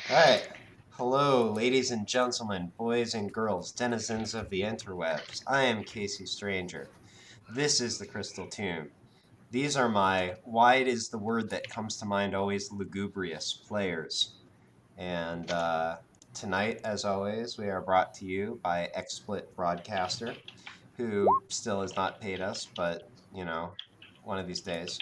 Alright. Hello, ladies and gentlemen, boys and girls, denizens of the interwebs. I am kcStranger. This is the Crystal Tomb. These are my, wide is the word that comes to mind always, lugubrious players. And tonight, as always, we are brought to you by XSplit Broadcaster, who still has not paid us, but, one of these days.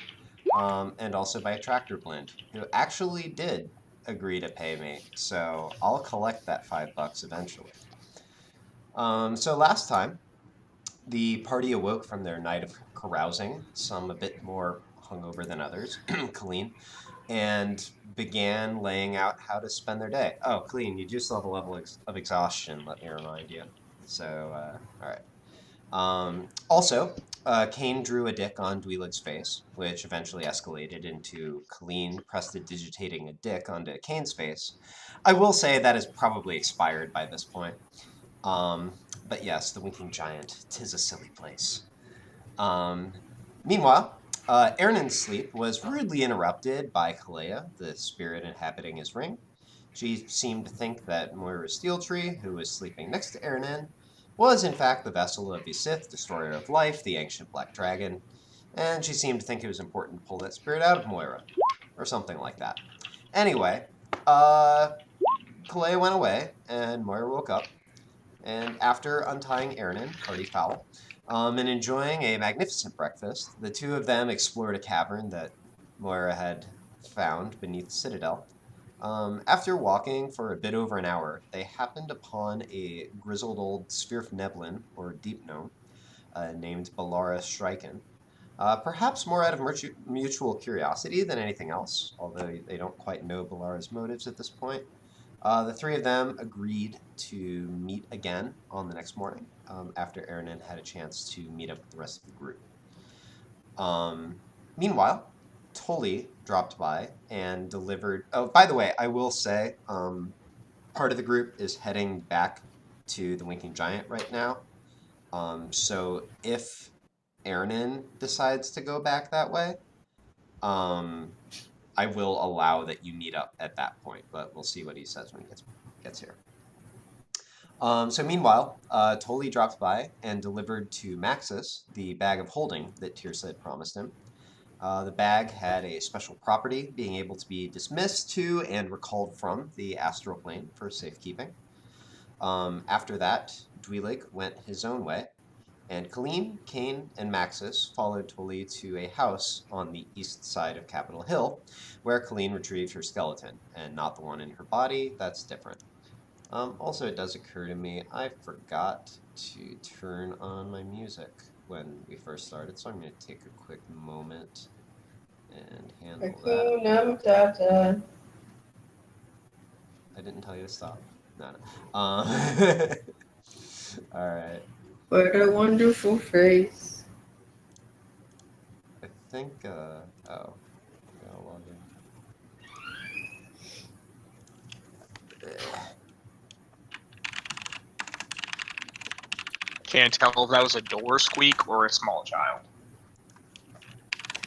And also by Tractor Blend, who actually did agree to pay me. So I'll collect that $5 eventually. So last time, the party awoke from their night of carousing, some a bit more hungover than others, Colleen, and began laying out how to spend their day. Oh, Colleen, you do still have a level of exhaustion, let me remind you. So, all right. Also, Kane drew a dick on Dweelig's face, which eventually escalated into Colleen prestidigitating a dick onto Kane's face. I will say that is probably expired by this point. But yes, the winking giant, 'tis a silly place. Um, Meanwhile, Erin's sleep was rudely interrupted by Kalea, the spirit inhabiting his ring. She seemed to think that Moira Steeltree, who was sleeping next to Erin, was in fact the vessel of the Sith, destroyer of life, the ancient black dragon, and she seemed to think it was important to pull that spirit out of Moira, or something like that. Anyway, uh, Kalea went away, and Moira woke up, and after untying Erin, party foul, and enjoying a magnificent breakfast, the two of them explored a cavern that Moira had found beneath the citadel. After walking for a bit over an hour, they happened upon a grizzled old Svirfneblin, or deep gnome, named Balara Striken. Perhaps more out of mutual curiosity than anything else, although they don't quite know Balara's motives at this point. The three of them agreed to meet again on the next morning after Erin had a chance to meet up with the rest of the group. Meanwhile, Tully dropped by and delivered. Oh, by the way, I will say part of the group is heading back to the Winking Giant right now. So if Erin decides to go back that way, um, I will allow that you meet up at that point, but we'll see what he says when he gets here. So meanwhile, Tully dropped by and delivered to Maxis the bag of holding that Tirsa had promised him. The bag had a special property, being able to be dismissed to and recalled from the astral plane for safekeeping. After that, Dweelig went his own way, and Colleen, Kane, and Maxis followed Tully to a house on the east side of Capitol Hill, where Colleen retrieved her skeleton, and not the one in her body. That's different. Also, it does occur to me, I forgot to turn on my music when we first started, so I'm going to take a quick moment and handle that. Hakuna Matata. I didn't tell you to stop. No, no. All right. What a wonderful face. I think, oh, I gotta log in. Can't tell if that was a door squeak or a small child.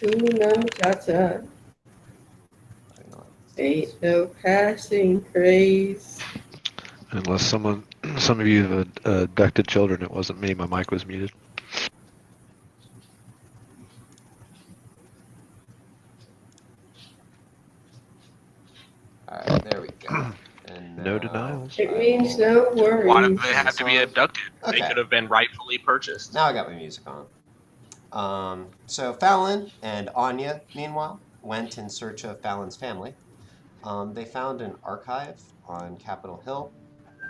Hakuna Matata. Hang on. Ain't no passing craze. Unless some of you have abducted children, it wasn't me. My mic was muted. All right, there we go. And No now denials. It I means will- no Why do worries. they have to be abducted? They Okay. could have been rightfully purchased. Now I got my music on. So Fallon and Anya, meanwhile, went in search of Fallon's family. They found an archive on Capitol Hill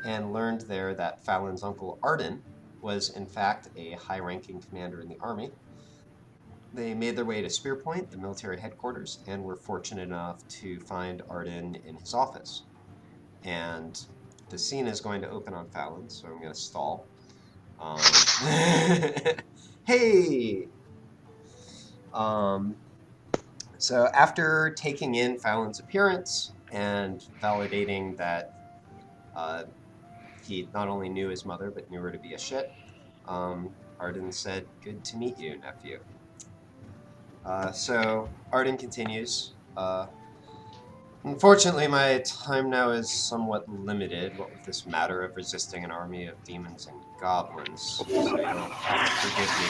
and learned there that Fallon's uncle Arden was in fact a high-ranking commander in the army. They made their way to Spearpoint, the military headquarters, and were fortunate enough to find Arden in his office. And the scene is going to open on Fallon, so I'm going to stall. Hey! So after taking in Fallon's appearance and validating that he not only knew his mother but knew her to be a shit, Arden said, "Good to meet you, nephew." So Arden continues. Unfortunately, my time now is somewhat limited, what with this matter of resisting an army of demons and goblins, so you'll have to forgive me.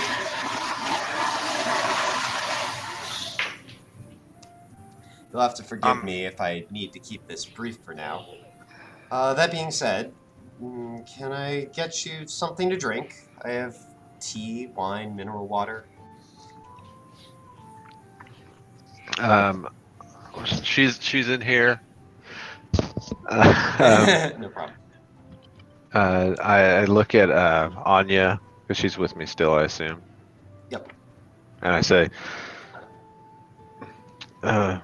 You'll have to forgive me if I need to keep this brief for now. That being said, can I get you something to drink? I have tea, wine, mineral water. She's in here. No problem. I look at Anya because she's with me still, I assume. Yep. And I say, yeah,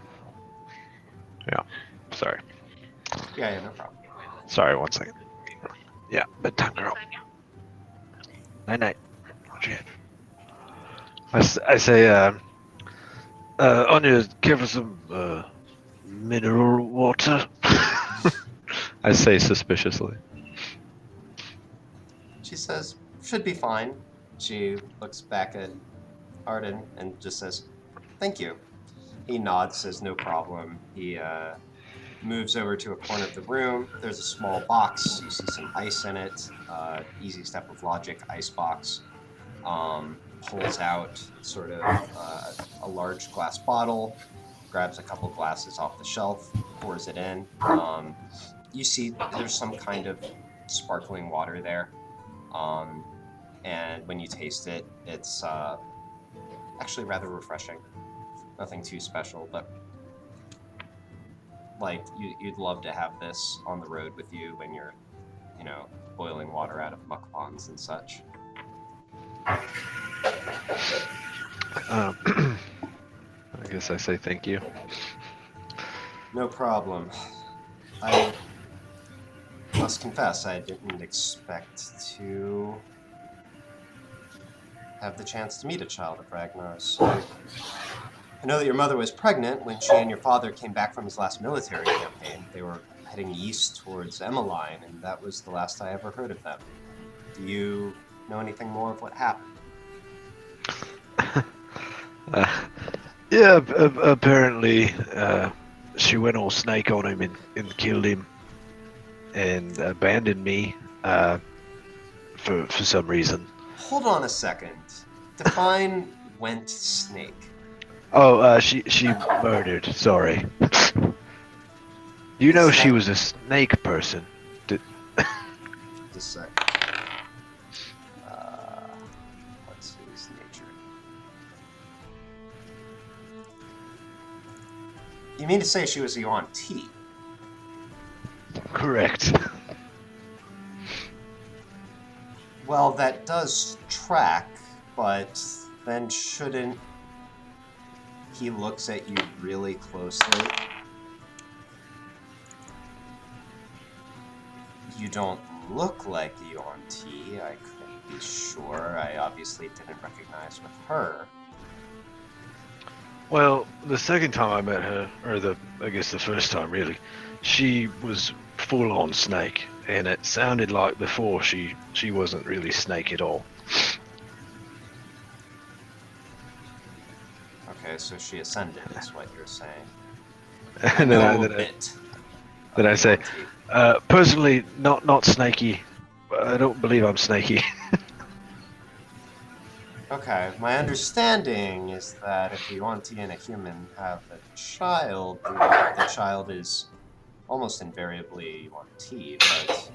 sorry. Yeah, no problem. Sorry, 1 second. Yeah, bedtime, girl. Night night. I say, Anya, give us some mineral water. I say suspiciously. She says, should be fine. She looks back at Arden and just says, thank you. He nods, says no problem. He moves over to a corner of the room. There's a small box. You see some ice in it. Easy step of logic, ice box. Pulls out sort of a large glass bottle, grabs a couple glasses off the shelf, pours it in. You see there's some kind of sparkling water there. And when you taste it, it's actually rather refreshing. Nothing too special, but like you'd love to have this on the road with you when you're, boiling water out of muck ponds and such. I guess I say thank you. No problem. I must confess, I didn't expect to have the chance to meet a child of Ragnar's. I know that your mother was pregnant when she and your father came back from his last military campaign. They were heading east towards Emmeline, and that was the last I ever heard of them. Do you know anything more of what happened? Yeah, apparently she went all snake on him and killed him and abandoned me for some reason. Hold on a second. Define went snake. Oh, she murdered. Sorry. You know she was a snake person. Just a sec. What's his nature? You mean to say she was a Yuan T? Correct. Well, that does track, but then shouldn't he looks at you really closely? You don't look like a Yuan T. I couldn't be sure. I obviously didn't recognize with her. Well, the second time I met her, or I guess the first time really, she was full on snake, and it sounded like before she wasn't really snake at all. Okay, so she ascended, is what you're saying. And then I say, personally, not snaky. I don't believe I'm snaky. Okay, my understanding is that if the Yuan T and a human have a child, the child is almost invariably Yuan T, but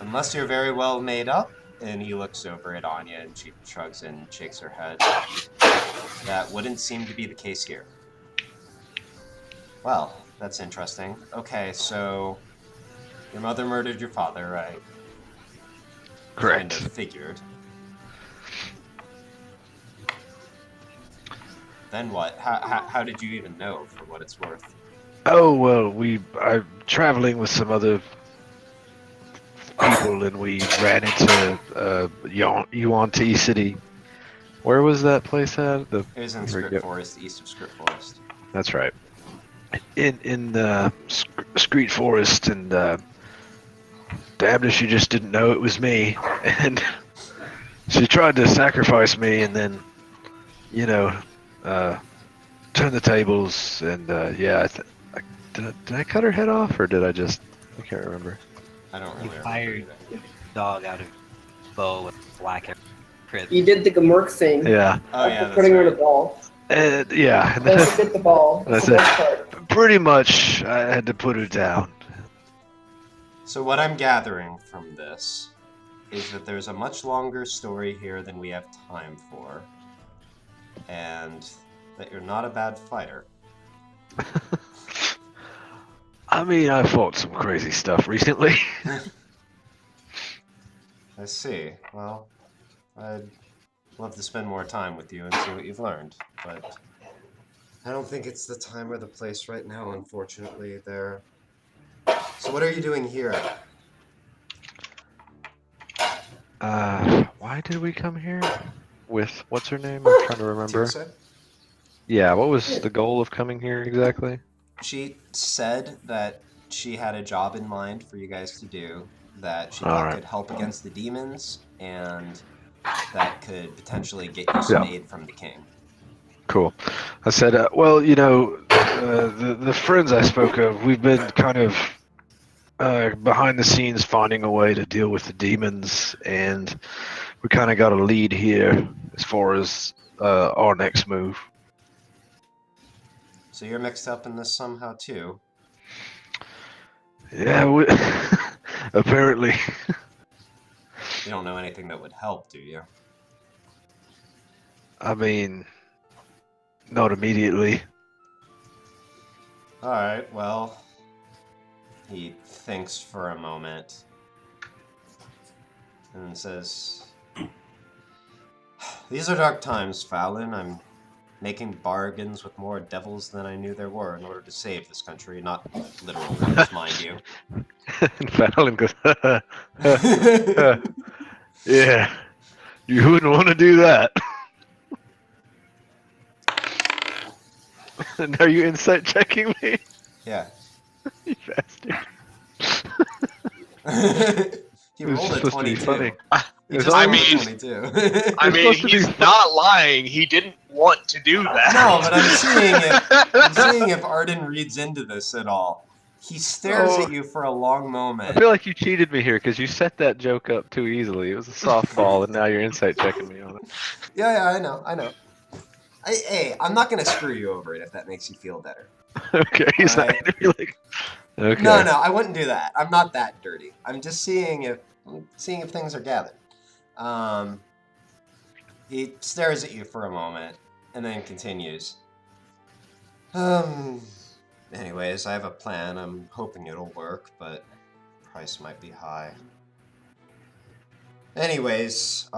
unless you're very well made up, and he looks over at Anya and she shrugs and shakes her head, that wouldn't seem to be the case here. Well, that's interesting. Okay, so your mother murdered your father, I Correct. kind of figured. Then what? How did you even know, for what it's worth? Oh well, I'm traveling with some other people, and we ran into Yuan T City. Where was that place at? It was in Script Forest, east of Script Forest. That's right. In Screet Forest, and damned if she just didn't know it was me, and she tried to sacrifice me, and then, turn the tables, and yeah, did I cut her head off, or did I just? I can't remember. I don't You really remember fired either. dog out of bow with black crit. You did the Gamork thing. Yeah, Oh yeah, After that's putting her in a right. ball. and yeah, and Don't forget the ball. It's That's the it. best part. pretty much I had to put her down. So what I'm gathering from this is that there's a much longer story here than we have time for, and that you're not a bad fighter. I mean, I fought some crazy stuff recently. I see. Well, I'd love to spend more time with you and see what you've learned, but I don't think it's the time or the place right now, unfortunately. There. So what are you doing here? Why did we come here? With what's her name? I'm trying to remember. Tusa? Yeah, what was the goal of coming here exactly? She said that she had a job in mind for you guys to do that she All thought right. could help against the demons and that could potentially get you some aid from the king. Cool. I said, well, you know, the friends I spoke of, we've been kind of behind the scenes finding a way to deal with the demons, and we kind of got a lead here as far as our next move. So you're mixed up in this somehow too. Yeah, apparently. You don't know anything that would help, do you? I mean, not immediately. Alright, well, he thinks for a moment and says, "These are dark times, Fallon. I'm making bargains with more devils than I knew there were in order to save this country. Not literal devils, mind you." And Fallon goes, yeah, you wouldn't want to do that. And are you insight checking me? Yeah. You bastard. He It was rolled a supposed to be 22. funny. He It's just I rolled a mean- 22. I It's mean, supposed to be he's fun. not lying. He didn't want to do that. No, but I'm seeing if Arden reads into this at all. He stares Oh. at you for a long I moment. feel like you cheated me here because you set that joke up too easily. It was a softball, and now you're insight checking me on it. Yeah, I know. Hey, I'm not gonna screw you over it if that makes you feel better. Okay, he's not Alright. gonna be like. Okay. No, I wouldn't do that. I'm not that dirty. I'm just seeing if things are gathered. He stares at you for a moment and then continues. Anyways, I have a plan. I'm hoping it'll work, but price might be high. Anyways,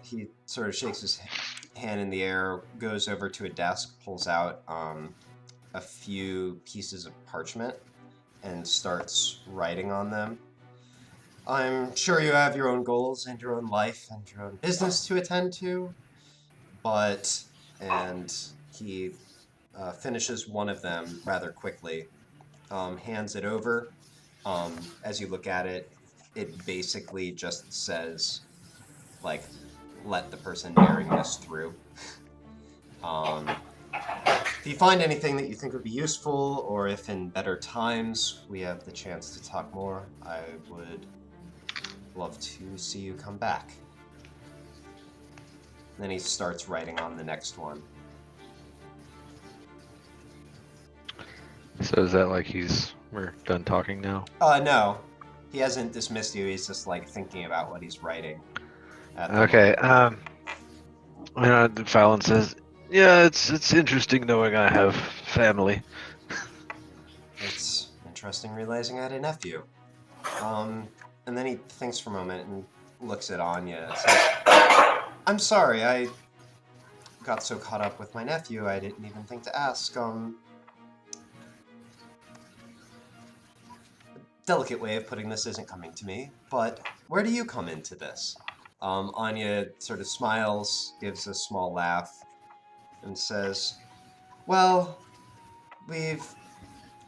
he sort of shakes his hand in the air, goes over to a desk, pulls out a few pieces of parchment, and starts writing on them. I'm sure you have your own goals and your own life and your own business to attend to, but... And he finishes one of them rather quickly, hands it over. As you look at it, it basically just says, like, let the person bearing this through. If you find anything that you think would be useful, or if in better times we have the chance to talk more, I would love to see you come back. Then he starts writing on the next one. So is that like we're done talking now? No. He hasn't dismissed you, he's just, like, thinking about what he's writing. at the Okay. moment. Fallon says, "Yeah, it's interesting knowing I have family." It's interesting realizing I had a nephew. And then he thinks for a moment and looks at Anya and says, I'm sorry, I got so caught up with my nephew I didn't even think to ask. Delicate way of putting this isn't coming to me, but where do you come into this? Anya sort of smiles, gives a small laugh, and says, well,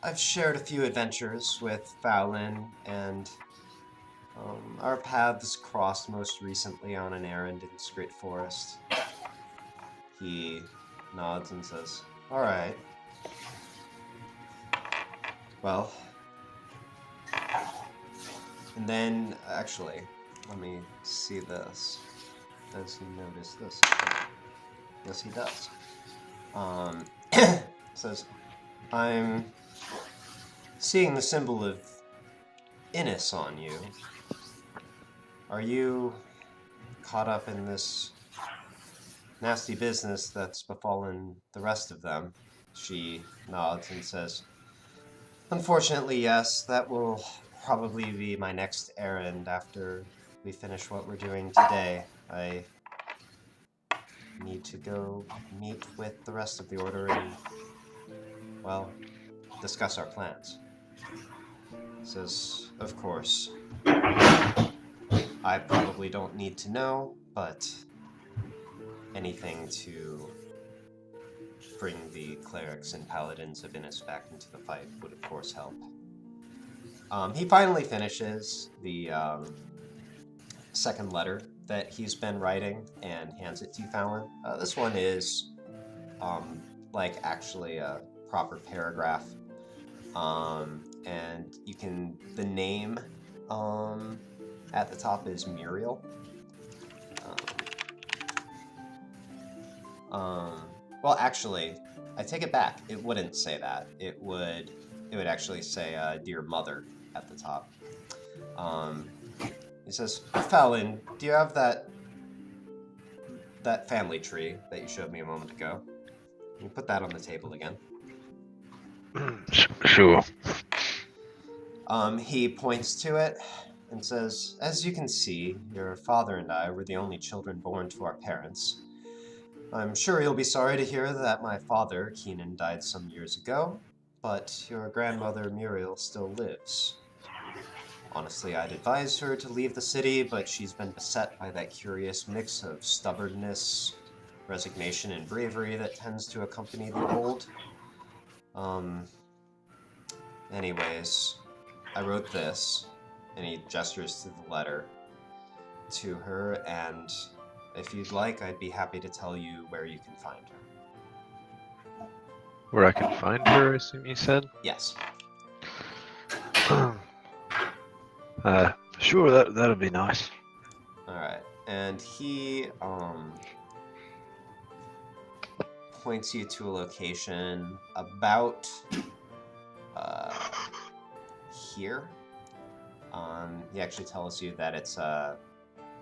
I've shared a few adventures with Fallon, and our paths crossed most recently on an errand in Scrit Forest. He nods and says, All right. Well, and then actually, let me see this. Does he notice this? Yes, he does. Says, I'm seeing the symbol of Innis on you. Are you caught up in this nasty business that's befallen the rest of them? She nods and says, unfortunately, yes. That will probably be my next errand after we finish what we're doing today. I need to go meet with the rest of the Order and, well, discuss our plans. Says, of course. I probably don't need to know, but anything to bring the clerics and paladins of Innis back into the fight would of course help. He finally finishes the second letter that he's been writing and hands it to you, Fallon. This one is like actually a proper paragraph. And you can, the name at the top is Muriel. Well, actually, I take it back. It wouldn't say that. It would actually say "Dear Mother" at the top. He says, "Fallon, do you have that family tree that you showed me a moment ago? Can you put that on the table again?" Sure. He points to it and says, "As you can see, your father and I were the only children born to our parents. I'm sure you'll be sorry to hear that my father, Keenan, died some years ago, but your grandmother, Muriel, still lives. Honestly, I'd advise her to leave the city, but she's been beset by that curious mix of stubbornness, resignation, and bravery that tends to accompany the old. Anyways, I wrote this," and he gestures to the letter, "to her, and if you'd like, I'd be happy to tell you where you can find her." Where I can find her, I assume you said? Yes. Sure, that'd be nice. Alright, and he points you to a location about here. He actually tells you that it's a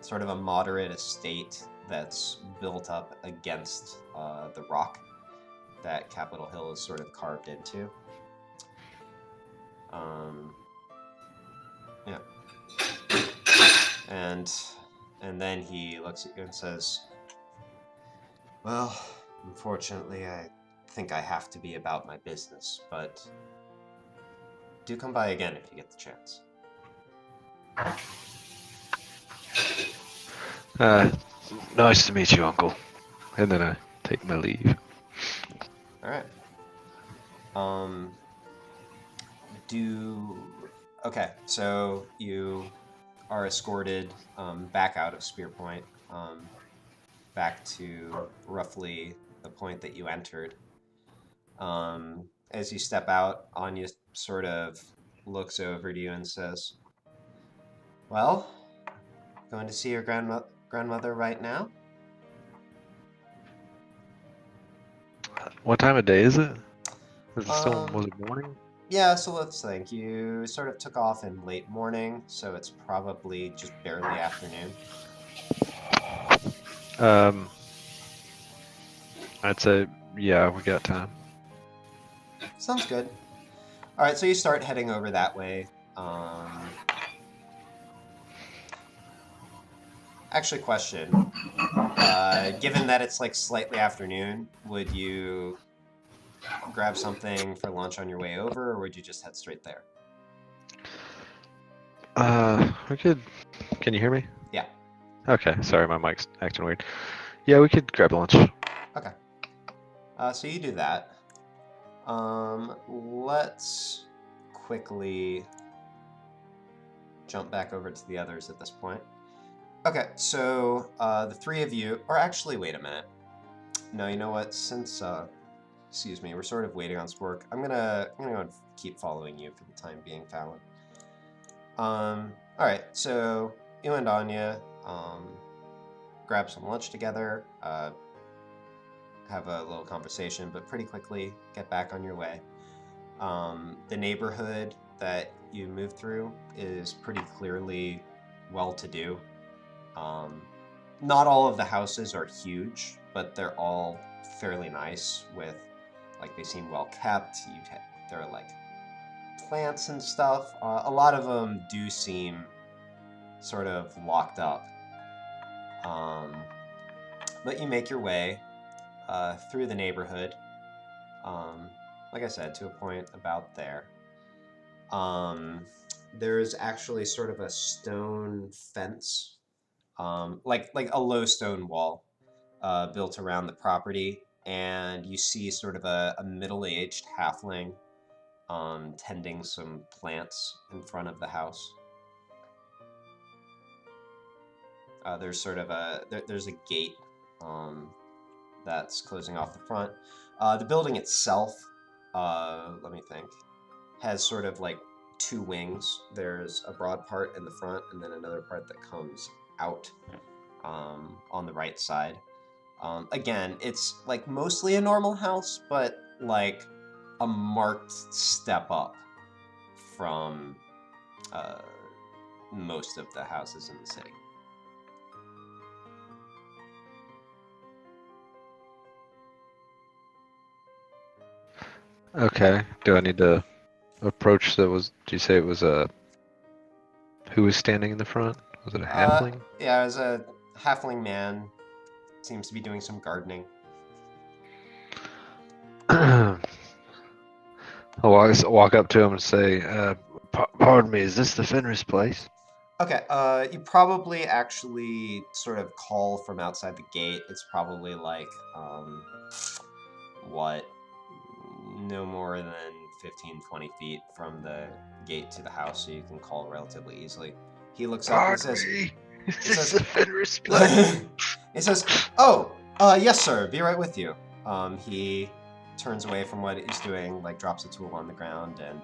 sort of a moderate estate that's built up against the rock that Capitol Hill is sort of carved into. Yeah. And then he looks at you and says, "Well, unfortunately, I think I have to be about my business, but do come by again if you get the chance." Nice to meet you, Uncle. And then I take my leave. Alright. Okay, so you are escorted back out of Spear Point, back to roughly the point that you entered. As you step out, Anya sort of looks over to you and says, "Well, going to see your grandmother right now?" What time of day is it? Was Um, it morning? Yeah, so let's think. You sort of took off in late morning, so it's probably just barely afternoon. I'd say, yeah, we got time. Sounds good. All right, so you start heading over that way. Actually, question. Given that it's like slightly afternoon, would you grab something for lunch on your way over, or would you just head straight there? We could. Can you hear me? Yeah. Okay, sorry, my mic's acting weird. Yeah, we could grab lunch. Okay. So you do that. Let's quickly jump back over to the others at this point. Okay, so the three of you, or actually, wait a minute. No, you know what? Since excuse me, we're sort of waiting on Spork. I'm gonna go and keep following you for the time being, Fallon. All right, so you and Anya grab some lunch together, have a little conversation, but pretty quickly get back on your way. The neighborhood that you move through is pretty clearly well-to-do. Not all of the houses are huge, but they're all fairly nice with, like, they seem well kept. There are, like, plants and stuff. A lot of them do seem sort of locked up. But you make your way through the neighborhood, like I said, to a point about there. There's actually sort of a stone fence, like a low stone wall built around the property, and you see sort of a middle-aged halfling tending some plants in front of the house. There's sort of there's a gate that's closing off the front. The building itself, let me think, has sort of like two wings. There's a broad part in the front and then another part that comes out on the right side. Again, it's like mostly a normal house, but like a marked step up from most of the houses in the city. Okay. Do I need to approach do you say it was who was standing in the front? Was it a halfling? Yeah, it was a halfling man. Seems to be doing some gardening. I'll walk up to him and say, pardon me, is this the Fenris place? Okay, you probably actually sort of call from outside the gate. It's probably like, no more than 15, 20 feet from the gate to the house, so you can call relatively easily. He looks up and says, Is this the Fenris place? he says, oh, yes, sir, be right with you. He turns away from what he's doing, like drops a tool on the ground and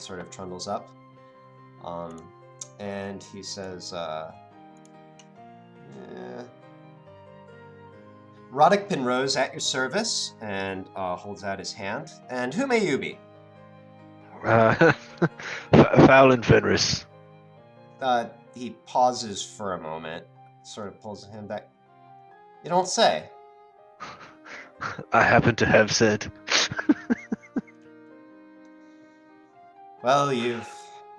sort of trundles up. And he says, Roddick Penrose at your service, and holds out his hand. And who may you be? Fallon Fenris. He pauses for a moment, sort of pulls his hand back. You don't say. I happen to have said. Well,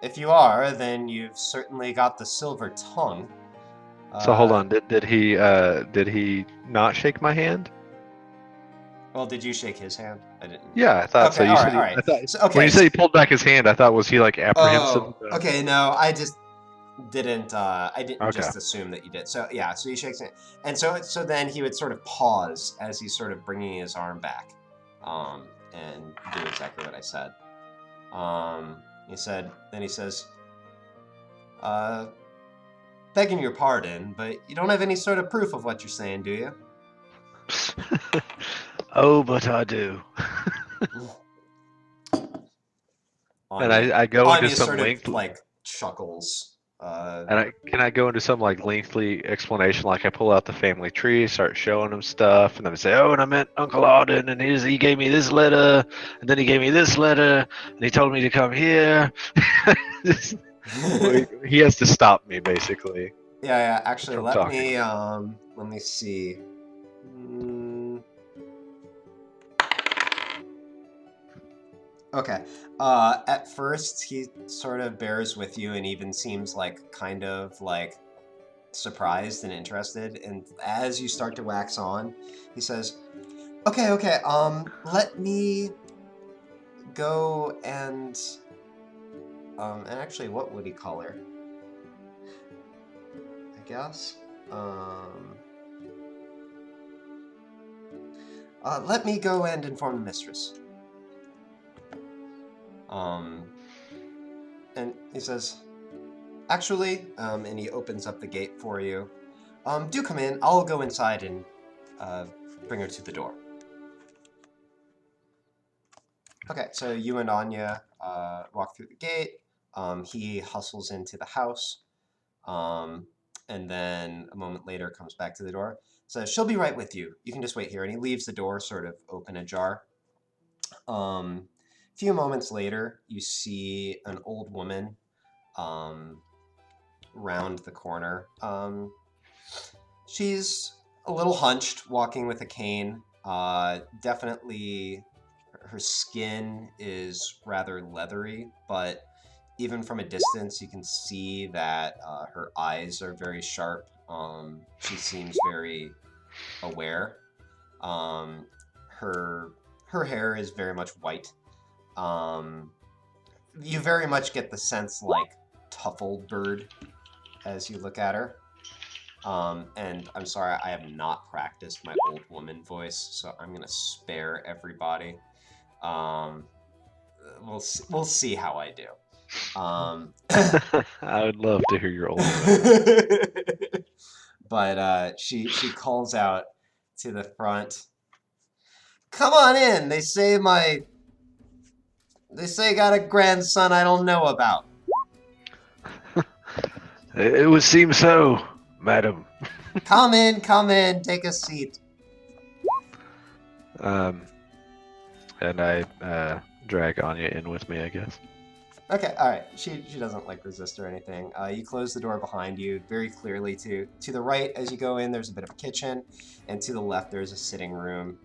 if you are, then you've certainly got the silver tongue. So hold on, did he not shake my hand? Well, did you shake his hand? I didn't. Yeah, I thought so. Okay, You all said right, all right. I thought, So, okay, when you said he pulled back his hand, I thought was he like apprehensive? Oh, okay, no, I just didn't. I didn't Okay. just assume that you did. So yeah, so he shakes it, and so then he would sort of pause as he's sort of bringing his arm back, and do exactly what I said. He says, begging your pardon, but you don't have any sort of proof of what you're saying, do you? Oh, but I do. And I go into Anya some sort length, of like chuckles. and can I go into some like lengthy explanation? Like I pull out the family tree, start showing him stuff, and then I say, "Oh, and I met Uncle Auden, and he gave me this letter, and then he gave me this letter, and he told me to come here." He has to stop me, basically. Yeah. Actually, That's what let I'm me see. Okay. At first, he sort of bears with you and even seems like kind of like surprised and interested. And as you start to wax on, he says, "Okay. Let me go and actually, what would he call her? I guess. Let me go and inform the mistress." And he says, actually, and he opens up the gate for you. Do come in. I'll go inside and bring her to the door. Okay, so you and Anya walk through the gate. He hustles into the house, and then a moment later comes back to the door. So she'll be right with you. You can just wait here. And he leaves the door sort of open ajar. A few moments later, you see an old woman round the corner. She's a little hunched, walking with a cane. Definitely, her skin is rather leathery, but even from a distance, you can see that her eyes are very sharp. She seems very aware. Her hair is very much white. You very much get the sense like Tuffle bird as you look at her. And I'm sorry, I have not practiced my old woman voice, so I'm gonna spare everybody. We'll see how I do. I would love to hear your old. But she calls out to the front. Come on in. They say got a grandson I don't know about. It would seem so, madam. Come in, take a seat. And I drag Anya in with me, I guess. Okay, all right. She doesn't like resist or anything. You close the door behind you very clearly. To the right, as you go in, there's a bit of a kitchen, and to the left, there's a sitting room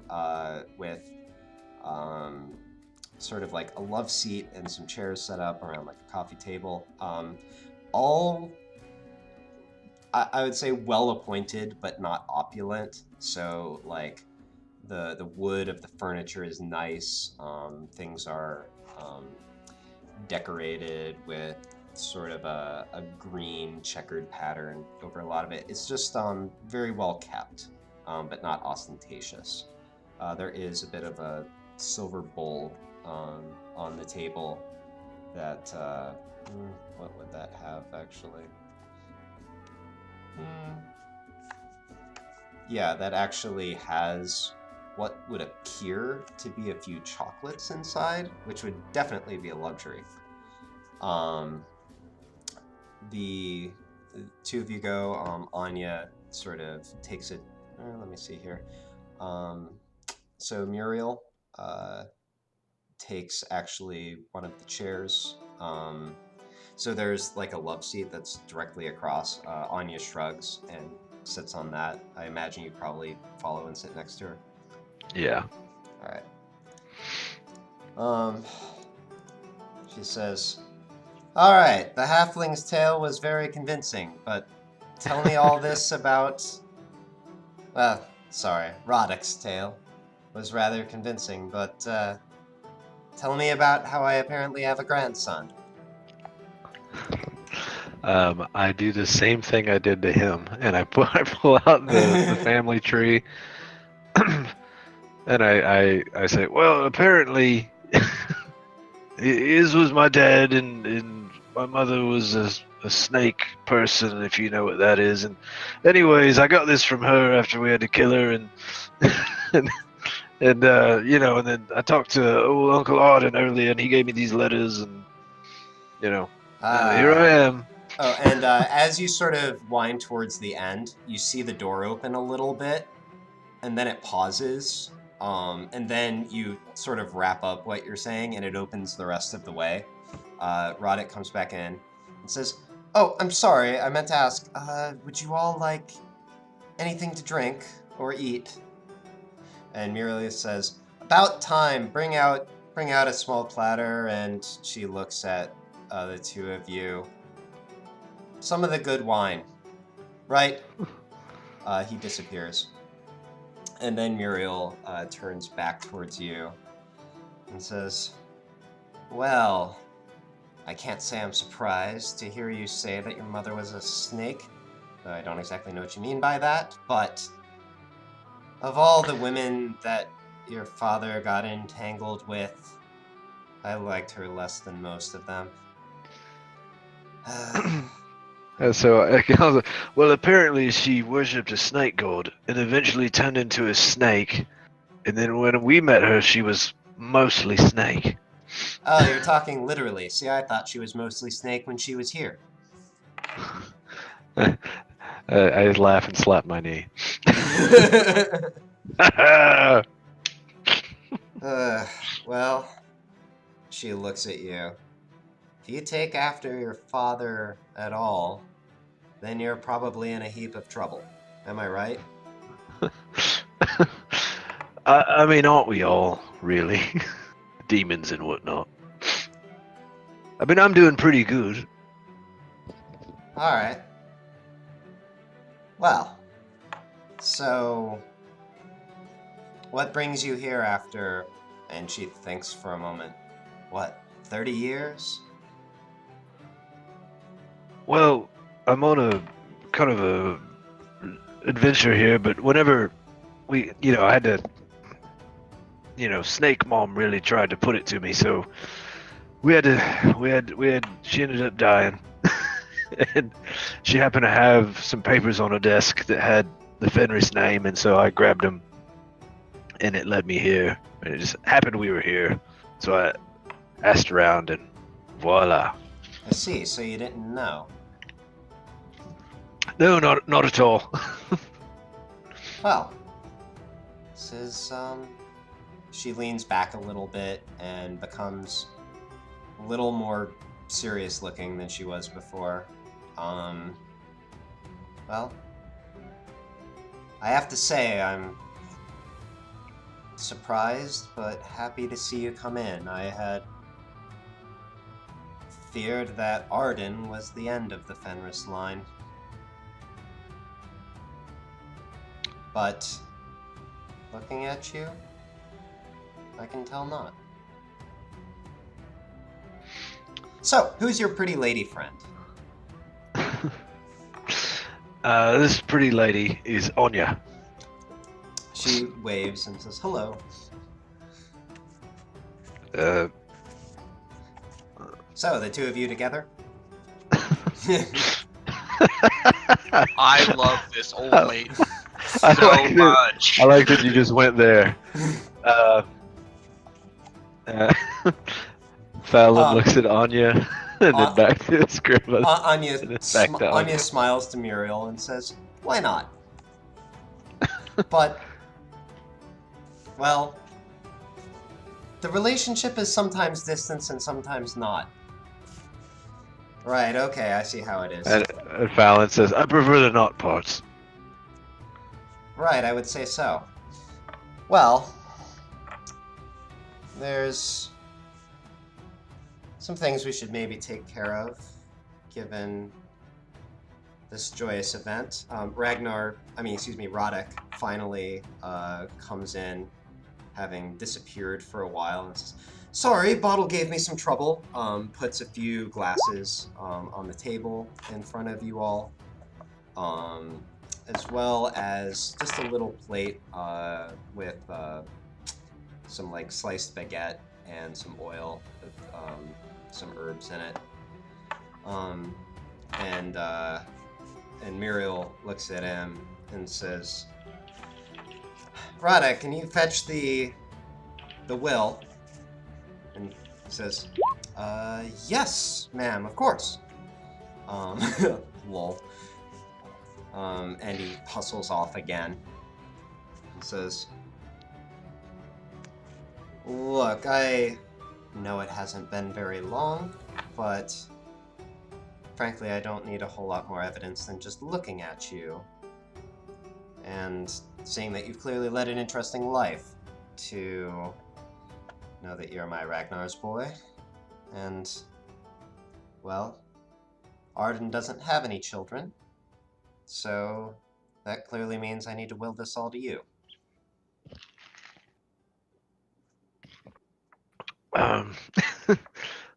with sort of like a love seat and some chairs set up around like a coffee table. All I would say well appointed, but not opulent. So like the wood of the furniture is nice. Things are decorated with sort of a green checkered pattern over a lot of it. It's just very well kept, but not ostentatious. There is a bit of a silver bowl on the table that, what would that have actually? Yeah, that actually has what would appear to be a few chocolates inside, which would definitely be a luxury. The two of you go. Anya sort of takes it. Let me see here. So Muriel takes actually one of the chairs. So there's like a love seat that's directly across. Anya shrugs and sits on that. I imagine you probably follow and sit next to her. Yeah. All right. She says, "All right, the halfling's tale was very convincing, but tell me all this about... Well, sorry, Radic's tale was rather convincing, but tell me about how I apparently have a grandson." I do the same thing I did to him, and I pull out the family tree, and I say, well, apparently, his was my dad, and my mother was a snake person, if you know what that is. And anyways, I got this from her after we had to kill her, and and then I talked to old Uncle Arden earlier, and he gave me these letters, and here I am. Oh, and as you sort of wind towards the end, you see the door open a little bit, and then it pauses, and then you sort of wrap up what you're saying, and it opens the rest of the way. Rodic comes back in and says, "Oh, I'm sorry, I meant to ask, would you all like anything to drink or eat?" And Muriel says, "About time, bring out a small platter," and she looks at the two of you. "Some of the good wine, right?" He disappears. And then Muriel turns back towards you and says, "Well, I can't say I'm surprised to hear you say that your mother was a snake. I don't exactly know what you mean by that, but of all the women that your father got entangled with, I liked her less than most of them." And so I was like, well, apparently she worshipped a snake god and eventually turned into a snake. And then when we met her, she was mostly snake. Oh, you're talking literally. See, I thought she was mostly snake when she was here. I laugh and slap my knee. Well, she looks at you. If you take after your father at all, then you're probably in a heap of trouble. Am I right? I mean, aren't we all, really? Demons and whatnot. I mean, I'm doing pretty good. Alright. Well, so what brings you here after, and she thinks for a moment, what, 30 years? Well, I'm on a kind of a adventure here, but whenever I had to, Snake Mom really tried to put it to me, so we had, she ended up dying. And she happened to have some papers on her desk that had the Fenris name, and so I grabbed them, and it led me here. And it just happened we were here, so I asked around, and voila. I see, so you didn't know. No, not at all. Well, this is, she leans back a little bit and becomes a little more serious looking than she was before. Well, I have to say I'm surprised but happy to see you come in. I had feared that Arden was the end of the Fenris line. But looking at you, I can tell not. So, who's your pretty lady friend? This pretty lady is Anya. She waves and says, hello. So, the two of you together? I love this old lady I so like much. I like that you just went there. Fallon looks at Anya and then back to his grandmother. Anya, and then back to Anya smiles to Muriel and says, why not? But, well, the relationship is sometimes distant and sometimes not. Right, okay, I see how it is. And Fallon says, I prefer the not parts. Right, I would say so. Well, there's some things we should maybe take care of, given this joyous event. Roddick finally comes in, having disappeared for a while, and says, sorry, Bottle gave me some trouble. Puts a few glasses on the table in front of you all, as well as just a little plate with some like sliced baguette and some oil with some herbs in it. And Muriel looks at him and says, Radha, can you fetch the will? And he says, yes, ma'am, of course. Lol. And he hustles off again. And says, look, I know it hasn't been very long, but frankly, I don't need a whole lot more evidence than just looking at you and seeing that you've clearly led an interesting life to know that you're my Ragnar's boy. And, well, Arden doesn't have any children, so that clearly means I need to will this all to you.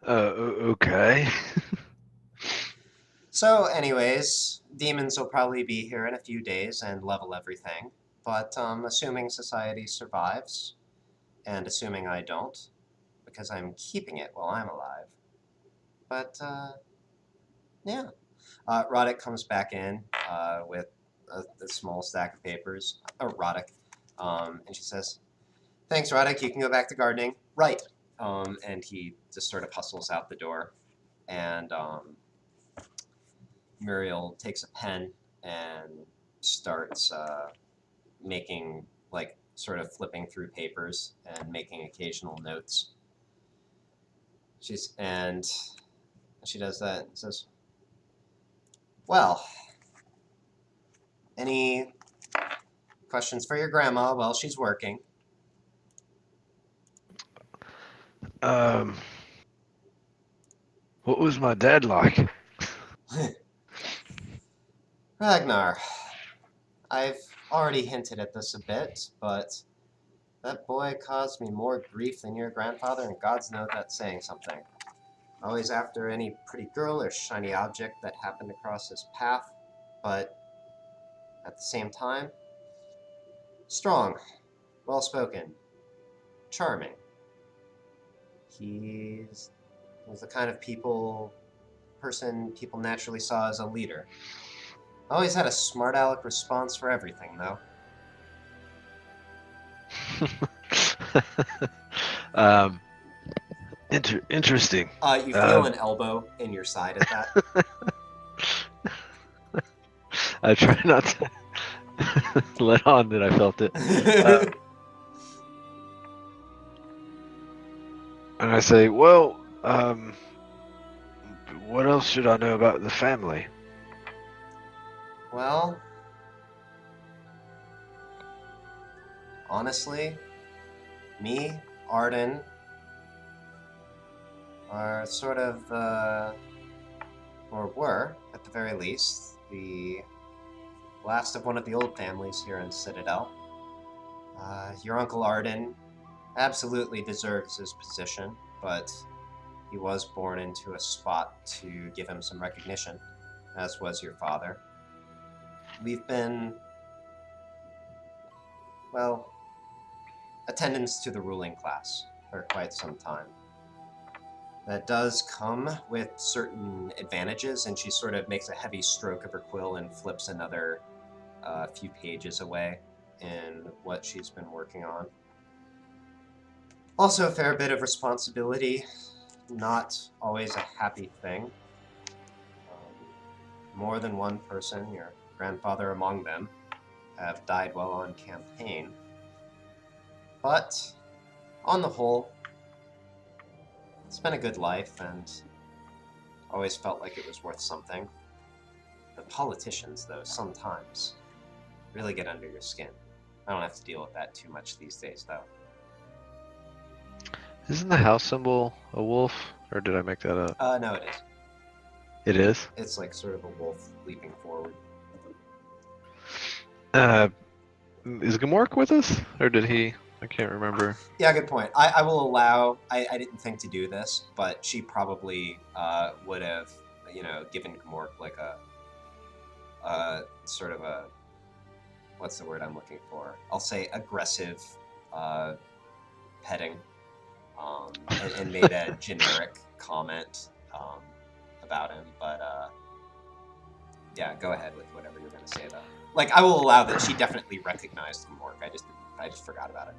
Okay. So, anyways, demons will probably be here in a few days and level everything. But assuming society survives, and assuming I don't, because I'm keeping it while I'm alive. But, yeah. Roddick comes back in with a small stack of papers. Roddick. And she says, Thanks, Roddick. You can go back to gardening. Right. And he just sort of hustles out the door. And Muriel takes a pen and starts making, like, sort of flipping through papers and making occasional notes. And she does that and says, well, any questions for your grandma while she's working? What was my dad like? Ragnar, I've already hinted at this a bit, but that boy caused me more grief than your grandfather, and God's know that's saying something. Always after any pretty girl or shiny object that happened across his path, but at the same time, strong, well-spoken, charming. He's the kind of person people naturally saw as a leader. Always had a smart aleck response for everything, though. Interesting. You feel an elbow in your side at that. I try not to let on that I felt it. And I say, well, what else should I know about the family? Well, honestly, me, Arden, are sort of, or were, at the very least, the last of one of the old families here in Citadel. Your Uncle Arden absolutely deserves his position, but he was born into a spot to give him some recognition, as was your father. We've been, well, attendants to the ruling class for quite some time. That does come with certain advantages, and she sort of makes a heavy stroke of her quill and flips another few pages away in what she's been working on. Also a fair bit of responsibility, not always a happy thing. More than one person, your grandfather among them, have died while on campaign. But, on the whole, it's been a good life, and always felt like it was worth something. The politicians, though, sometimes really get under your skin. I don't have to deal with that too much these days, though. Isn't the house symbol a wolf? Or did I make that up? No, it is. It is? It's like sort of a wolf leaping forward. Is Gamork with us? Or did he? I can't remember. Yeah, good point. I will allow... I didn't think to do this, but she probably would have, given Gamork like a sort of a... What's the word I'm looking for? I'll say aggressive petting. And made a generic comment about him, but yeah, go ahead with whatever you're going to say, though. Like, I will allow that she definitely recognized Gamork. I just forgot about it.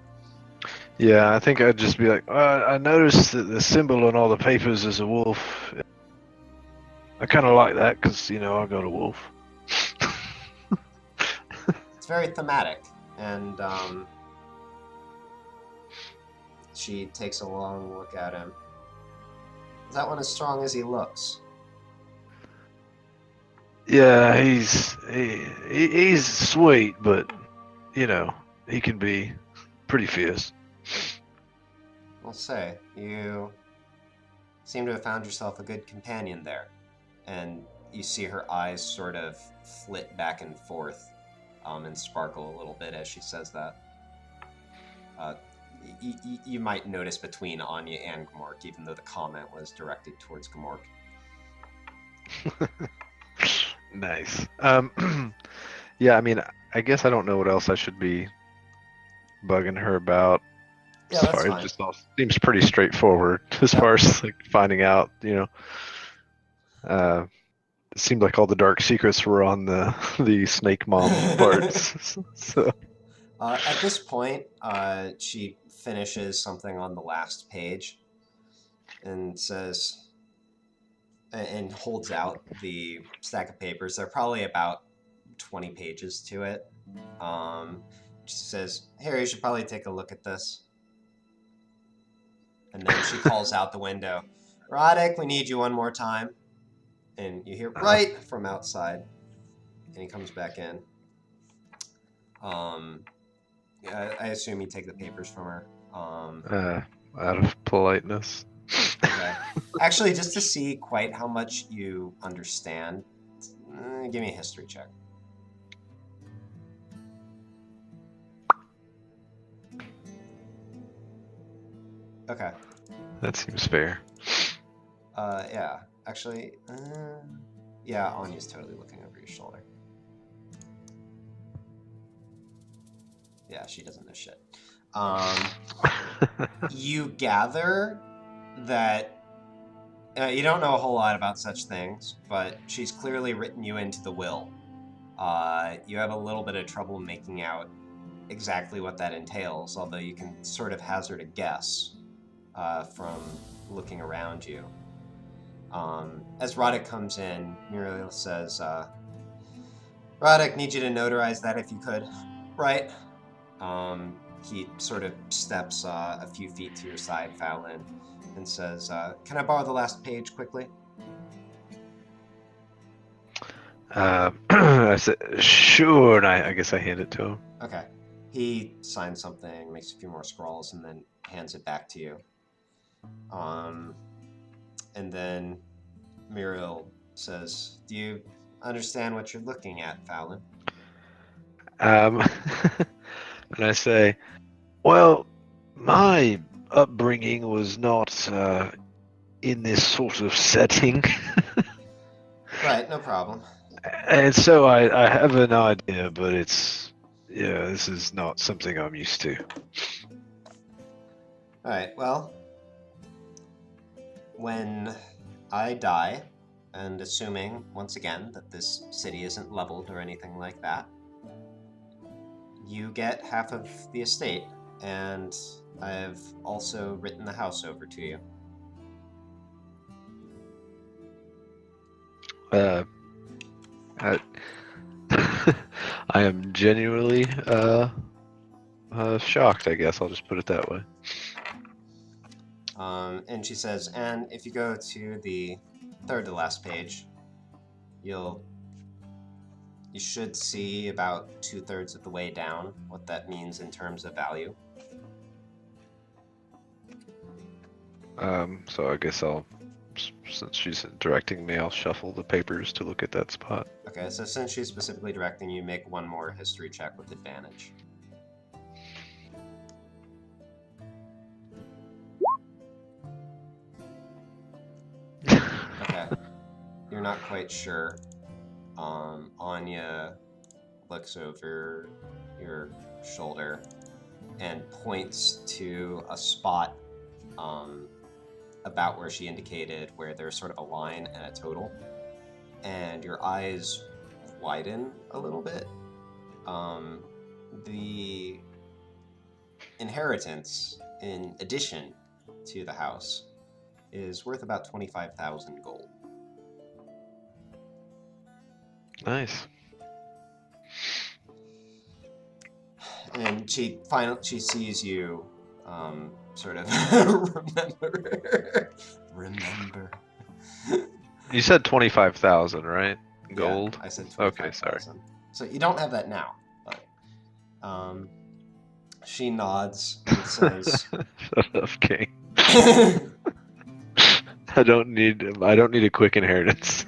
Yeah, I think I'd just be like, I noticed that the symbol on all the papers is a wolf. I kind of like that because, I got a wolf. It's very thematic, and she takes a long look at him. Is that one as strong as he looks? Yeah, he's sweet, but he can be pretty fierce. We'll say you seem to have found yourself a good companion there, and you see her eyes sort of flit back and forth, and sparkle a little bit as she says that. You might notice between Anya and Gamork, even though the comment was directed towards Gamork. Nice. Yeah, I mean, I guess I don't know what else I should be bugging her about. Yeah, that's Sorry, fine. it just all seems pretty straightforward as far as like finding out, It seemed like all the dark secrets were on the snake mom parts. So At this point, she finishes something on the last page and says, and holds out the stack of papers. They're probably about 20 pages to it. She says, "Here, you should probably take a look at this." And then she calls out the window, "Roddick, we need you one more time." And you hear "right" from outside, and he comes back in. I assume you take the papers from her. Out of politeness. Okay. Actually, just to see quite how much you understand, give me a history check. Okay. That seems fair. Yeah. Actually, yeah, Anya's totally looking over your shoulder. Yeah, she doesn't know shit. You gather that you don't know a whole lot about such things, but she's clearly written you into the will. You have a little bit of trouble making out exactly what that entails, although you can sort of hazard a guess from looking around you. As Roddick comes in, Muriel says, "Roddick, need you to notarize that if you could." "Right." He sort of steps a few feet to your side, Fallon, and says, "Can I borrow the last page quickly?" I said, "Sure," and I guess I hand it to him. Okay. He signs something, makes a few more scrawls, and then hands it back to you. And then Muriel says, "Do you understand what you're looking at, Fallon?" And I say, "Well, my upbringing was not in this sort of setting." Right, no problem. And so I have an idea, but this is not something I'm used to. Alright, well, when I die, and assuming, once again, that this city isn't leveled or anything like that, you get half of the estate, and I've also written the house over to you. I, I am genuinely shocked, I guess. I'll just put it that way. And she says, and if you go to the third to last page, you should see about 2/3 of the way down what that means in terms of value. So I guess since she's directing me, I'll shuffle the papers to look at that spot. Okay, so since she's specifically directing you, make one more history check with advantage. Okay, you're not quite sure. Anya looks over your shoulder and points to a spot about where she indicated, where there's sort of a line and a total, and your eyes widen a little bit. The inheritance, in addition to the house, is worth about 25,000 gold. Nice. And she sees you sort of remember. You said 25,000, right? Gold? Yeah, I said 25,000. Okay, sorry. So you don't have that now, but she nods and says, Shut up, King. I don't need a quick inheritance.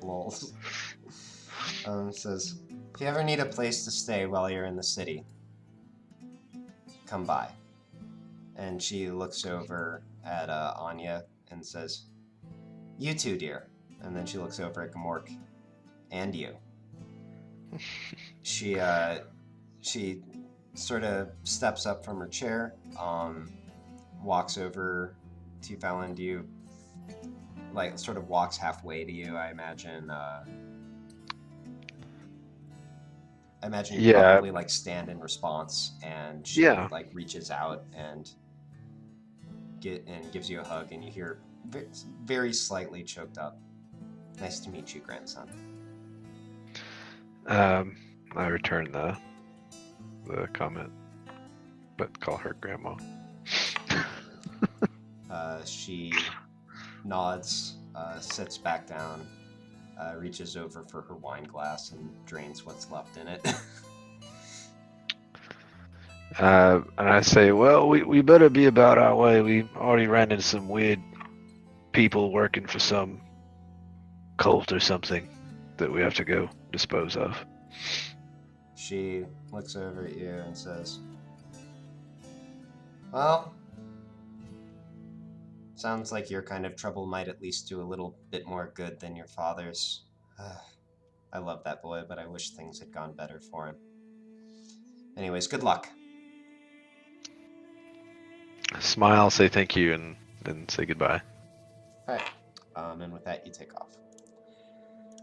Lols. Says, if you ever need a place to stay while you're in the city, come by. And she looks over at Anya and says, "You too, dear." And then she looks over at Gamork, "And you." She sort of steps up from her chair, walks over to Fallon. Do you, like, sort of walks halfway to you, I imagine, I imagine you Yeah. probably like stand in response, and she Yeah. like reaches out and gives you a hug, and you hear very slightly choked up. Nice to meet you, grandson. I return the comment, but call her grandma. She nods, sits back down, reaches over for her wine glass and drains what's left in it. And I say, well, we better be about our way. We already ran into some weird people working for some cult or something that we have to go dispose of. She looks over at you and says, well, sounds like your kind of trouble might at least do a little bit more good than your father's. I love that boy, but I wish things had gone better for him. Anyways, good luck. Smile, say thank you, and then say goodbye. All right. And with that, you take off.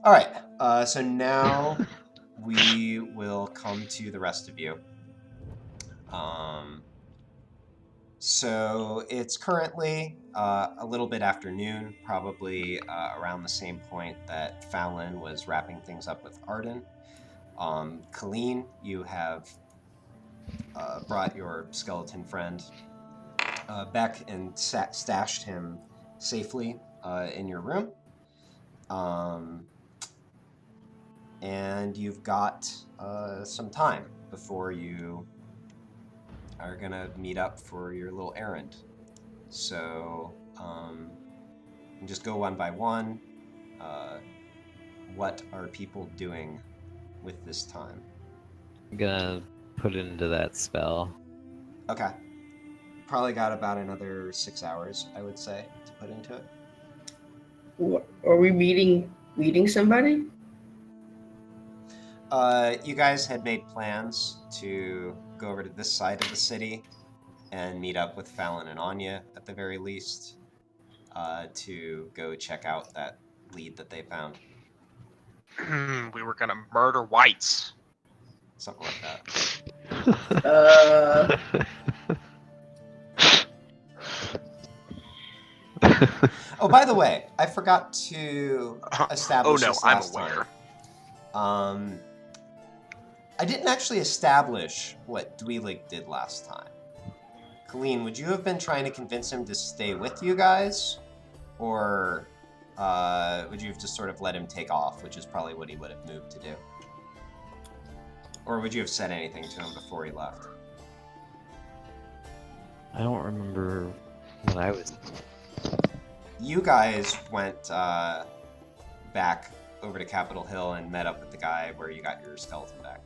All right. So now we will come to the rest of you. So it's currently a little bit after noon, probably around the same point that Fallon was wrapping things up with Arden. Colleen, you have brought your skeleton friend back and stashed him safely in your room. And you've got some time before you are gonna meet up for your little errand. So just go one by one. What are people doing with this time? I'm gonna put it into that spell. Okay. Probably got about another 6 hours, I would say, to put into it. What, are we meeting somebody? You guys had made plans to go over to this side of the city and meet up with Fallon and Anya at the very least to go check out that lead that they found. We were gonna murder whites. Something like that. Oh, by the way, I forgot to establish Oh no, this I'm last aware. time. I didn't actually establish what Dweelig did last time. Colleen, would you have been trying to convince him to stay with you guys? Or would you have just sort of let him take off, which is probably what he would have moved to do? Or would you have said anything to him before he left? I don't remember what I was. You guys went back over to Capitol Hill and met up with the guy where you got your skeleton back.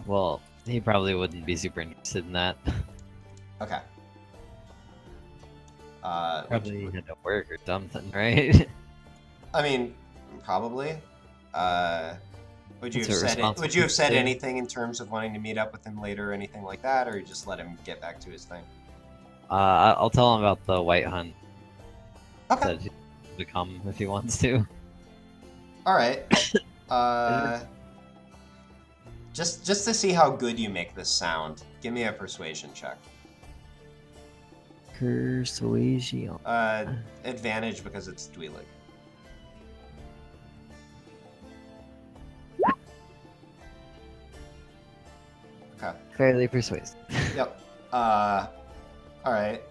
Well, he probably wouldn't be super interested in that. Okay. Probably had to work or something, right? I mean, probably. Would you That's have what said responsible anything in terms of wanting to meet up with him later or anything like that, or you just let him get back to his thing? I'll tell him about the white hunt. Okay. Said to come if he wants to. All right. Just to see how good you make this sound, give me a persuasion check. Persuasion. Advantage because it's Dweelig. Okay. Fairly persuasive. Yep. All right.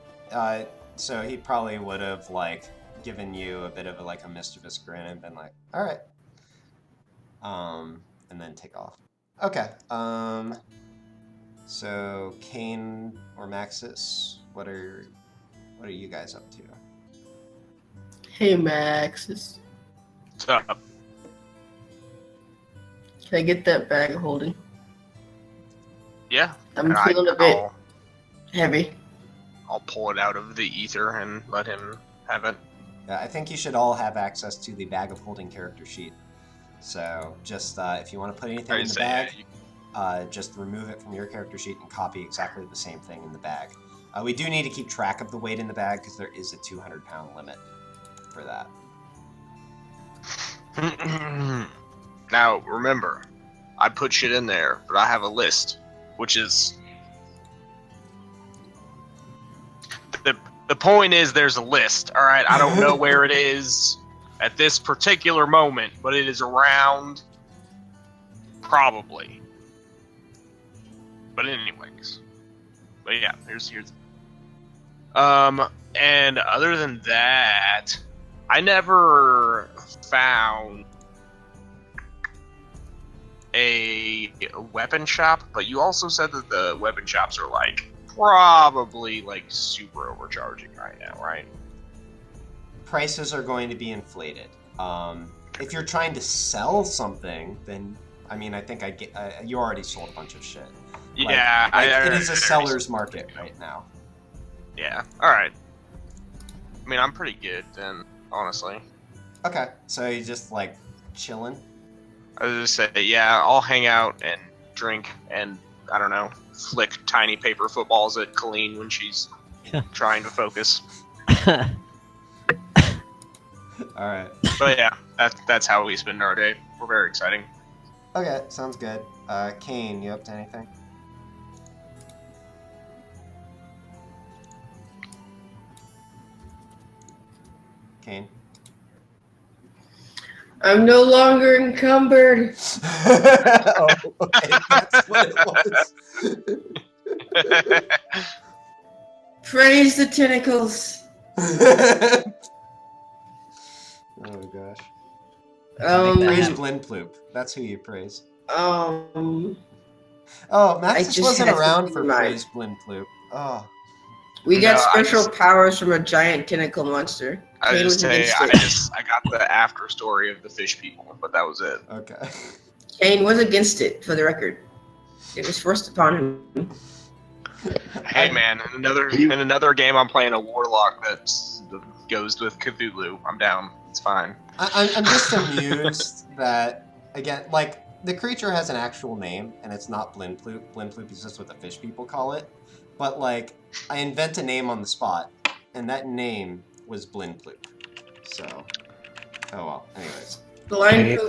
So he probably would have like given you a bit of a mischievous grin and been like, "All right," and then take off. Okay. So Kane or Maxis, what are you guys up to? Hey, Maxis. What's up? Can I get that bag of holding? Yeah. I'm and feeling a bit I'll- heavy. I'll pull it out of the ether and let him have it. Yeah, I think you should all have access to the bag of holding character sheet. So just if you want to put anything in the bag, just remove it from your character sheet and copy exactly the same thing in the bag. We do need to keep track of the weight in the bag because there is a 200-pound limit for that. Now, remember, I'd put shit in there, but I have a list, which is the point is there's a list. All right, I don't know where it is at this particular moment, but it is around, probably. But anyways, but yeah, here's. And other than that, I never found a weapon shop, but you also said that the weapon shops are like probably like super overcharging right now, right? Prices are going to be inflated. If you're trying to sell something, then I mean, I think you already sold a bunch of shit. Yeah, it is a seller's market right now. Yeah. All right. I mean, I'm pretty good then, honestly. Okay, so you just like chilling. I was just say, yeah, I'll hang out and drink and I don't know, flick tiny paper footballs at Colleen when she's trying to focus. All right. But yeah, that's how we spend our day. We're very exciting. Okay, sounds good. Kane, you up to anything? Kane? I'm no longer encumbered. Oh, okay, that's what it was. Praise the tentacles. Oh gosh. Praise Blindploop. That's who you praise. Um, Oh, Maxis just wasn't had to around be for mine. Praise Blindploop. Oh. we got No, I special powers from a giant tentacle monster. I Kane just was say against it. I got the after story of the fish people, but that was it. Okay. Kane was against it, for the record. It was forced upon him. Hey man, in another game I'm playing a warlock that goes with Cthulhu. I'm down. It's fine. I'm just amused that, again, like, the creature has an actual name, and it's not Blindploop. Blindploop is just what the fish people call it. But, like, I invent a name on the spot, and that name was Blindploop. So, oh well. Anyways. Blind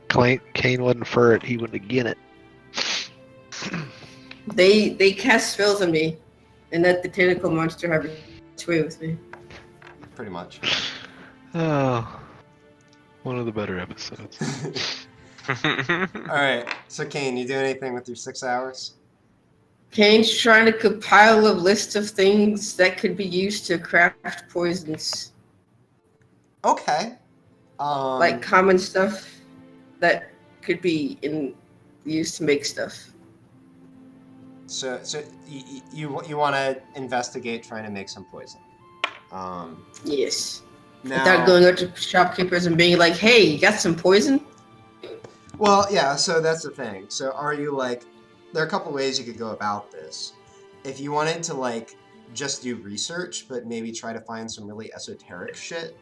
poop. Kane wasn't for it. He wouldn't get it. They cast spells on me, and let the tentacle monster have its way with me. Pretty much. Oh, one of the better episodes. Alright, so Kane, you do anything with your 6 hours? Kane's trying to compile a list of things that could be used to craft poisons. Okay. Like common stuff that could be used to make stuff. So you want to investigate trying to make some poison. Yes. Now, Without going up to shopkeepers and being like, hey, you got some poison? well, yeah, so that's the thing. So are you like, there are a couple ways you could go about this. If you wanted to like just do research, but maybe try to find some really esoteric shit,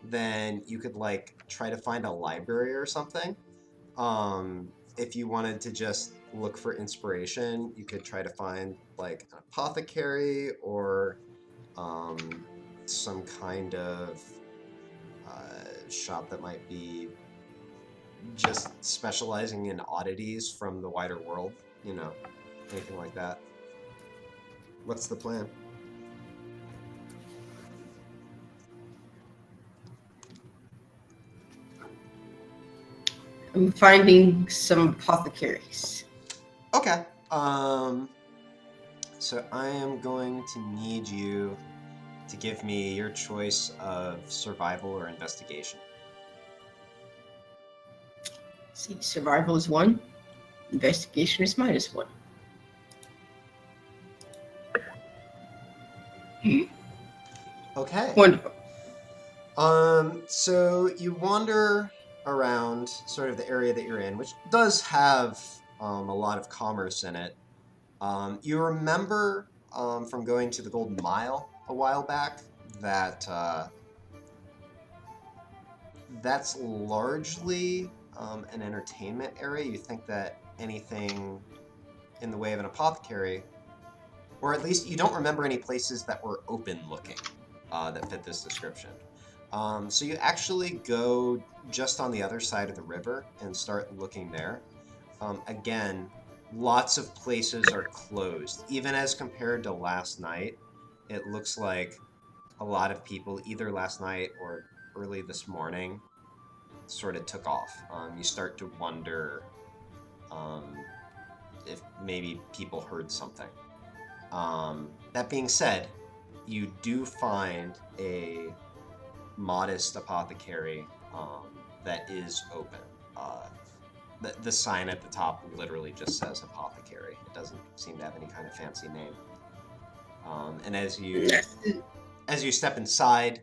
then you could like try to find a library or something. If you wanted to just look for inspiration, you could try to find like an apothecary or some kind of shop that might be just specializing in oddities from the wider world, you know, anything like that. What's the plan? I'm finding some apothecaries. Okay. So I am going to need you to give me your choice of survival or investigation. See, survival is 1. Investigation is -1. Okay. Wonderful. So you wander around sort of the area that you're in, which does have a lot of commerce in it. You remember from going to the Golden Mile a while back that that's largely an entertainment area. You think that anything in the way of an apothecary, or at least you don't remember any places that were open looking that fit this description. So you actually go just on the other side of the river and start looking there. Again, lots of places are closed. Even as compared to last night, it looks like a lot of people, either last night or early this morning, sort of took off. You start to wonder if maybe people heard something. That being said, you do find a modest apothecary that is open. The sign at the top literally just says apothecary. It doesn't seem to have any kind of fancy name. And as you step inside,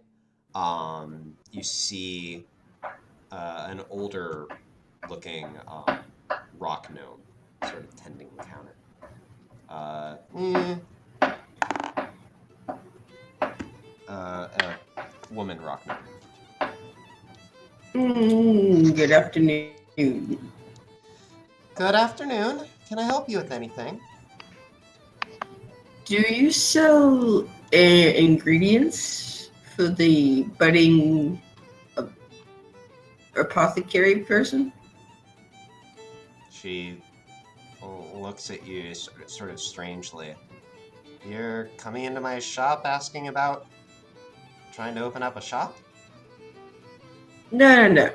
you see an older looking rock gnome sort of tending the counter. A woman rock gnome. Good afternoon. Good afternoon. Can I help you with anything? Do you sell ingredients for the budding apothecary person? She looks at you sort of strangely. You're coming into my shop asking about trying to open up a shop? No.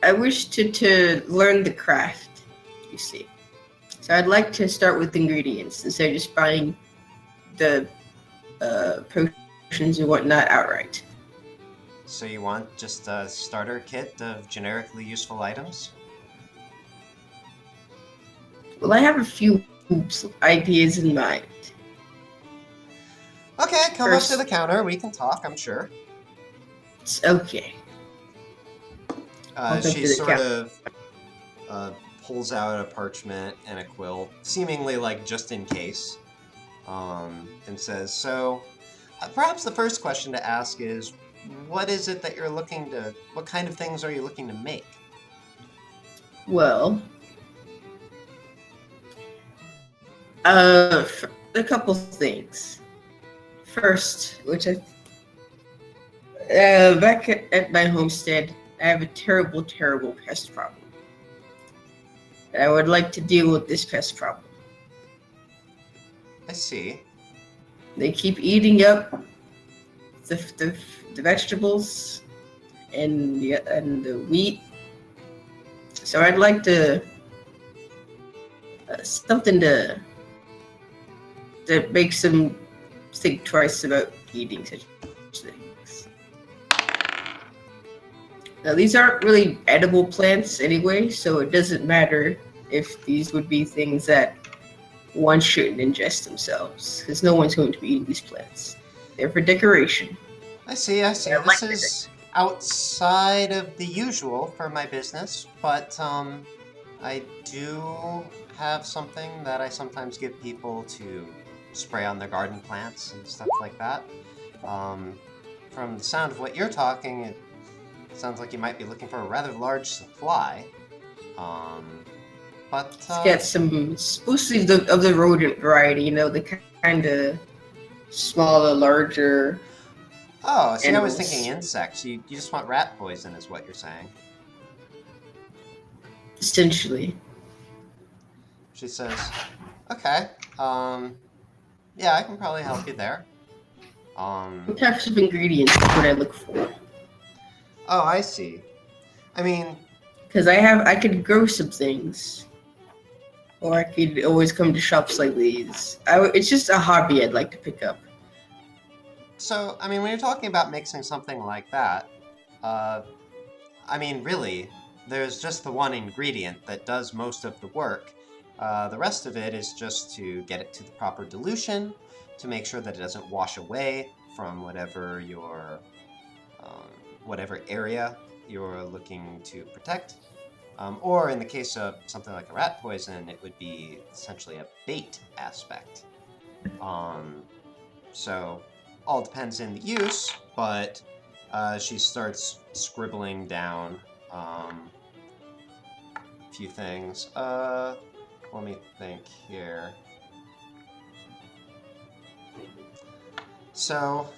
I wish to learn the craft, you see. So I'd like to start with ingredients instead of just buying the potions and whatnot outright. So you want just a starter kit of generically useful items? Well, I have a few ideas in mind. Okay, come First- up to the counter. We can talk, I'm sure. It's okay. I'll go She to the sort of pulls out a parchment and a quill, seemingly like just in case, and says, so perhaps the first question to ask is, what is it that you're looking to, what kind of things are you looking to make? Well, a couple things. First, which back at my homestead, I have a terrible pest problem. And I would like to deal with this pest problem. I see. They keep eating up the vegetables and the wheat. So I'd like to something to makes them think twice about eating such things. Now these aren't really edible plants anyway, so it doesn't matter if these would be things that one shouldn't ingest themselves, because no one's going to be eating these plants. They're for decoration. I see. This is outside of the usual for my business, but I do have something that I sometimes give people to spray on their garden plants and stuff like that. From the sound of what you're talking, it sounds like you might be looking for a rather large supply. But Get some, mostly of the rodent variety, you know, the kind of smaller, larger. oh, see, I was animals. thinking insects. You just want rat poison, is what you're saying. Essentially. She says, okay, yeah, I can probably help you there. What types of ingredients would I look for? Oh, I see. I mean, Because I could grow some things. Or I could always come to shops like these. It's just a hobby I'd like to pick up. so, I mean, when you're talking about mixing something like that, I mean, really, there's just the one ingredient that does most of the work. The rest of it is just to get it to the proper dilution, to make sure that it doesn't wash away from whatever whatever area you're looking to protect. Or in the case of something like a rat poison, it would be essentially a bait aspect. So all depends in the use, but she starts scribbling down a few things. Let me think here. So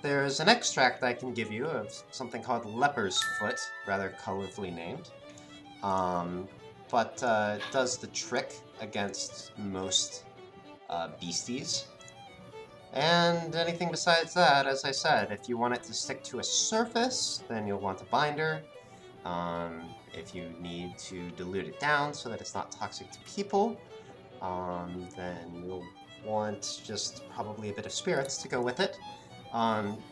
there's an extract I can give you of something called leper's foot, rather colorfully named. but does the trick against most beasties. And anything besides that, as I said, if you want it to stick to a surface, then you'll want a binder. If you need to dilute it down so that it's not toxic to people, then you'll want just probably a bit of spirits to go with it.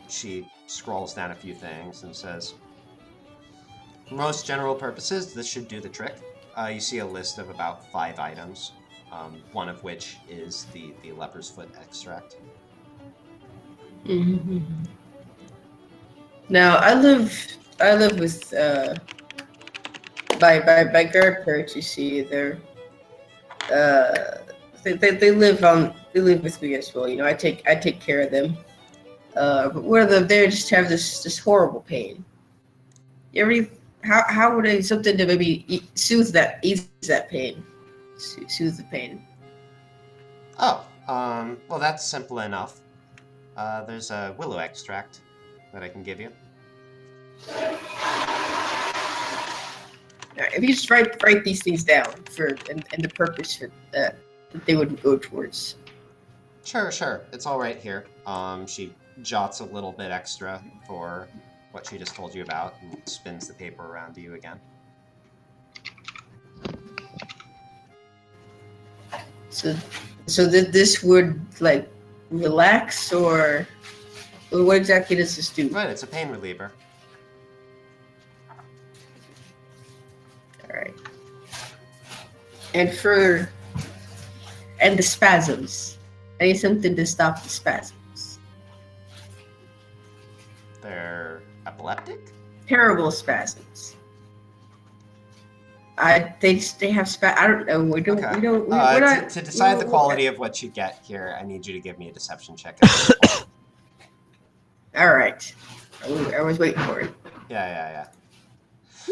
She scrolls down a few things and says, for most general purposes, this should do the trick. You see a list of about 5 items, one of which is the leper's foot extract. Mm-hmm. Now I live with by grandparents. You see, they live with me as well. You know, I take care of them. But one of them, they just have this horrible pain. How would I something to maybe ease that pain, soothe the pain? Oh, well, that's simple enough. There's a willow extract that I can give you. If you just write these things down and the purpose for that they would go towards. Sure. It's all right here. She jots a little bit extra for what she just told you about and spins the paper around to you again. So this would like relax, or what exactly does this do? Right, it's a pain reliever. All right. And the spasms. I need something to stop the spasms. They're epileptic? Terrible spasms. They have I don't know. We don't. Okay. We don't. We're not, to decide the quality of what you get here, I need you to give me a deception check. All right. I was waiting for it. Yeah.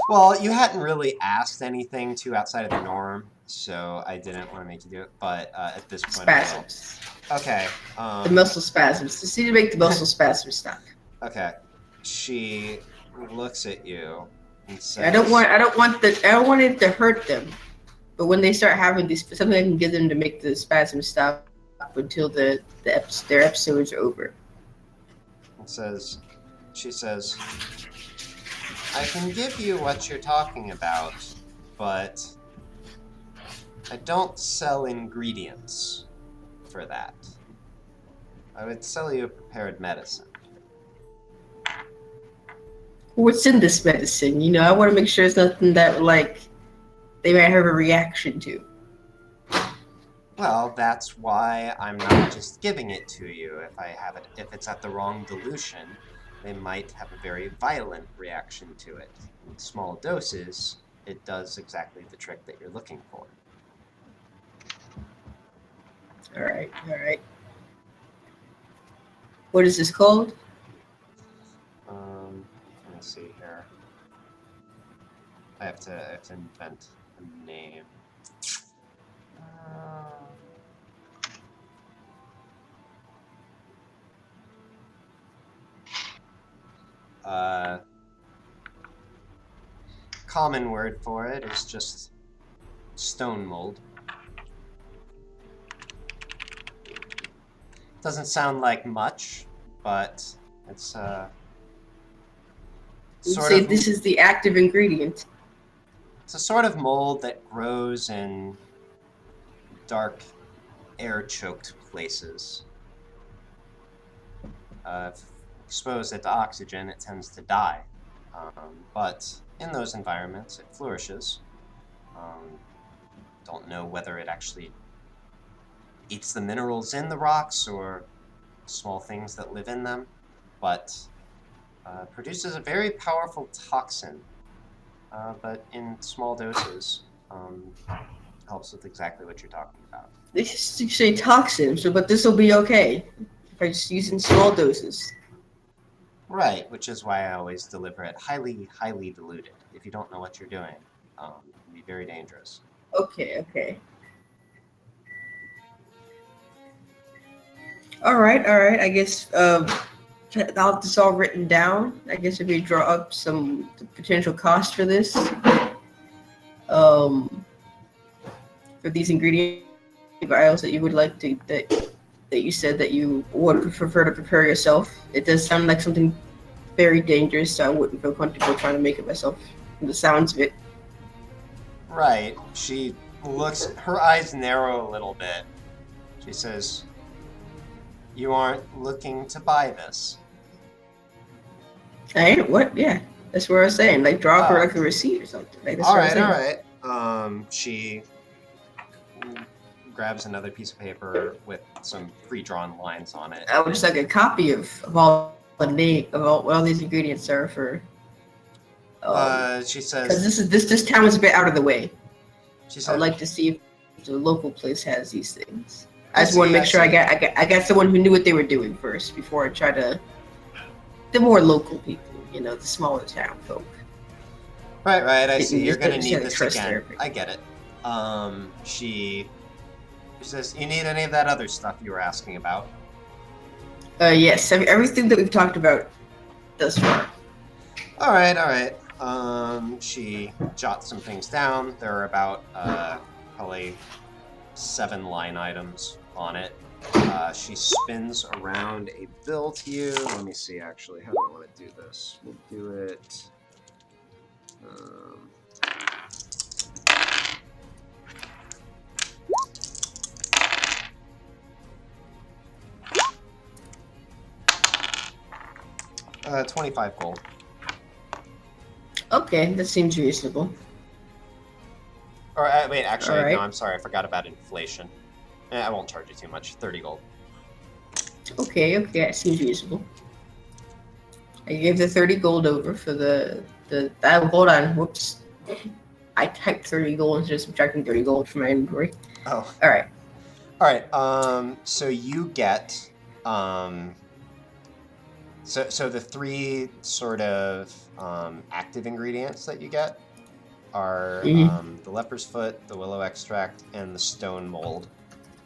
Well, you hadn't really asked anything too outside of the norm, so I didn't want to make you do it. But at this point, Spasms. Okay. The muscle spasms. Just need to make the muscle spasms stop. Okay. She looks at you and says, I don't want it to hurt them, but when they start having these, something I can give them to make the spasms stop until their episodes are over. She says, I can give you what you're talking about, but I don't sell ingredients for that. I would sell you a prepared medicine. What's in this medicine? You know, I want to make sure it's nothing that like they might have a reaction to. Well, that's why I'm not just giving it to you. If it's at the wrong dilution, they might have a very violent reaction to it. In small doses, it does exactly the trick that you're looking for. All right. What is this called? Let me see here. I have to invent a name. Common word for it is just stone mold. Doesn't sound like much, but it's This is the active ingredient. It's a sort of mold that grows in dark, air-choked places. If exposed it to oxygen, it tends to die. But in those environments, it flourishes. Don't know whether it actually eats the minerals in the rocks or small things that live in them, but produces a very powerful toxin, but in small doses helps with exactly what you're talking about. They just say toxins, but this will be okay if I just use in small doses. Right, which is why I always deliver it highly, highly diluted. If you don't know what you're doing, it can be very dangerous. Okay. All right. I guess I'll have this all written down. I guess if you draw up the potential cost for this. for these ingredient vials that you would like to that you said that you would prefer to prepare yourself. It does sound like something very dangerous, so I wouldn't feel comfortable trying to make it myself. From the sounds of it. Right. She looks, her eyes narrow a little bit. She says, "You aren't looking to buy this?" I ain't what? Yeah, that's what I was saying. Like draw for like a receipt or something. Like that's All what I was right, saying. all right. She grabs another piece of paper with some pre-drawn lines on it. I would just like a copy of all the name of all what all these ingredients are for. She Because says, this town is a bit out of the way. she I said, would like to see if the local place has these things. I I just want see, to make I sure see. I got someone who knew what they were doing first before I try to. The more local people, the smaller town folk. Right, I Didn't see. You're just- gonna just need had this trust again. there. I get it. She says, "You need any of that other stuff you were asking about?" Yes, everything that we've talked about thus far. All right. She jots some things down. There are about probably 7 line items on it. She spins around a bill to you. Let me see, actually, how do I want to do this? We'll do it. Uh, 25 gold. Okay, that seems reasonable. Or wait, actually, All right. no, I'm sorry, I forgot about inflation. I won't charge you too much. 30 gold. Okay, that seems reasonable. I gave the 30 gold over for the hold on, whoops. I typed 30 gold instead of subtracting 30 gold from my inventory. Oh. All right. So you get, so the 3 sort of active ingredients that you get are the leper's foot, the willow extract, and the stone mold.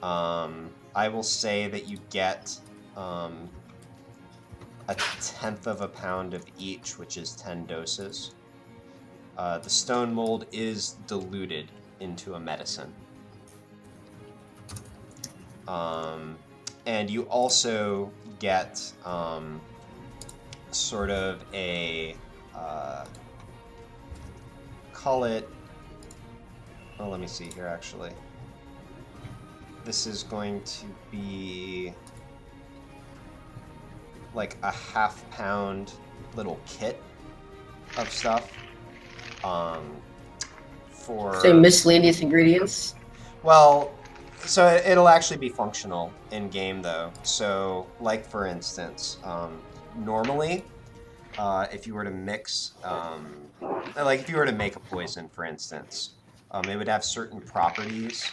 I will say that you get 1/10 of a pound of each, which is 10 doses. The stone mold is diluted into a medicine. And you also get sort of a call it. Oh, let me see here. Actually, this is going to be like a half-pound little kit of stuff. For Say miscellaneous ingredients. Well, so it'll actually be functional in game though. So, like for instance, normally, if you were to mix, like if you were to make a poison, for instance, it would have certain properties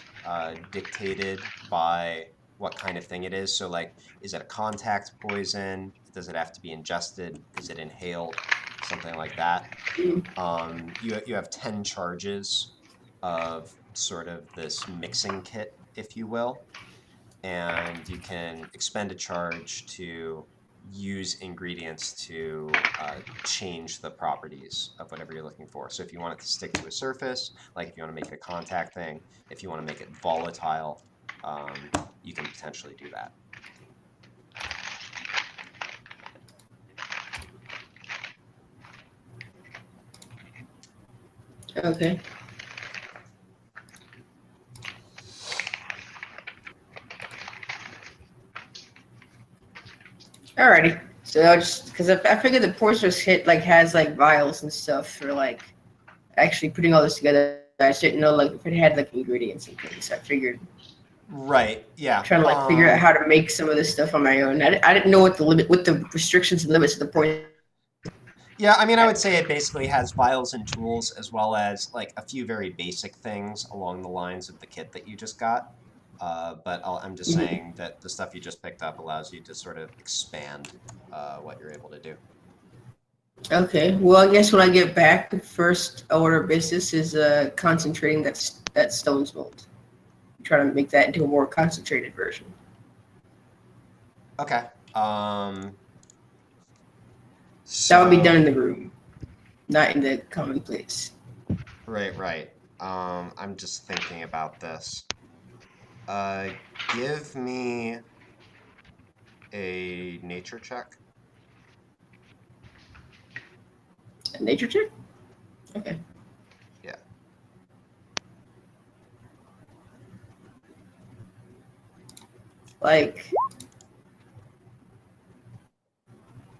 dictated by what kind of thing it is. So, like, is it a contact poison? Does it have to be ingested? Is it inhaled? Something like that. You have 10 charges of sort of this mixing kit, if you will, and you can expend a charge to use ingredients to change the properties of whatever you're looking for. So if you want it to stick to a surface, like if you want to make it a contact thing, if you want to make it volatile, you can potentially do that. Okay. Alrighty. So I just because I figured the porcelain hit has vials and stuff for actually putting all this together. I just didn't know if it had ingredients and things. So I figured Right. Yeah. trying to figure out how to make some of this stuff on my own. I didn't know what the restrictions and limits of the poison. Yeah, I mean, I would say it basically has vials and tools as well as a few very basic things along the lines of the kit that you just got. But I'm just saying that the stuff you just picked up allows you to sort of expand what you're able to do. Okay. Well, I guess when I get back, the first order of business is concentrating that stone's mold. Trying to make that into a more concentrated version. Okay. That would be done in the room, not in the common place. Right. I'm just thinking about this. Give me a nature check. A nature check? Okay. Yeah. Like,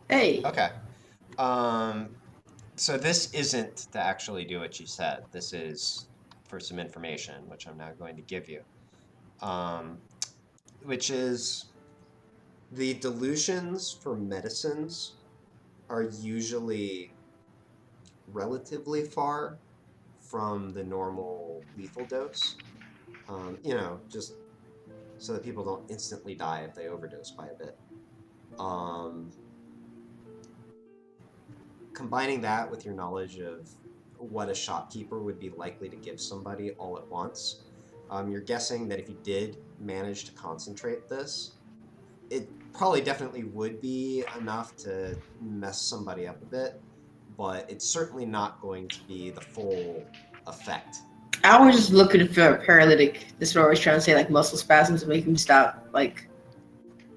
hey. Okay. So this isn't to actually do what you said. This is for some information, which I'm now going to give you. Which is the dilutions for medicines are usually relatively far from the normal lethal dose. Just so that people don't instantly die if they overdose by a bit. Combining that with your knowledge of what a shopkeeper would be likely to give somebody all at once, you're guessing that if you did manage to concentrate this, it probably definitely would be enough to mess somebody up a bit, but it's certainly not going to be the full effect. I was just looking for a paralytic. This is what I was trying to say, like muscle spasms to make him stop, like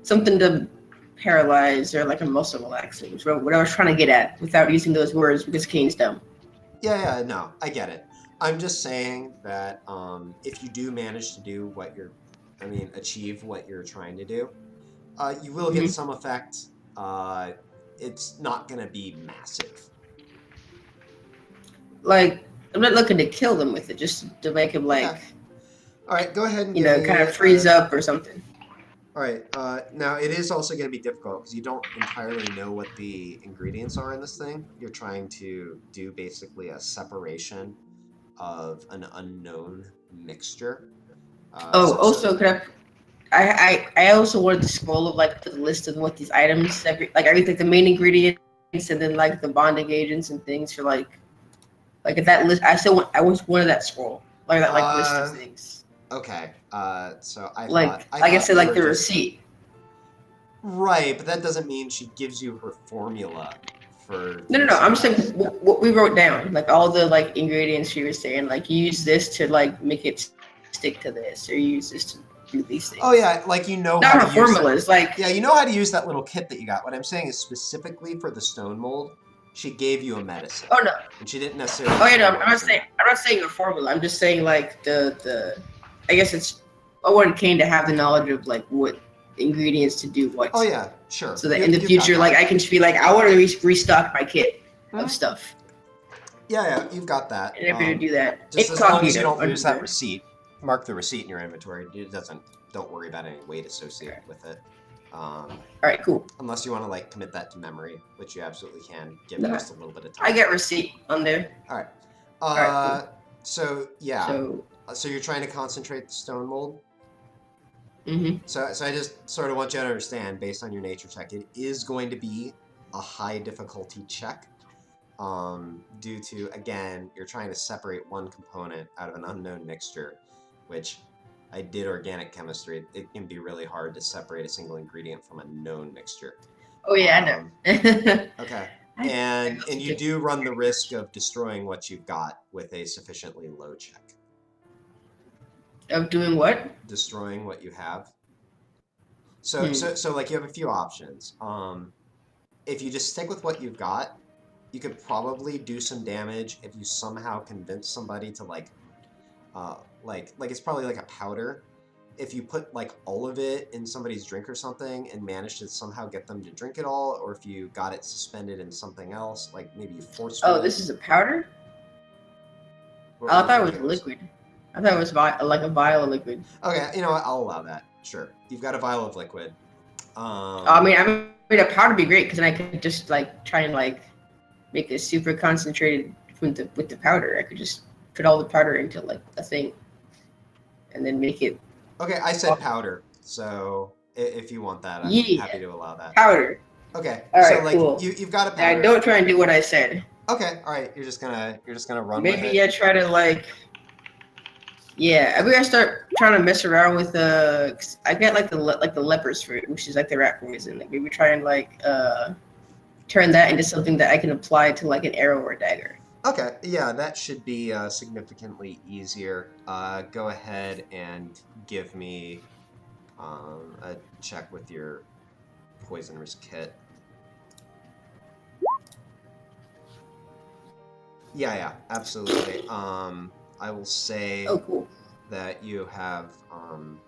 something to paralyze or like a muscle relaxing. Which is what I was trying to get at without using those words because Kane's dumb. Yeah, no, I get it. I'm just saying that if you do manage to do achieve what you're trying to do, you will get some effect. It's not going to be massive. Like, I'm not looking to kill them with it, just to make him like, Okay. All right, go ahead and kind of freeze up or something. All right. Now it is also going to be difficult because you don't entirely know what the ingredients are in this thing. You're trying to do basically a separation of an unknown mixture. Also, could I also wanted to scroll of like the list of what these items, everything, the main ingredients, and then like the bonding agents and things for like that list. I was one of that scroll, like that list of things. Okay. So I said, like the receipt. Right, but that doesn't mean she gives you her formula for. No. I'm saying what we wrote down, like all the like ingredients she was saying, like use this to like make it stick to this, or use this to do these things. Oh yeah, like not her formulas, like yeah, you know how to use that little kit that you got. What I'm saying is specifically for the stone mold, she gave you a medicine. Oh no. And she didn't necessarily. Oh yeah, no, I'm not saying a formula. I'm just saying like the I guess it's I wanted Kane to have the knowledge of like what ingredients to do what. Oh yeah, sure. So that in the future, like I can just be like, I want to restock my kit of stuff. Yeah, you've got that. And if you do that, just as long as you don't lose that receipt, mark the receipt in your inventory. It doesn't. Don't worry about any weight associated with it. All right, cool. Unless you want to like commit that to memory, which you absolutely can. Give it just a little bit of time. I get receipt on there. All right. Cool. So yeah. So you're trying to concentrate the stone mold. Mm-hmm. So I just sort of want you to understand, based on your nature check, it is going to be a high difficulty check. Due to, again, you're trying to separate one component out of an unknown mixture, which I did organic chemistry. It can be really hard to separate a single ingredient from a known mixture. Oh yeah, I know. Okay. And you do run the risk of destroying what you've got with a sufficiently low check. Of doing what? Destroying what you have. So like you have a few options. If you just stick with what you've got, you could probably do some damage if you somehow convince somebody to like it's probably like a powder. If you put like all of it in somebody's drink or something and manage to somehow get them to drink it all, or if you got it suspended in something else, like maybe you force. Oh, this is a powder? I thought it was liquid. I thought it was like a vial of liquid. Okay, you know what? I'll allow that. Sure. You've got a vial of liquid. I mean, a powder would be great because then I could just like try and like make this super concentrated with the powder. I could just put all the powder into like a thing and then make it. Okay, I said powder. So if you want that, I'm happy to allow that. Powder. Okay. All right, so like cool. You've got a powder. Now, don't try and do what I said. Okay. All right. You're just gonna run. Maybe I try to like. Yeah, I'm gonna start trying to mess around with I got like the leper's fruit, which is like the rat poison. Like maybe try and like turn that into something that I can apply to like an arrow or a dagger. Okay, yeah, that should be significantly easier. Go ahead and give me a check with your poisoner's kit. Yeah, absolutely. I will say Oh, cool. that you have, and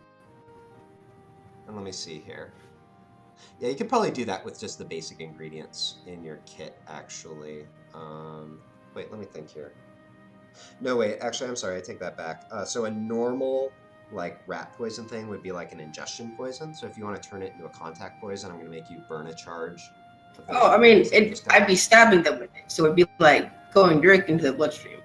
let me see here. Yeah, you could probably do that with just the basic ingredients in your kit, actually. Wait, let me think here. No, wait, actually, I'm sorry, I take that back. So a normal, like, rat poison thing would be like an ingestion poison. So if you want to turn it into a contact poison, I'm going to make you burn a charge. Of those Oh, I mean, ingredients that you just got. I'd be stabbing them with it, so it'd be like going direct into the bloodstream.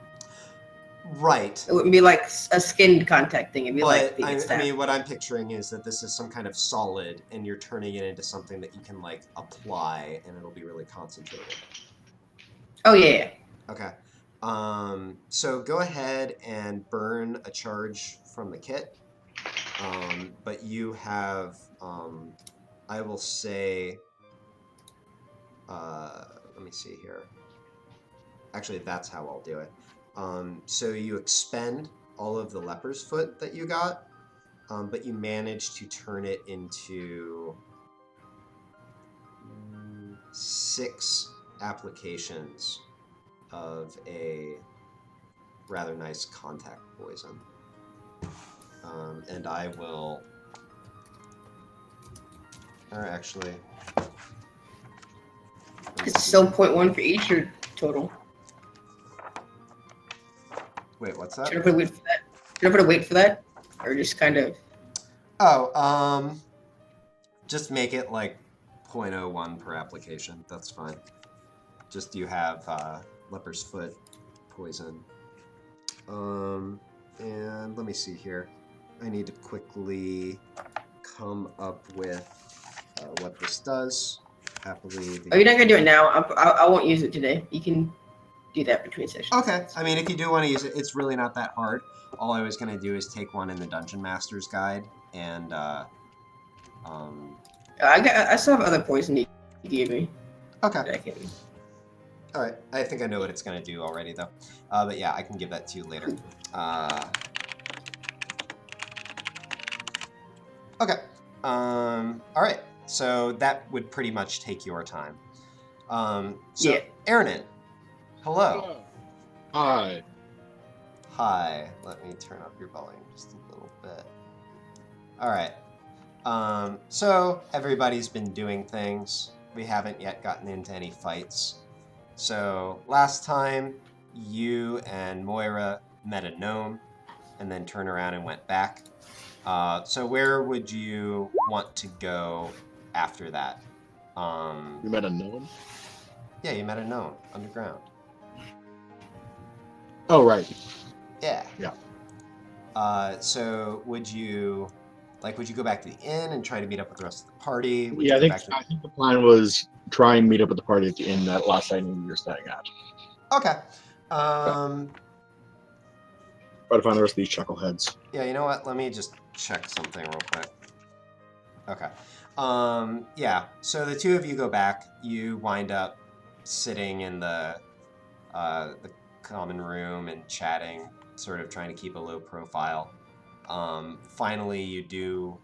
Right. It wouldn't be like a skin contact thing. It'd be like But being I stabbed. mean, what I'm picturing is that this is some kind of solid, and you're turning it into something that you can like apply, and it'll be really concentrated. Oh yeah. Okay. So go ahead and burn a charge from the kit. But you have, I will say, let me see here. Actually, that's how I'll do it. So you expend all of the leper's foot that you got, but you manage to turn it into 6 applications of a rather nice contact poison. And I will... Or actually... It's still 0.1 for each or total. Wait, what's that? Should I put a weight for that? Should I put a weight for that? Or just kind of... Oh, just make it like 0.01 per application. That's fine. Just you have leper's foot poison. And let me see here. I need to quickly come up with what this does. Happily. Oh, you're not gonna do it now. I won't use it today. You can do that between sessions. Okay. I mean, if you do want to use it, it's really not that hard. All I was gonna do is take one in the Dungeon Master's Guide and I still have other poison you gave me. Okay. That I can... All right. I think I know what it's gonna do already, though. But yeah, I can give that to you later. Okay. All right. So that would pretty much take your time. So Yeah. Aaron, hello. Hi. Hi. Let me turn up your volume just a little bit. All right. So everybody's been doing things. We haven't yet gotten into any fights. So last time, you and Moira met a gnome, and then turned around and went back. So where would you want to go after that? You met a gnome? Yeah, you met a gnome underground. Oh, right. Yeah. Yeah. So would you go back to the inn and try to meet up with the rest of the party? Would Yeah, you I go think back I think the plan was try and meet up with the party at the inn that last night we were staying at. Okay. Try to find the rest of these chuckleheads. Yeah, you know what? Let me just check something real quick. Okay. Yeah, so the two of you go back. You wind up sitting in the common room and chatting, sort of trying to keep a low profile. Finally, you do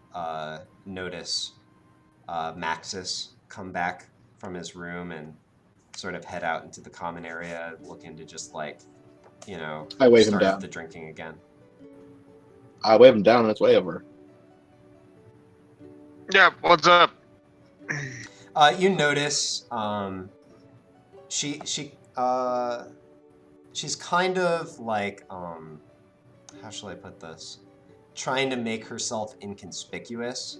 notice Maxis come back from his room and sort of head out into the common area, looking to just like, I wave him start down. the drinking again. I wave him down and it's way over. Yeah, what's up? You notice she's kind of like how shall I put this? Trying to make herself inconspicuous.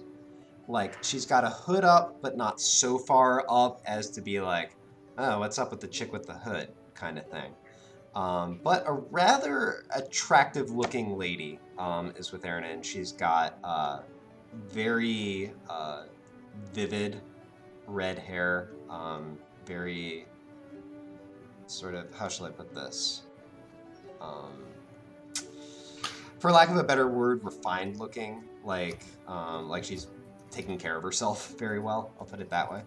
Like she's got a hood up, but not so far up as to be like, oh, what's up with the chick with the hood kind of thing. But a rather attractive looking lady is with Erin, and she's got very vivid red hair, very sort of, how shall I put this? For lack of a better word, refined looking, like she's taking care of herself very well. I'll put it that way.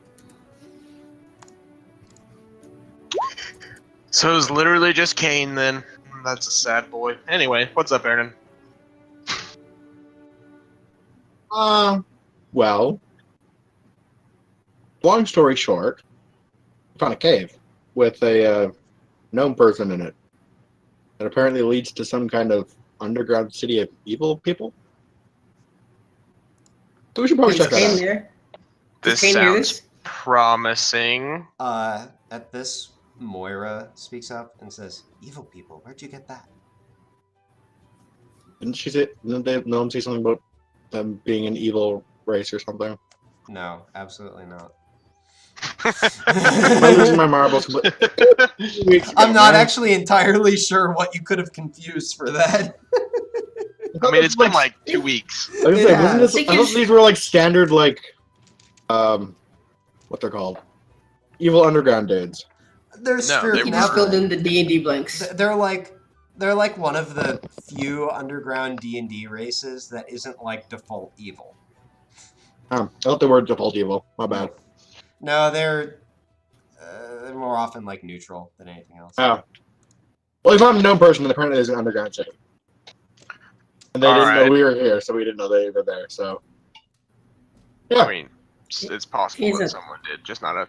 So it's literally just Kane then. That's a sad boy. Anyway, what's up, Aaron? Well, long story short, I found a cave with a gnome person in it. That apparently leads to some kind of underground city of evil people. So we should probably Is check that Kane out. there? This Does Kane hear sounds this? promising. At this, Moira speaks up and says, "Evil people, where'd you get that?" Didn't Gnome say something about them being an evil race or something? No, absolutely not. Am I losing my marbles? I'm not actually entirely sure what you could have confused for that. I mean, it's been like 2 weeks. I was It saying, wasn't has. this? I thought these were like standard, like, what they're called, evil underground dudes. They're No, spirit they He just were- filled in the D&D blanks. They're like one of the few underground D&D races that isn't like default evil. I thought they were default evil. My bad. No, they're more often like neutral than anything else. Oh. Well, he's not a known person, and apparently there's an underground city. And they didn't know Alright. we were here, so we didn't know they were there, so. Yeah. I mean, it's possible He's that a- someone did, just not a.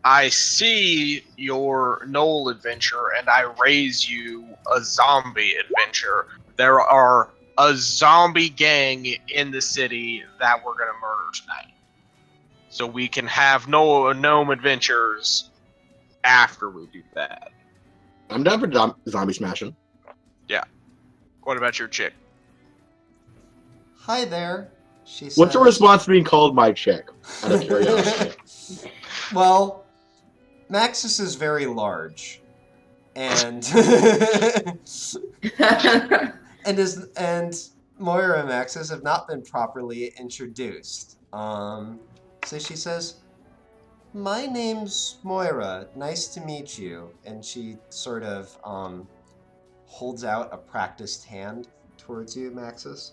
I see your Knoll adventure, and I raise you a zombie adventure. There are a zombie gang in the city that we're gonna murder tonight, so we can have gnome adventures after we do that. I'm down for zombie smashing. What about your chick? Hi there, she says. What's your response to being called my chick? Out of curiosity. Well, Maxis is very large, and and Moira and Maxis have not been properly introduced. So she says, "My name's Moira. Nice to meet you." And she sort of holds out a practiced hand towards you, Maxis.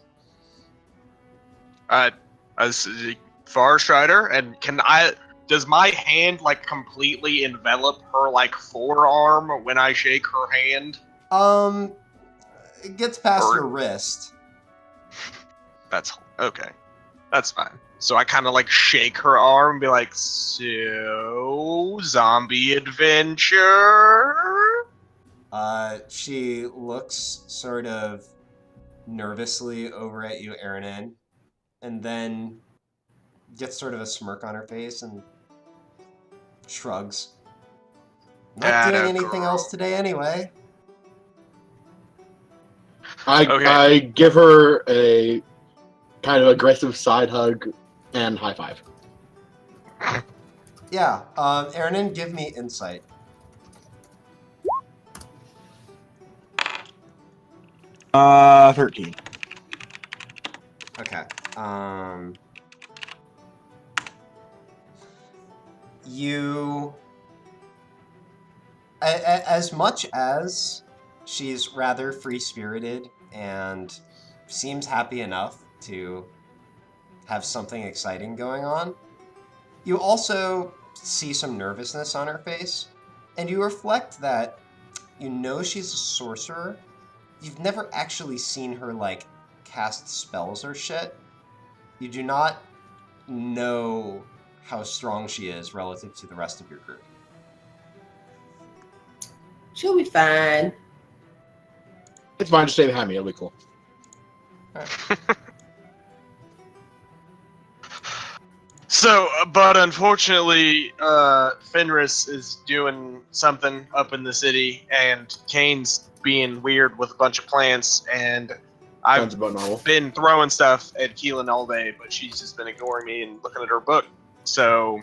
As Far Strider, and does my hand like completely envelop her like forearm when I shake her hand? It gets past Or- your wrist. That's okay. That's fine. So I kind of like shake her arm and be like, "So, zombie adventure?" She looks sort of nervously over at you, Aaron, and then gets sort of a smirk on her face and shrugs. Not Atta doing anything girl. else today anyway. Okay. I give her a kind of aggressive side hug and high five. Yeah, Aaron, give me insight. 13. Okay. You, as much as she's rather free-spirited and seems happy enough to have something exciting going on, you also see some nervousness on her face, and you reflect that you know she's a sorcerer. You've never actually seen her, like, cast spells or shit. You do not know how strong she is relative to the rest of your group. She'll be fine. It's fine to stay behind me. It'll be cool. So, but unfortunately, Fenris is doing something up in the city, and Kane's being weird with a bunch of plants, and I've Sounds about normal. been throwing stuff at Keelan all day, but she's just been ignoring me and looking at her book. So,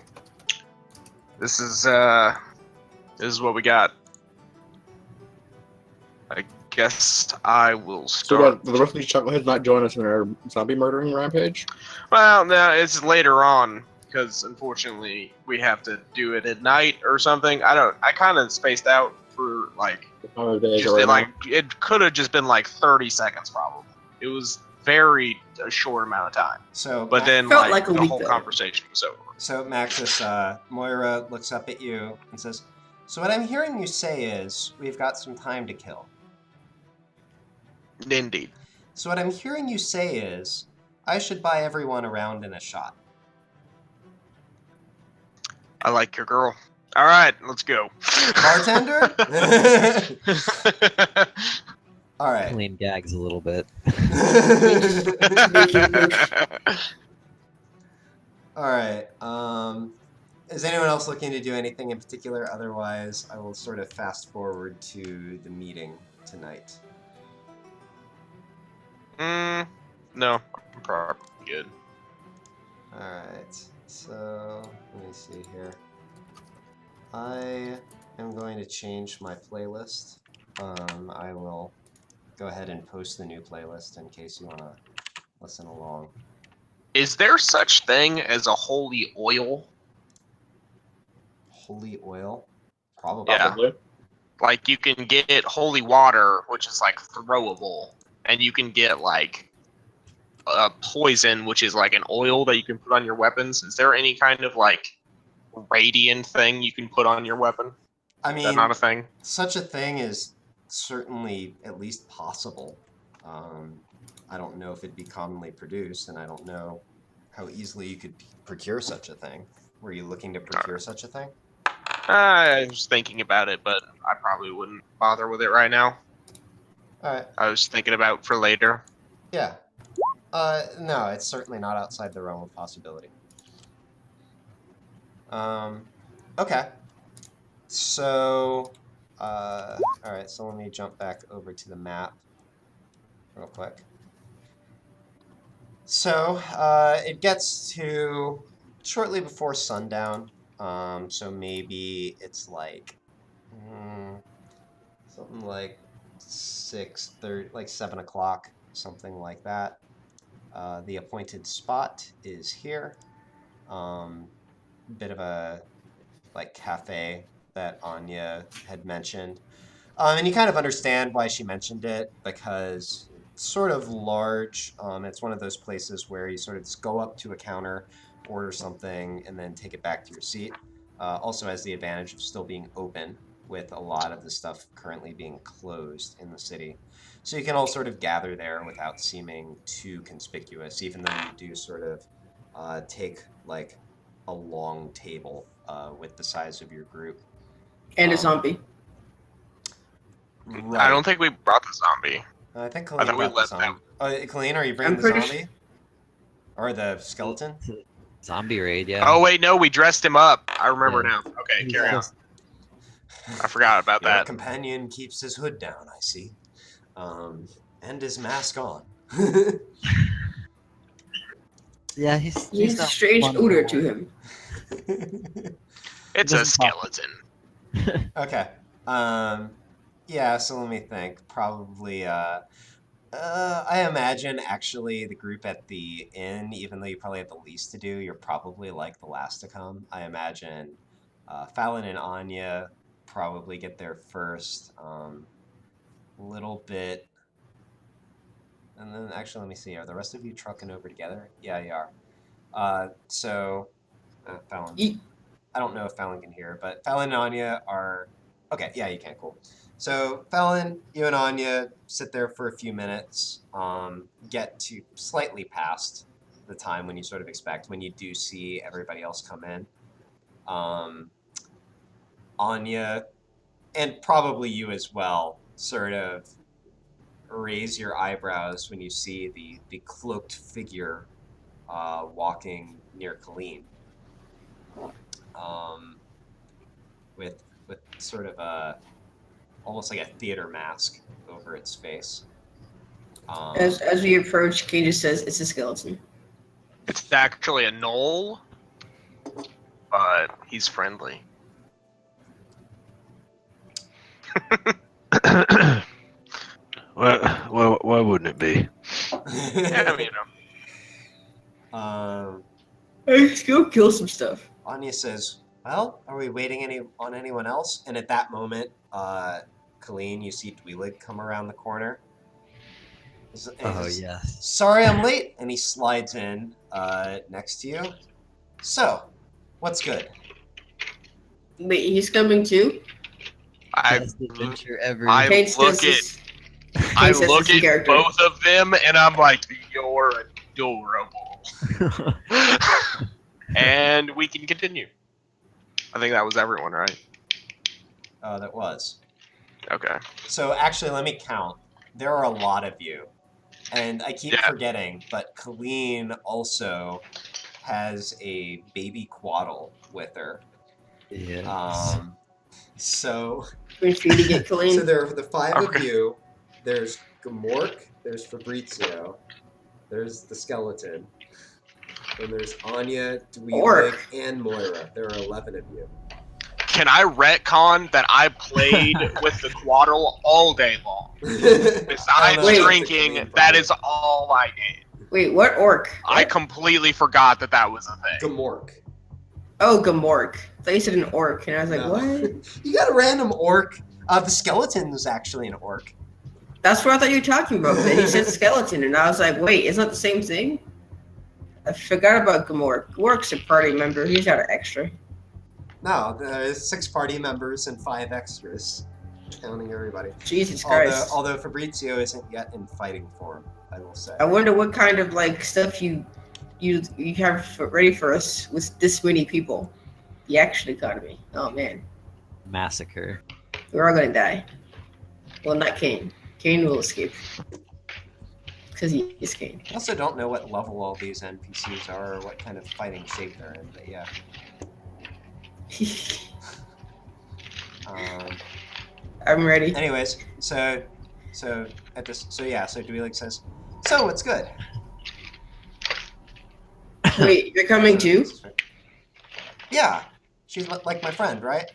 this is what we got. I guess I will So start. the rest of these chuckleheads not join us in our zombie murdering rampage? Well, no, it's later on because unfortunately we have to do it at night or something. I kind of spaced out for like How many days just are right like it could have just been like 30 seconds probably. It was a short amount of time. So, But then Felt like, like a the week, whole though. conversation was over. So Maxis, Moira looks up at you and says, So what I'm hearing you say is, we've got some time to kill. Indeed. So what I'm hearing you say is, I should buy everyone around in a shot. I like your girl. All right, let's go. Bartender? All right. Clean gags a little bit. Make it look. All right. Is anyone else looking to do anything in particular? Otherwise, I will sort of fast forward to the meeting tonight. No, I'm probably good. All right. So let me see here. I am going to change my playlist. I will go ahead and post the new playlist in case you want to listen along. Is there such thing as a holy oil? Holy oil? Probably. Yeah. Probably. Like you can get holy water, which is like throwable, and you can get like poison, which is like an oil that you can put on your weapons. Is there any kind of like radiant thing you can put on your weapon? I Is that mean, not a thing? such a thing is certainly at least possible. I don't know if it'd be commonly produced, and I don't know how easily you could procure such a thing. Were you looking to procure such a thing? I was thinking about it, but I probably wouldn't bother with it right now. All right. I was thinking about for later. Yeah. No, it's certainly not outside the realm of possibility. Okay. So, all right, so let me jump back over to the map real quick. So, it gets to shortly before sundown. So maybe it's like something like 6:30, like 7 o'clock, something like that. The appointed spot is here. Bit of a like cafe that Anya had mentioned. And you kind of understand why she mentioned it because it's sort of large. It's one of those places where you sort of just go up to a counter, order something, and then take it back to your seat. Also has the advantage of still being open with a lot of the stuff currently being closed in the city. So you can all sort of gather there without seeming too conspicuous, even though you do sort of take like a long table with the size of your group. And a zombie. Right. I don't think we brought the zombie. I think I Colleen thought we brought the left zombie. Oh, Colleen, are you bringing I'm the pretty zombie? Or the skeleton? Zombie raid, yeah. Oh wait, no, we dressed him up. I remember Yeah. now. Okay, He's carry on. just- I forgot about Your that. companion keeps his hood down, I see. And his mask on. Yeah, He he's has a not strange fun odor at to all. him. It's a doesn't talk. skeleton. Okay. Yeah, so let me think. Probably, I imagine actually the group at the inn, even though you probably have the least to do, you're probably like the last to come. I imagine Fallon and Anya probably get there first. Little bit. And then actually, let me see. Are the rest of you trucking over together? Yeah, you are. Fallon. Ye- I don't know if Fallon can hear, but Fallon and Anya are... Okay, yeah, you can. Cool. So Fallon, you and Anya sit there for a few minutes, get to slightly past the time when you sort of expect, when you do see everybody else come in. Anya, and probably you as well, sort of raise your eyebrows when you see the cloaked figure walking near Colleen. With sort of a almost like a theater mask over its face. As we approach, Kane just says it's a skeleton. It's actually a knoll, but he's friendly. Well, why wouldn't it be? Yeah, I mean, Let's go kill some stuff. Anya says, "Well, are we waiting on anyone else?" And at that moment, Colleen, you see Dweelig come around the corner. And he Oh says, yes. "Sorry, I'm late." And he slides in next to you. So, what's good? Wait, he's coming too? Best adventure ever. I Kane look says I says look his at character. both of them and I'm like, you're adorable. And we can continue. I think that was everyone, right? That was. Okay. So actually, let me count. There are a lot of you. And I keep Yeah. forgetting, but Colleen also has a baby Quaddle with her. Yeah. So We're free to get so clean. there are the 5 of Okay. you. There's Gamork, there's Fabrizio, there's the skeleton, and there's Anya, Dweelig, Orc. and Moira. There are 11 of you. Can I retcon that I played with the Quaddle all day long? Besides Wait. drinking, that is all I did. Wait, what orc? I What? completely forgot that was a thing. Gamork. Oh, Gamork. I thought you said an orc, and I was like, No. what? You got a random orc. The skeleton was actually an orc. That's what I thought you were talking about. Then he said skeleton, and I was like, wait, isn't that the same thing? I forgot about Gamork. Gamork's a party member. He's not an extra. No, there's 6 party members and 5 extras, counting everybody. Jesus Christ. Although Fabrizio isn't yet in fighting form, I will say. I wonder what kind of like stuff you have ready for us with this many people. The action economy. Oh man, Massacre. we're all gonna die. Well, not Kane. Kane will escape because he is Kane. I also don't know what level all these NPCs are or what kind of fighting shape they're in, but yeah. I'm ready. Anyways, so Dweelig says, so what's good? Wait, you're coming too? Yeah, she's like my friend, right?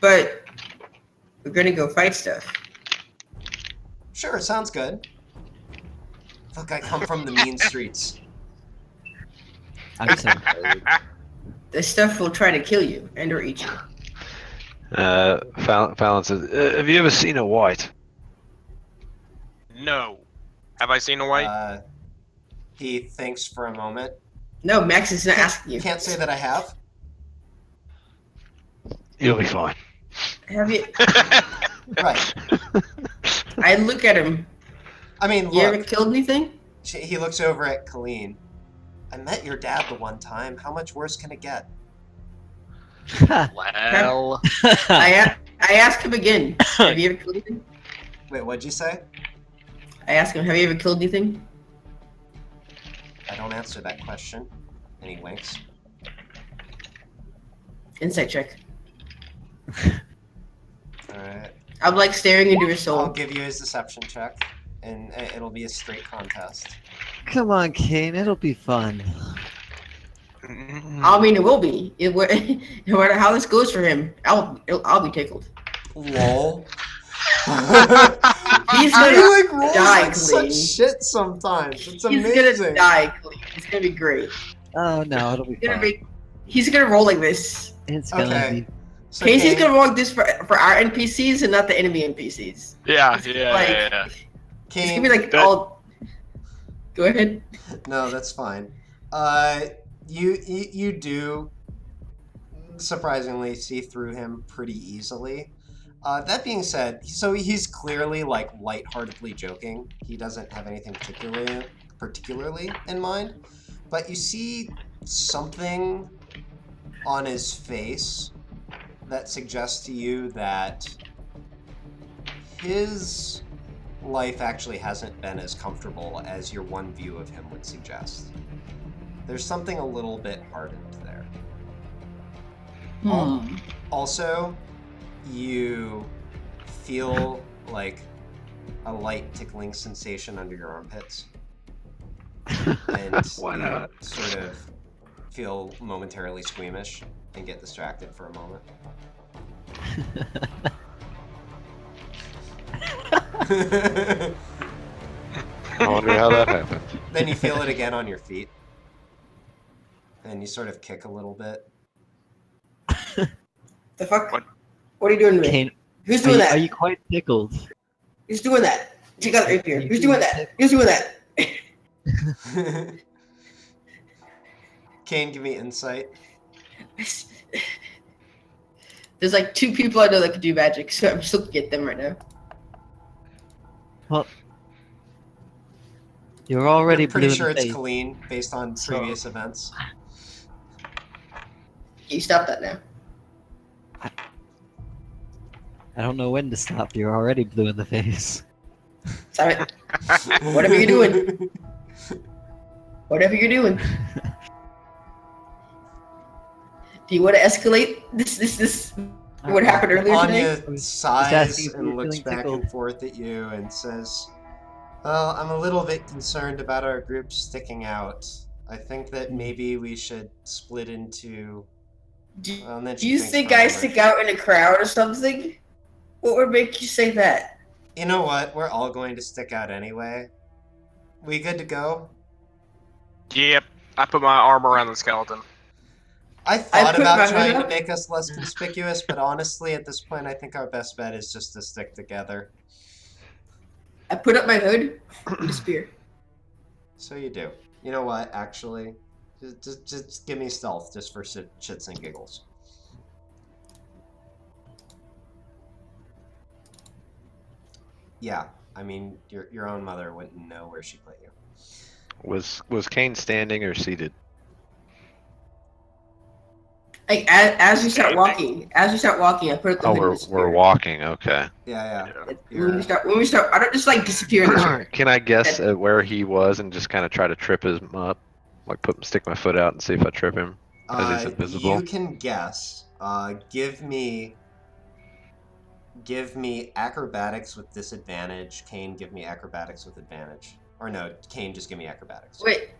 But we're gonna go fight stuff. Sure, sounds good. Look, I come from the mean streets. I'm so excited. This stuff will try to kill you and or eat you. Fallon says, have you ever seen a white? No. Have I seen a white? He thinks for a moment. No, Max is not asking you. Can't say that I have. You'll be fine. Have you? Right. I look at him. I mean, You ever look. killed anything? He looks over at Colleen. I met your dad the one time. How much worse can it get? Well, I ask him again. Have you ever killed anything? Wait, what'd you say? I ask him, have you ever killed anything? I don't answer that question. And he winks. Insight check. Alright. I'm like staring into your I'll soul. give you his deception check. And it'll be a straight contest. Come on, Kane. It'll be fun. I mean, it will be. No matter how this goes for him, I'll be tickled. Lol. He's He gonna like rolls die like such clean. shit sometimes. It's He's amazing. gonna die clean. It's gonna be great. Oh no, it'll be fun. He's gonna roll like this. It's gonna Okay. be. So Casey's Kane- gonna roll like this for our NPCs and not the enemy NPCs. yeah. It's Kane, gonna be like That- all. Go ahead. No, that's fine. You do surprisingly see through him pretty easily. That being said, so he's clearly like lightheartedly joking. He doesn't have anything particularly in mind, but you see something on his face that suggests to you that his life actually hasn't been as comfortable as your one view of him would suggest. There's something a little bit hardened there. Also, you feel like a light tickling sensation under your armpits. And Why you not? sort of feel momentarily squeamish and get distracted for a moment. I wonder how that happened. Then you feel it again on your feet. And you sort of kick a little bit. The fuck? What? What are you doing to me? Kane, Who's are doing you, that? are you quite tickled? Who's doing that? Check out the rapier. Who's doing that? Who's doing that? Kane, give me insight. There's like 2 people I know that can do magic, so I'm just looking at them right now. Well, you're already You're pretty blue sure in the it's face. Colleen based on So- previous events. Can you stop that now? I don't know when to stop. You're already blue in the face. Stop it. Whatever you're doing. Whatever you're doing. Do you want to escalate this? What happened earlier today? Anya Just sighs asking if and you're looks feeling back tickled. and forth at you and says, "Well, I'm a little bit concerned about our group sticking out. I think that maybe we should split into." Well, and then Do she you thinks think for a I moment. stick out in a crowd or something? What would make you say that? You know what? We're all going to stick out anyway. We good to go? Yep. I put my arm around the skeleton. I thought put my about hood trying to up. make us less conspicuous, but honestly, at this point, I think our best bet is just to stick together. I put up my hood and disappear. So you do. You know what? Actually, just give me stealth, just for shits and giggles. Yeah, I mean, your own mother wouldn't know where she put you. Was Kane standing or seated? Like as we start walking, I put up the Oh, hood and we're disappear. walking. Okay. Yeah. When we start, I don't just like disappear in the chair. Can I guess at where he was and just kind of try to trip him up? Like stick my foot out and see if I trip him as he's invisible. You can guess. Give me acrobatics with disadvantage. Kane, give me acrobatics with advantage. Or no, Kane, just give me acrobatics. Wait,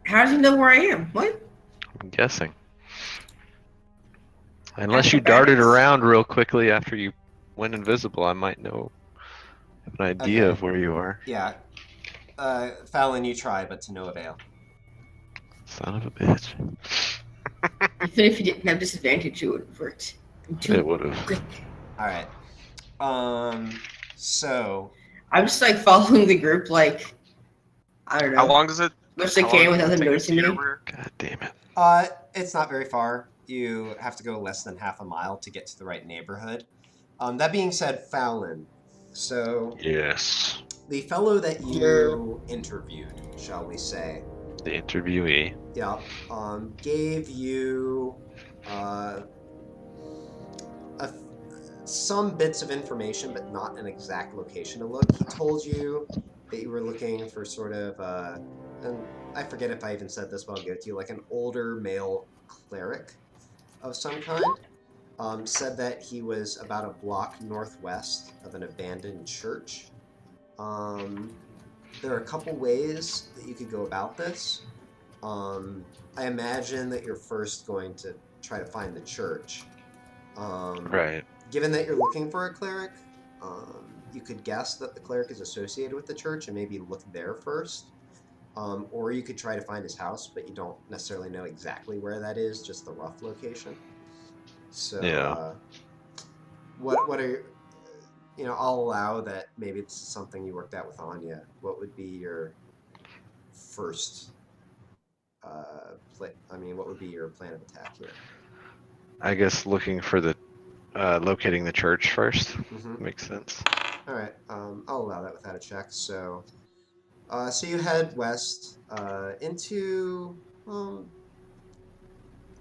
how does he know where I am? What? I'm guessing. Unless you darted Acrobatics? around real quickly after you went invisible, I might know an idea Okay. of where you are. Yeah. Fallon, you try, but to no avail. Son of a bitch. Even if you didn't have disadvantage, it would have worked. I'm too It would have. quick. All right. So I'm just like following the group, like I don't know, How long does it? much I how can long without does it them take us to noticing get me. over here? God damn it. it's not very far. You have to go less than half a mile to get to the right neighborhood. That being said, Fallon. So Yes. the fellow that you interviewed, shall we say, The interviewee. yeah, gave you some bits of information, but not an exact location to look. He told you that you were looking for sort of, and I forget if I even said this, but I'll give it to you, like an older male cleric of some kind. Said that he was about a block northwest of an abandoned church. There are a couple ways that you could go about this. I imagine that you're first going to try to find the church. Right. Given that you're looking for a cleric, you could guess that the cleric is associated with the church and maybe look there first. Or you could try to find his house, but you don't necessarily know exactly where that is, just the rough location. So, Yeah. what are I'll allow that maybe it's something you worked out with Anya. What would be your first what would be your plan of attack here? I guess looking for the locating the church first. Mm-hmm. Makes sense. All right, I'll allow that without a check. So you head west into,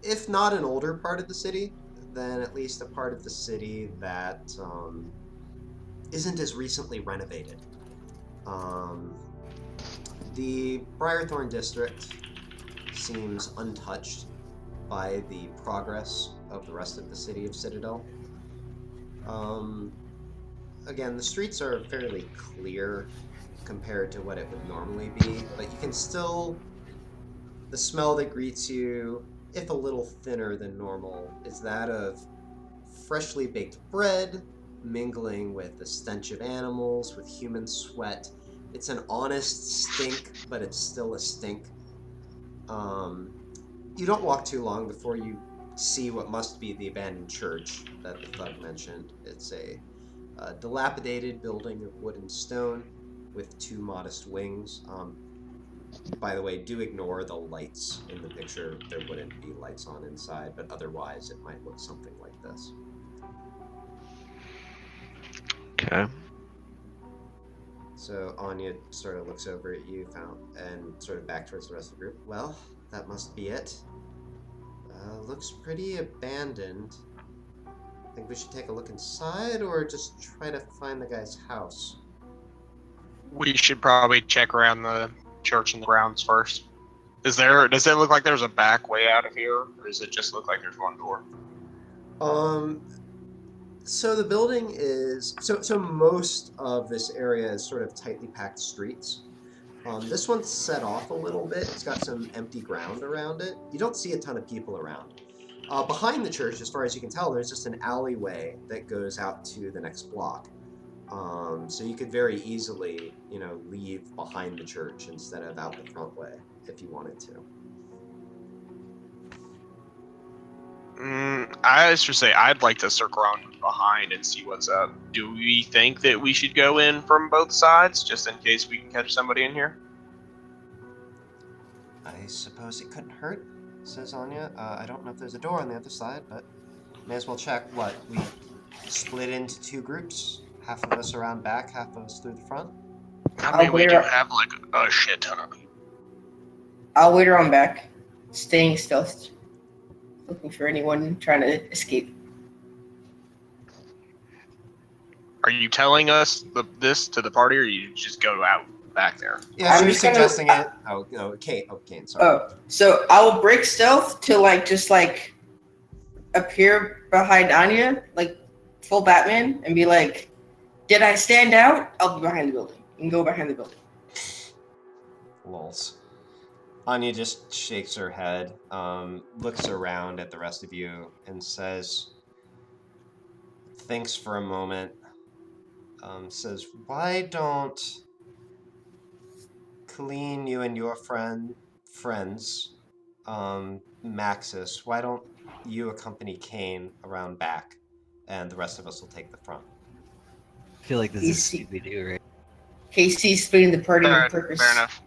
if not an older part of the city, then at least a part of the city that isn't as recently renovated. The Briarthorn district seems untouched by the progress of the rest of the city of Citadel. Again, the streets are fairly clear compared to what it would normally be, but you can still... The smell that greets you, if a little thinner than normal, is that of freshly baked bread, mingling with the stench of animals, with human sweat. It's an honest stink, but it's still a stink. You don't walk too long before you see what must be the abandoned church that the thug mentioned. It's a dilapidated building of wood and stone with 2 modest wings. By the way, do ignore the lights in the picture. There wouldn't be lights on inside, but otherwise it might look something like this. Okay. So Anya sort of looks over at you, and sort of back towards the rest of the group. Well, that must be it. Looks pretty abandoned. Think we should take a look inside, or just try to find the guy's house? We should probably check around the church and the grounds first. Does it look like there's a back way out of here, or does it just look like there's one door? So the building is so most of this area is sort of tightly packed streets. This one's set off a little bit. It's got some empty ground around it. You don't see a ton of people around. Behind the church, as far as you can tell, there's just an alleyway that goes out to the next block. So you could very easily, leave behind the church instead of out the front way if you wanted to. I should say I'd like to circle around behind and see what's up. Do we think that we should go in from both sides, just in case we can catch somebody in here? I suppose it couldn't hurt, says Anya. I don't know if there's a door on the other side, but may as well check. What, we split into two groups? Half of us around back, half of us through the front? I mean, we do have like a shit ton of people. I'll wait around back, staying stealth, looking for anyone trying to escape. Are you telling us this to the party, or you just go out back there? Yeah, I'm she was just gonna- suggesting it. Oh, no, Kate. Oh, Kane, sorry. Oh, so I will break stealth to just appear behind Anya, like full Batman, and be like, "Did I stand out? I'll be behind the building." And go behind the building. Lols. Anya just shakes her head, looks around at the rest of you, and thinks for a moment, says, "Why don't Colleen, you and your friends, Maxis, why don't you accompany Kane around back, and the rest of us will take the front?" I feel like this is Easy. Scooby-Doo, right? KC's splitting the party on Alright, purpose. fair enough.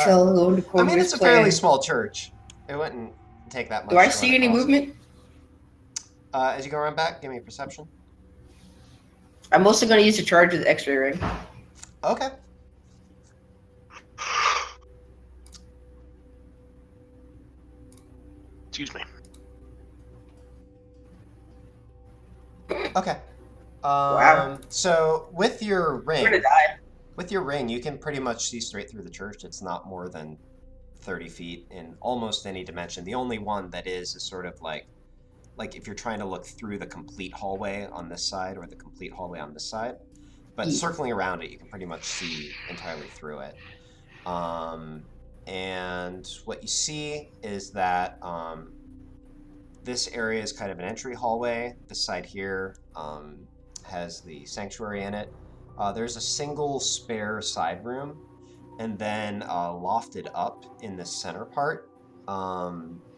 So we'll go into I mean, it's a plan. fairly small church. It wouldn't take that much. Do I to see run any across it. movement? As you go around back, give me a perception. I'm also going to use the charge of the X-ray ring. Okay. Excuse me. Okay. Wow. So with your I'm going to ring, die. you can pretty much see straight through the church. It's not more than 30 feet in almost any dimension. The only one that is sort of like if you're trying to look through the complete hallway on this side or the complete hallway on this side. But Yeah. circling around it, you can pretty much see entirely through it. And what you see is that this area is kind of an entry hallway. This side here has the sanctuary in it. There's a single spare side room, and then lofted up in the center part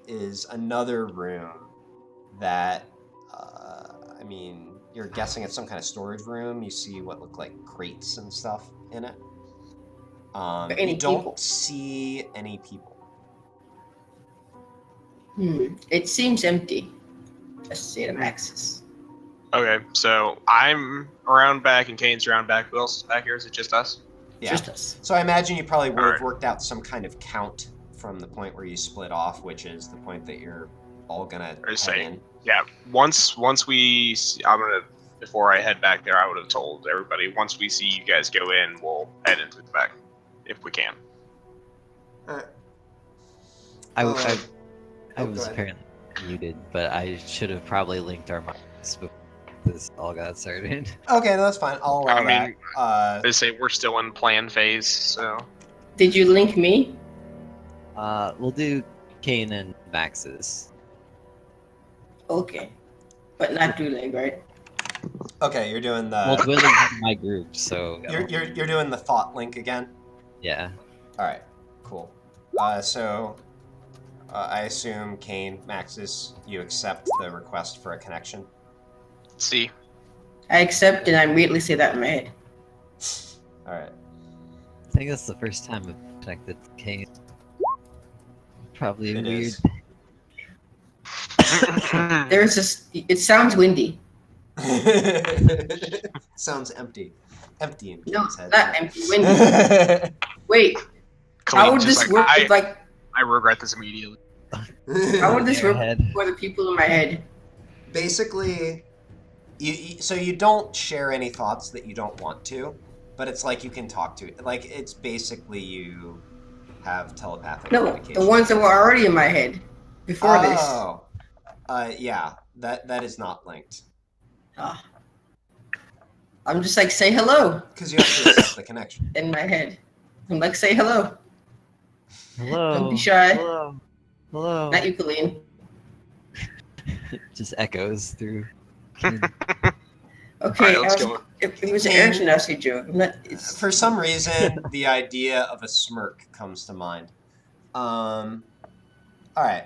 is another room that, you're guessing it's some kind of storage room. You see what look like crates and stuff in it. Any you don't people? see any people. It seems empty. Just say to Maxis. Okay, so I'm around back and Kane's around back. Who else is back here? Is it just us? Yeah. Just us. So I imagine you probably would have Alright. worked out some kind of count from the point where you split off, which is the point that you're all gonna Or head say- in. Yeah. Once we, before I head back there, I would have told everybody. Once we see you guys go in, we'll head into the back, if we can. Alright. I Oh, was go ahead. apparently muted, but I should have probably linked our minds before this all got started. Okay, no, that's fine. I'll allow I mean, that. They say we're still in plan phase, so Did you link me? We'll do Kane and Max's. Okay. But not Duleg, right? Okay, you're doing Well, the Dwilling's in my group, so you're doing the thought link again. yeah. All right, cool. So I assume Kane, Maxis, you accept the request for a connection. see. I accept and I immediately say that in my head. All right. I think that's the first time I've connected to Kane. Probably It weird. is. There's this. It sounds windy. Sounds empty. Empty in No, Kane's head. not empty. Wendy. Wait, how Khalid would just this work? I regret this immediately. How would this In your work head. for the people in my head? Basically, so you don't share any thoughts that you don't want to, but it's like you can talk to it. Like it's basically you have telepathic No, communication. the ones that were already in my head before this. Oh, yeah, that is not linked Ah. I'm just like, say hello because you have to accept the connection. in my head. I'm like, say hello. Hello. Don't be shy. Hello. Hello. Not you, Colleen. Just echoes through. Okay, Alright, let's go. it was an Aaron nasty joke. For some reason, the idea of a smirk comes to mind. All right.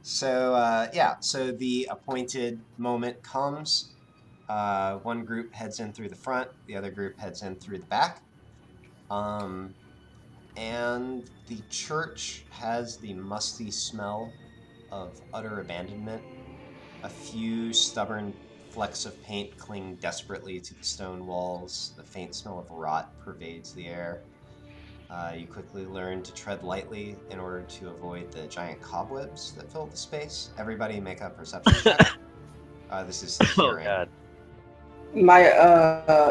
So yeah. So the appointed moment comes. One group heads in through the front. The other group heads in through the back. And the church has the musty smell of utter abandonment. A few stubborn flecks of paint cling desperately to the stone walls. The faint smell of rot pervades the air. You quickly learn to tread lightly in order to avoid the giant cobwebs that fill the space. Everybody make a perception check. This is the Oh hearing. god.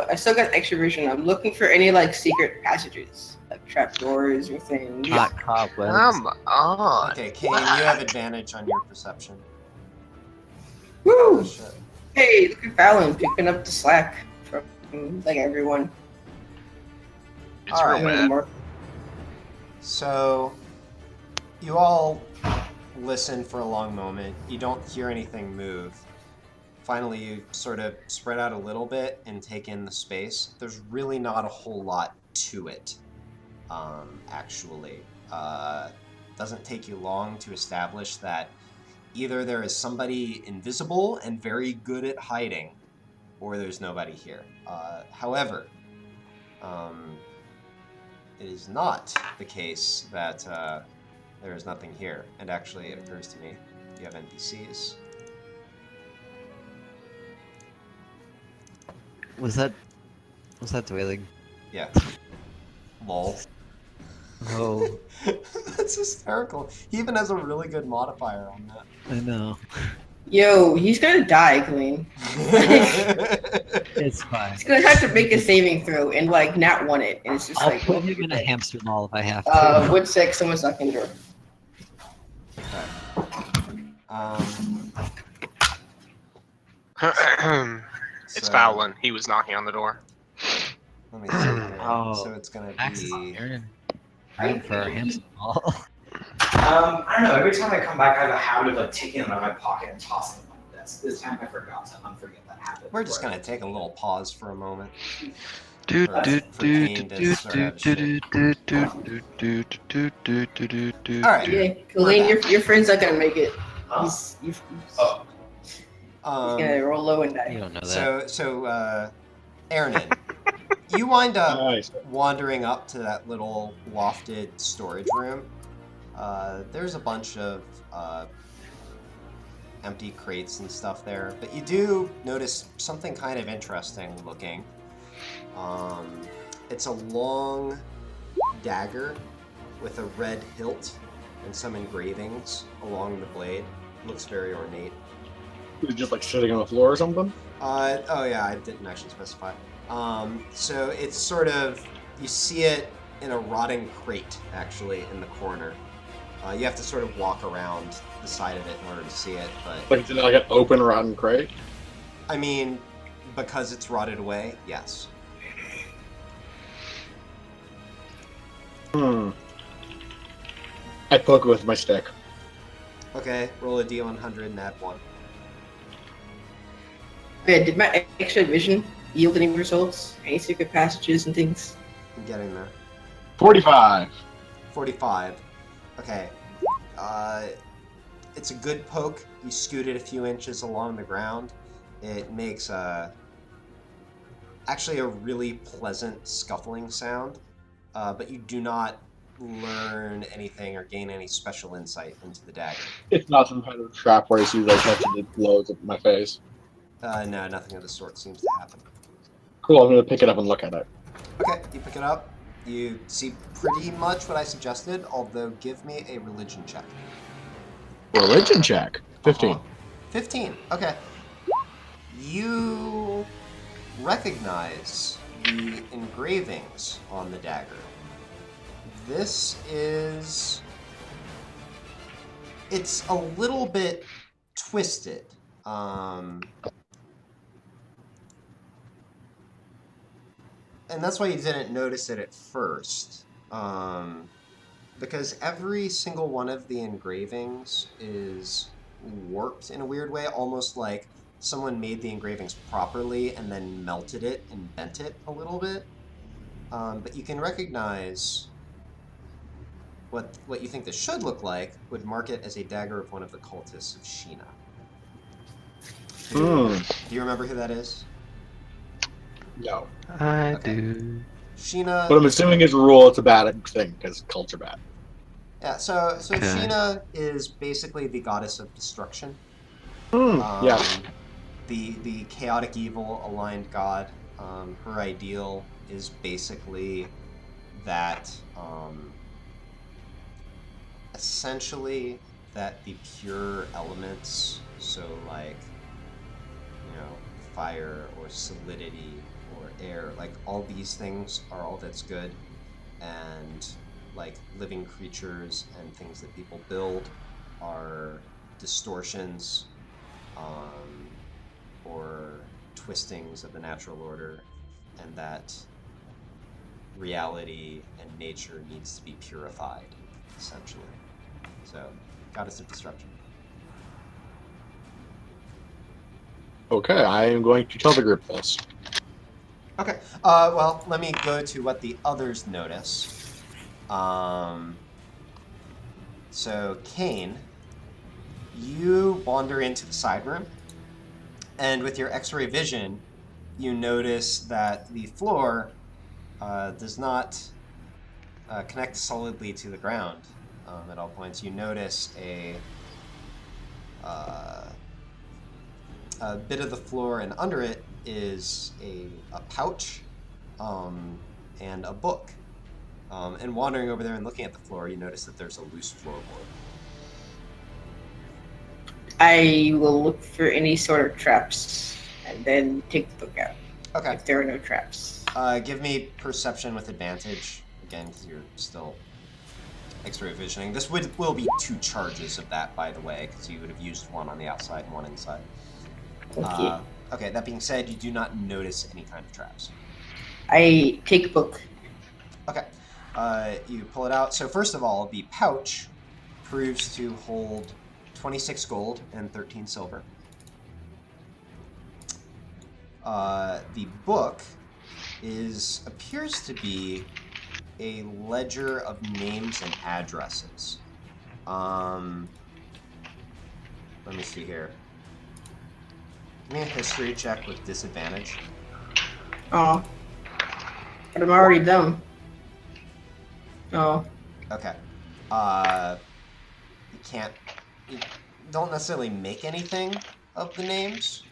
I still got extra vision. I'm looking for any like secret passages, like trapdoors or things. Not cobwebs. Come on. Okay, Kane, you have advantage on your perception. Woo! Oh, shit. Hey, look at Fallon picking up the slack from like everyone. It's All real right. bad. More. So, you all listen for a long moment. You don't hear anything move. Finally, you sort of spread out a little bit and take in the space. There's really not a whole lot to it, actually. Doesn't take you long to establish that either there is somebody invisible and very good at hiding, or there's nobody here. However, it is not the case that there is nothing here. And actually, it occurs to me, you have NPCs. Was that Dwayling? Yeah. Lol. Oh, That's hysterical. He even has a really good modifier on I know. Yo, he's gonna die, Colleen. that. It's fine. He's gonna have to make a saving throw and like not want it, and it's just I'll like. put him in a hamster ball if I have to. Wood sec, someone's knocking the door. It's So, Fallon. He was knocking on the door. Let me see here. Oh, So it's gonna Max is be. Aaron. Aaron for a hamster ball. I don't know. Every time I come back, I have a habit of like taking them out of my pocket and tossing them on the desk. This time I forgot to unforget that habit. We're just gonna take a little pause for a moment. Do For- do for do Kane do to do sort of do shit. do do do do do do do. All right. Yeah, Colleen, your friend's not gonna make it. Huh? He's Oh. gonna roll low and die. You don't know that. So, Aaron, you wind up Nice. wandering up to that little lofted storage room. There's a bunch of empty crates and stuff there, but you do notice something kind of interesting looking. It's a long dagger with a red hilt and some engravings along the blade. Looks very ornate. Is it just like sitting on the floor or something? Oh yeah, I didn't actually specify. So it's sort of, you see it in a rotting crate, actually, in the corner. You have to sort of walk around the side of it in order to see it, but Like it's in like an open rotten crate? I mean, because it's rotted away, yes. I poke it with my stick. Okay, roll a d100 and add 1. Yeah, did my extra vision yield any results? Any secret passages and things? I'm getting there. 45. 45. Okay. It's a good poke. You scoot it a few inches along the ground. It makes actually a really pleasant scuffling sound, but you do not learn anything or gain any special insight into the dagger. It's not some kind of trap where I see like touching it blows up my face. No, nothing of the sort seems to happen. Cool, I'm going to pick it up and look at it. Okay, you pick it up. You see pretty much what I suggested, although give me a religion check. Religion check. 15. 15, okay. You recognize the engravings on the dagger. This is... It's a little bit twisted. And that's why you didn't notice it at first. Because every single one of the engravings is warped in a weird way, almost like someone made the engravings properly and then melted it and bent it a little bit. But you can recognize what you think this should look like would mark it as a dagger of one of the cultists of Sheena. Do you remember who that is? No. I Okay. do. Sheena. But I'm assuming as a rule it's a bad thing, because cults are bad. Yeah, so Okay. Sheena is basically the goddess of destruction. Yeah. The chaotic evil aligned god. Her ideal is basically that essentially that the pure elements, so like, you know, fire or solidity or air, like all these things are all that's good, and like living creatures and things that people build are distortions or twistings of the natural order, and that reality and nature needs to be purified, essentially. So, goddess of destruction. Okay, I am going to tell the group this. Okay. Well, let me go to what the others notice. So, Kane, you wander into the side room, and with your X-ray vision, you notice that the floor does not connect solidly to the ground at all points. You notice a bit of the floor, and under it is a pouch and a book. And wandering over there and looking at the floor, you notice that there's a loose floorboard. I will look for any sort of traps and then take the book out Okay. if there are no traps. Give me perception with advantage, again, because you're still X-ray visioning. This will be 2 charges of that, by the way, because you would have used one on the outside and one inside. Okay. Okay, that being said, you do not notice any kind of traps. I take book. Okay. You pull it out. So first of all, the pouch proves to hold 26 gold and 13 silver. The book appears to be a ledger of names and addresses. Let me see here. Give me a history check with disadvantage. Oh. But I'm already dumb. Oh. Okay. You don't necessarily make anything of the names,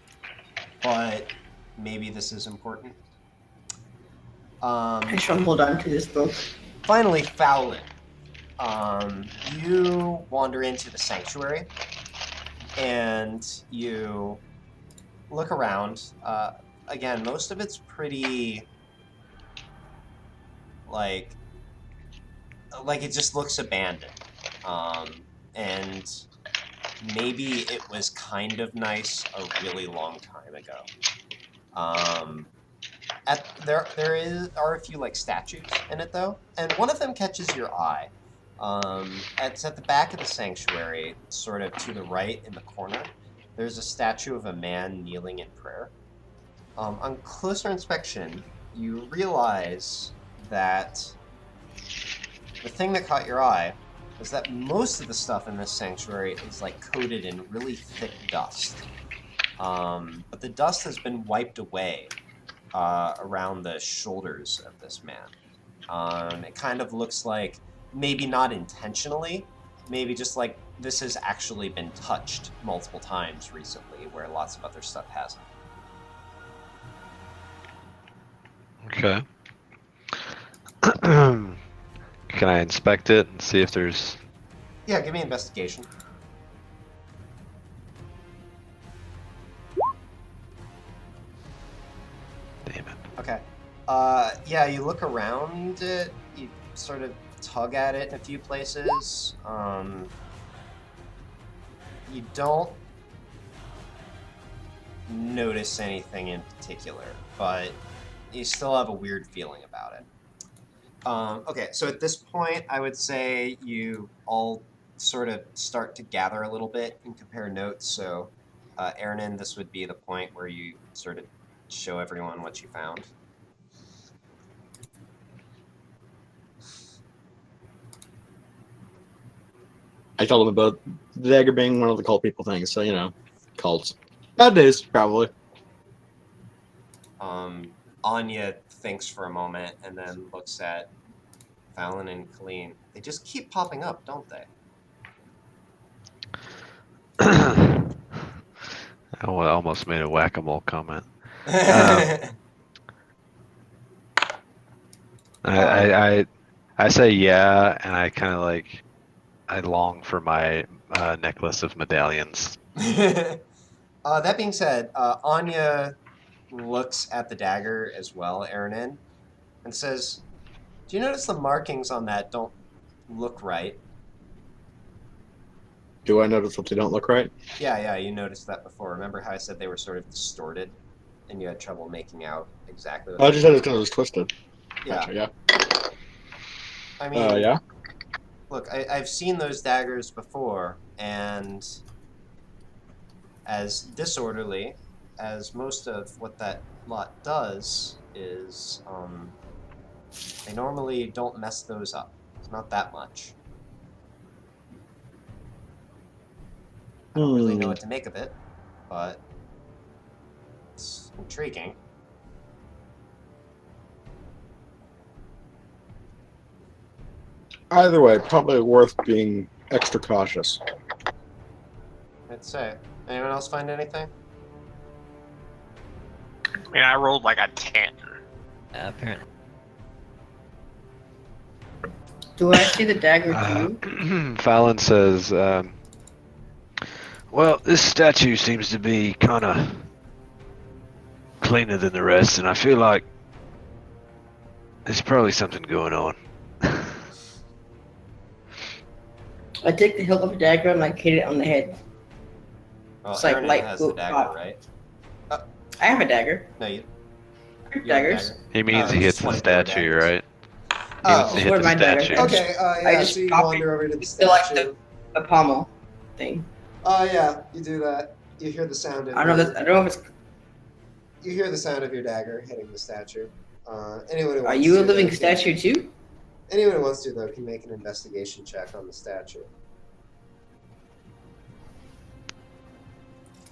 but maybe this is important. I shall hold on to this book. Finally, Fowlin. You wander into the sanctuary, and you look around. Again, most of it's pretty, like it just looks abandoned. And maybe it was kind of nice a really long time ago. There are a few like statues in it though, and one of them catches your eye. It's at the back of the sanctuary, sort of to the right in the corner. There's a statue of a man kneeling in prayer. On closer inspection, you realize that the thing that caught your eye is that most of the stuff in this sanctuary is like coated in really thick dust. But the dust has been wiped away around the shoulders of this man. It kind of looks like, maybe not intentionally, maybe just like this has actually been touched multiple times recently, where lots of other stuff hasn't. Okay. Can I inspect it and see if there's... Yeah, give me investigation. Damn it. Okay. Yeah, you look around it, you sort of tug at it in a few places. You don't notice anything in particular, but you still have a weird feeling about it. Okay, so at this point, I would say you all sort of start to gather a little bit and compare notes. So, Aaron, this would be the point where you sort of show everyone what you found. I told him about the dagger being one of the cult people things, so, you know, cults. Bad days, probably. Anya thinks for a moment and then looks at Fallon and Colleen. They just keep popping up, don't they? I almost made a whack-a-mole comment. I say yeah, and I kind of like, I long for my necklace of medallions. That being said, Anya looks at the dagger as well, Aaron, and says, "Do you notice the markings on that don't look right?" Do I notice that they don't look right? Yeah, you noticed that before. Remember how I said they were sort of distorted, and you had trouble making out exactly what I they just said were? it's because it was twisted. Yeah. Gotcha, yeah. I mean, Yeah. look, I've seen those daggers before, and as disorderly as most of what that lot does is, they normally don't mess those up. It's not that much. I don't really know what to make of it, but it's intriguing. Either way, probably worth being extra cautious. I'd say. Anyone else find anything? I mean, I rolled like a 10. Apparently. Do I see the dagger too? Fallon says, well, this statue seems to be kind of cleaner than the rest, and I feel like there's probably something going on. I take the hilt of the dagger and like hit it on the head. Well, It's like Aaron light has blue the dagger, pop. right? I have a dagger. No, you I have you have a daggers. dagger? He means Oh, he you hits just the wanted your statue, daggers. right? He Oh, wants to hit where the my dagger statue. is. Okay, I yeah, just so you copy- wander over to the It's still like statue. a pommel thing. Oh, yeah, you do that. You hear the sound of I don't know. I don't know if it's. You hear the sound of your dagger hitting the statue. Anyone who Are wants you a to, living though, statue too? Anyone who wants to, though, can make an investigation check on the statue.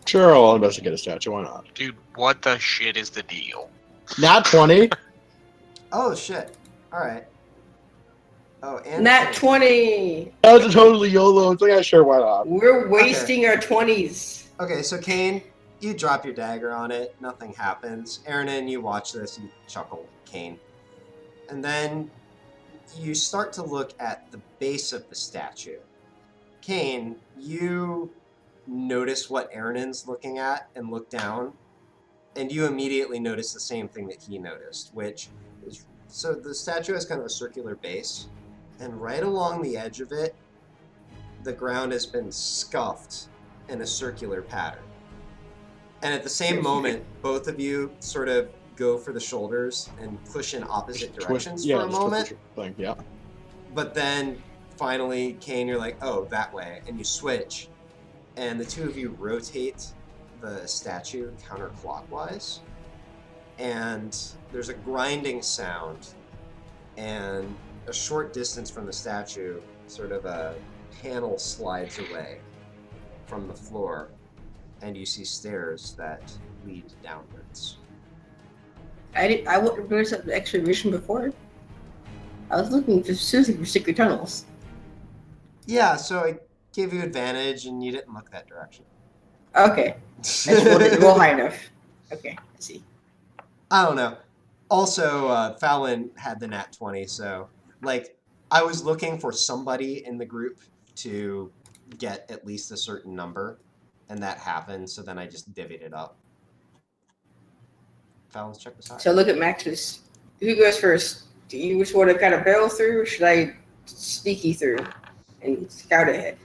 Sure, I'll investigate a statue, why not? Dude, what the shit is the deal? Nat 20? Oh, shit. All right. Oh, and Nat 20. That was a totally YOLO. It's like, yeah, sure, why not? We're wasting our 20s. Okay, so Kane, you drop your dagger on it. Nothing happens. Aaron, you watch this. You chuckle, Kane. And then you start to look at the base of the statue. Kane, you notice what Aaron's looking at and look down, and you immediately notice the same thing that he noticed, which is, so the statue has kind of a circular base, and right along the edge of it, the ground has been scuffed in a circular pattern. And at the same moment, both of you sort of go for the shoulders and push in opposite directions for a moment. Thing, yeah. But then finally, Kane, you're like, oh, that way. And you switch. And the two of you rotate the statue counterclockwise. And there's a grinding sound. And a short distance from the statue, sort of a panel slides away from the floor. And you see stairs that lead downwards. I wouldn't notice that extra vision before. I was looking specifically for secret tunnels. Yeah, so I gave you advantage and you didn't look that direction. Okay. I just wanted to roll high enough. Okay, I see. I don't know. Also, Fallon had the nat 20, so like I was looking for somebody in the group to get at least a certain number, and that happened. So then I just divvied it up. Fallon's check this out. So look at Max's. Who goes first? Do you just want to kind of barrel through, or should I sneaky through and scout ahead?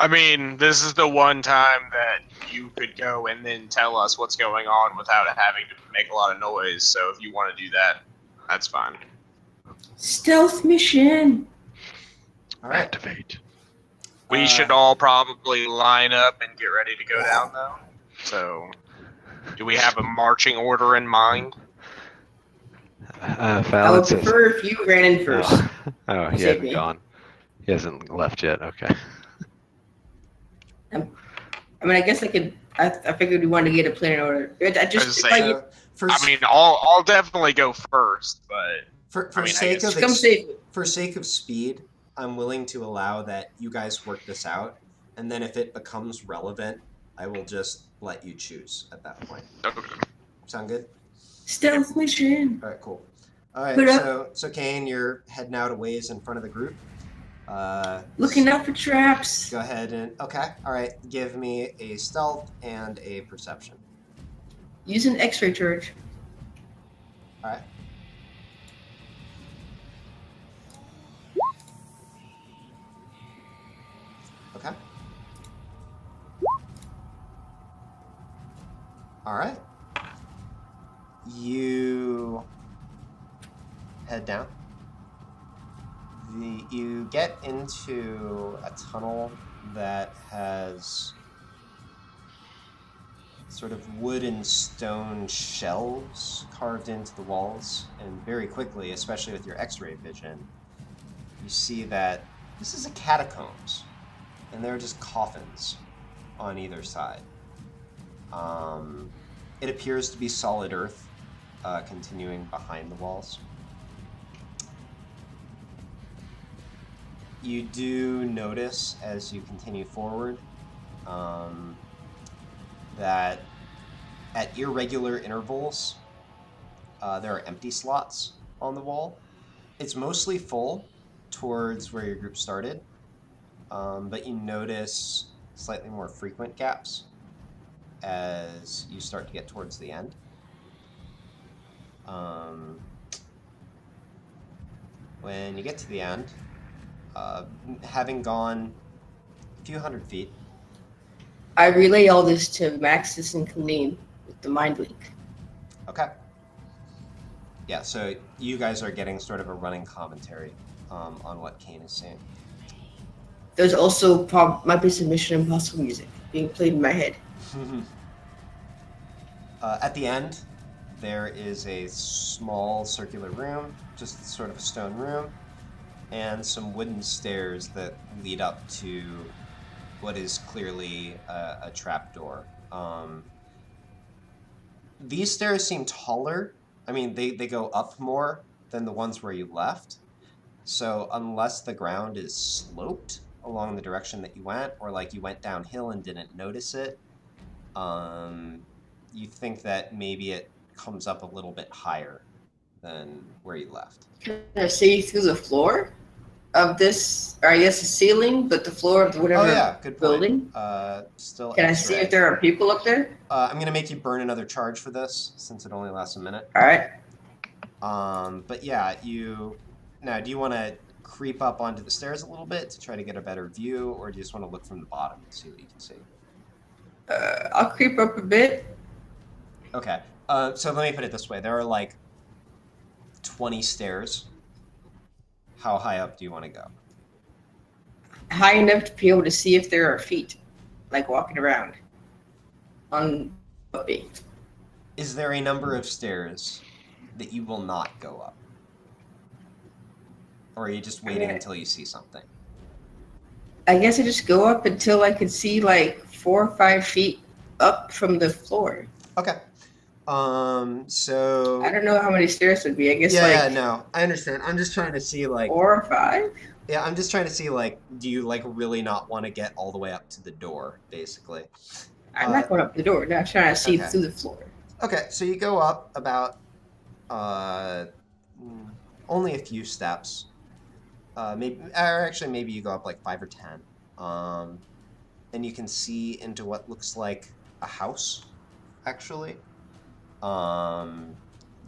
I mean, this is the one time that you could go and then tell us what's going on without having to make a lot of noise. So if you want to do that, that's fine. Stealth mission. All right. Activate. We should all probably line up and get ready to go down, though. So, do we have a marching order in mind? I Fallon would says, prefer if you ran in first. oh, he Save hasn't me. gone. He hasn't left yet. Okay. I mean, I guess I could. I figured we wanted to get a plan in order. I just I was For, I mean, I'll definitely go first, but for I mean, I sake guess- of come safely. for sake of speed, I'm willing to allow that you guys work this out, and then if it becomes relevant, I will just let you choose at that point. okay. Sound good? Stealth mission. All right, cool. All right, Put up. so Kane, you're heading out a ways in front of the group. Looking out for traps. Go ahead and okay. All right, give me a stealth and a perception. Use an X-ray charge. All right. Okay. All right. You head down. You get into a tunnel that has sort of wood and stone shelves carved into the walls, and very quickly, especially with your X-ray vision, you see that this is a catacombs, and there are just coffins on either side. It appears to be solid earth, continuing behind the walls. You do notice as you continue forward that at irregular intervals, there are empty slots on the wall. It's mostly full towards where your group started, but you notice slightly more frequent gaps as you start to get towards the end. When you get to the end, having gone a few hundred feet, I relay all this to Maxis and Colleen with the mind link. okay. Yeah, so you guys are getting sort of a running commentary on what Kane is saying. There's also might be some Mission Impossible music being played in my head. At the end, there is a small circular room, just sort of a stone room, and some wooden stairs that lead up to what is clearly a trapdoor. These stairs seem taller. I mean, they go up more than the ones where you left. So unless the ground is sloped along the direction that you went, or like you went downhill and didn't notice it, you think that maybe it comes up a little bit higher than where you left. Can I see through the floor of this, or I guess the ceiling, but the floor of whatever Oh yeah, good point. building? Still Can I see if there are people up there? I'm going to make you burn another charge for this, since it only lasts a minute. All right. But yeah, now, do you want to creep up onto the stairs a little bit to try to get a better view, or do you just want to look from the bottom and see what you can see? I'll creep up a bit. Okay. So let me put it this way. There are like 20 stairs. How high up do you want to go? High enough to be able to see if there are feet, like walking around on me. Is there a number of stairs that you will not go up? Or are you just waiting until you see something? I guess I just go up until I can see like 4 or 5 feet up from the floor. Okay. So I don't know how many stairs would be. I guess no, I understand. I'm just trying to see like 4 or 5. Yeah, I'm just trying to see like, do you like really not want to get all the way up to the door, basically? I'm not going up the door. No, I'm trying to see okay. through the floor. Okay, so you go up about only a few steps. Maybe you go up like 5 or 10. And you can see into what looks like a house, actually.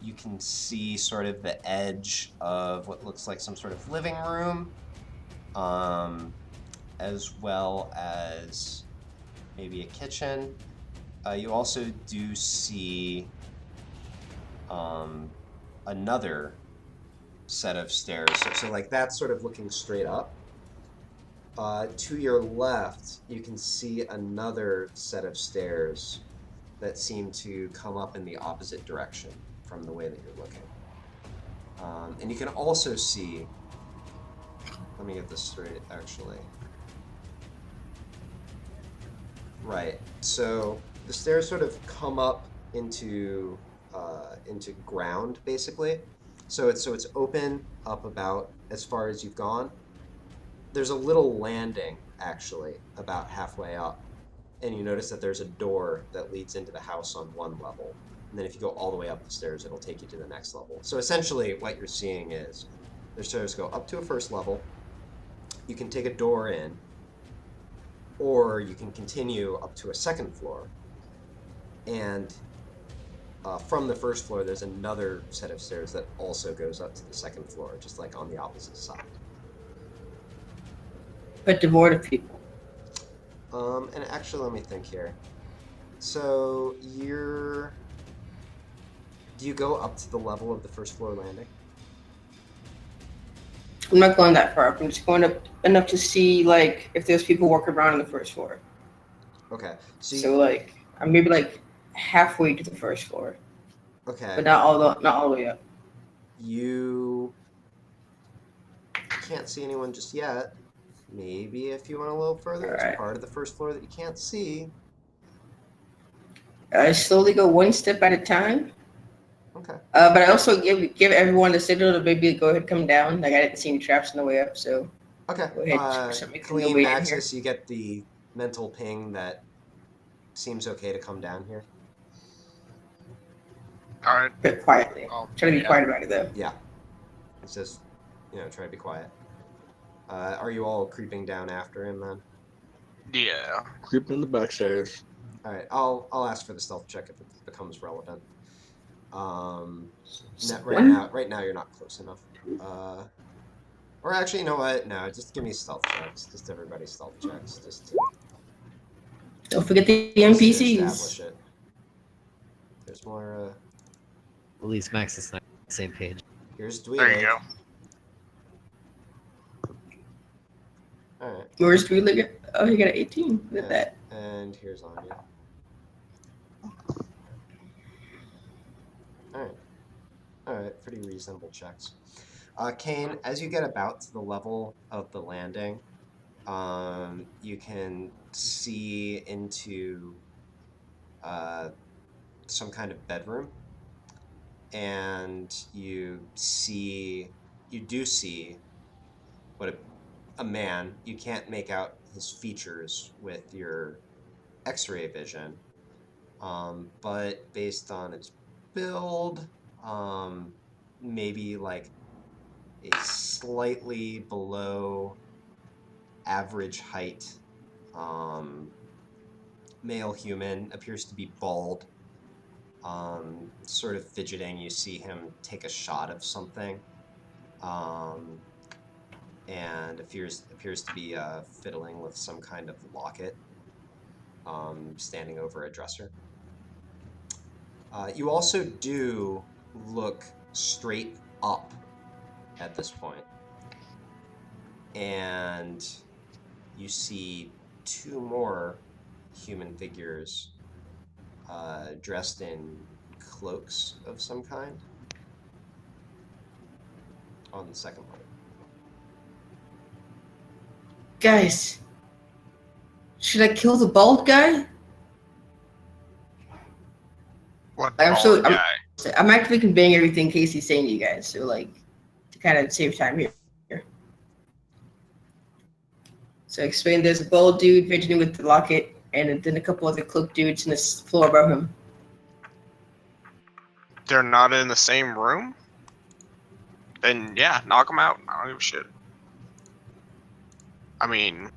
You can see sort of the edge of what looks like some sort of living room, as well as maybe a kitchen. You also do see another set of stairs. So like that's sort of looking straight up. To your left, you can see another set of stairs that seem to come up in the opposite direction from the way that you're looking. And you can also see, let me get this straight actually. Right, so the stairs sort of come up into ground basically. So it's open up about as far as you've gone. There's a little landing actually about halfway up, and you notice that there's a door that leads into the house on one level. And then if you go all the way up the stairs, it'll take you to the next level. So essentially what you're seeing is the stairs go up to a first level. You can take a door in, or you can continue up to a second floor. And from the first floor, there's another set of stairs that also goes up to the second floor, just like on the opposite side. But devoid of people. And actually, let me think here. So do you go up to the level of the first floor landing? I'm not going that far up. I'm just going up enough to see like if there's people walking around on the first floor. Okay. So like I'm maybe like halfway to the first floor. Okay. But not all the way up. You can't see anyone just yet. Maybe if you went a little further, there's part of the first floor that you can't see. I slowly go one step at a time. Okay. But I also give everyone the signal to maybe go ahead and come down. Like I didn't see any traps on the way up, so okay. Go ahead. Clean Maxis, you get the mental ping that seems okay to come down here. All right. But quietly. Try to be quiet about it though. Yeah. It's just, try to be quiet. Are you all creeping down after him then? Yeah. Creeping the back stairs. All right. I'll ask for the stealth check if it becomes relevant. Right now you're not close enough. Or actually, you know what? No, just give me stealth checks. Just everybody stealth checks. Just to don't forget the NPCs. Establish it. There's more. At least Max is not on the same page. Here's Dweeb. There you go. All right. Where's Dweeb? Oh, he got an 18. Look at that. And here's Anya. All right, pretty reasonable checks. Kane, as you get about to the level of the landing, you can see into some kind of bedroom, and you do see what a man. You can't make out his features with your X-ray vision, but based on its build, maybe like a slightly below average height male human, appears to be bald, sort of fidgeting. You see him take a shot of something, and appears to be fiddling with some kind of locket, standing over a dresser. You also do look straight up at this point, and you see two more human figures dressed in cloaks of some kind on the second level. Guys, should I kill the bald guy? What I'm actually conveying everything Casey's saying to you guys, so like to kind of save time here. So explain there's a bald dude fidgeting with the locket, and then a couple other cloaked dudes in the floor above him. They're not in the same room? Then yeah, knock them out. I don't give a shit. I mean,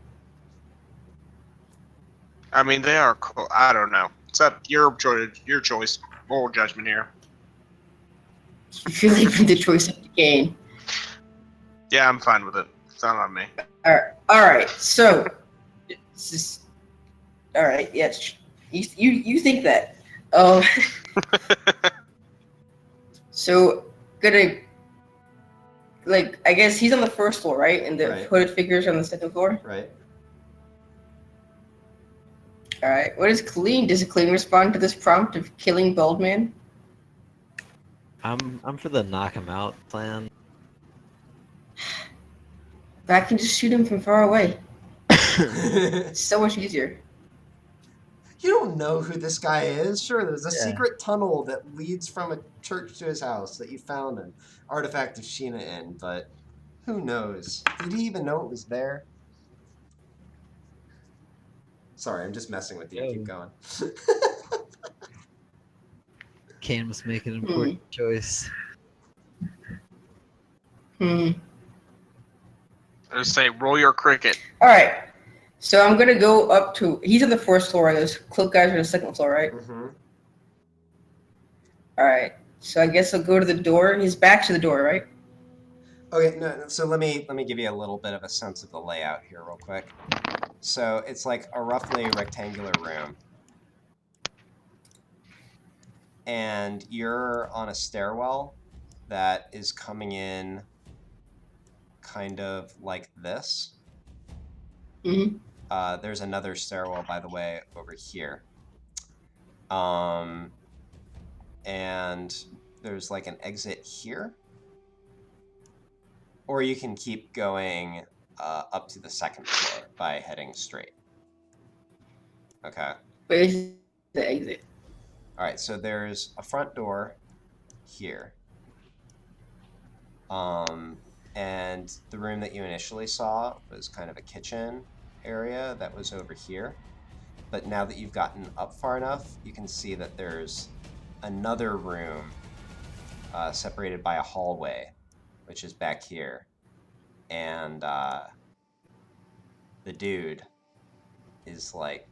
they are cool. I don't know. It's up your choice. Moral judgment here. You feel like the choice of the game. Yeah, I'm fine with it. It's not on me. All right. So, all right. Yes, you think that. So gonna I guess he's on the first floor, right? And the Right. hooded figure's on the second floor. Right. All right. What is Colleen? Does Colleen respond to this prompt of killing bald man? I'm for the knock him out plan. But I can just shoot him from far away. It's so much easier. You don't know who this guy is. Sure, there's a Yeah. secret tunnel that leads from a church to his house that you found an artifact of Sheena in, but who knows? Did he even know it was there? Sorry, I'm just messing with you. Yo. Keep going. Kane must make an important choice. I just say roll your cricket. All right. So I'm gonna go up to. He's on the first floor. Those cloak guys are on the second floor, right? Mm-hmm. All right. So I guess I'll go to the door. His back to the door, right? Okay, no, so let me give you a little bit of a sense of the layout here real quick. So it's like a roughly rectangular room. And you're on a stairwell that is coming in kind of like this. Mm-hmm. There's another stairwell, by the way, over here. And there's like an exit here. Or you can keep going up to the second floor by heading straight. Okay. Where's the exit? All right, so there's a front door here. And the room that you initially saw was kind of a kitchen area that was over here. But now that you've gotten up far enough, you can see that there's another room separated by a hallway, which is back here. And the dude is like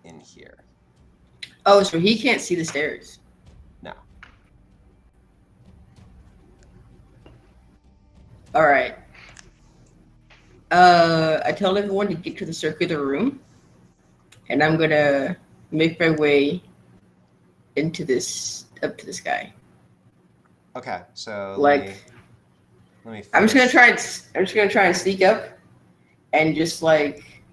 in here. Oh, so he can't see the stairs. No. All right. I tell everyone to get to the circular room, and I'm gonna make my way into this up to this guy. Okay, so Like, let me I'm just gonna first- try and sneak up, and just like.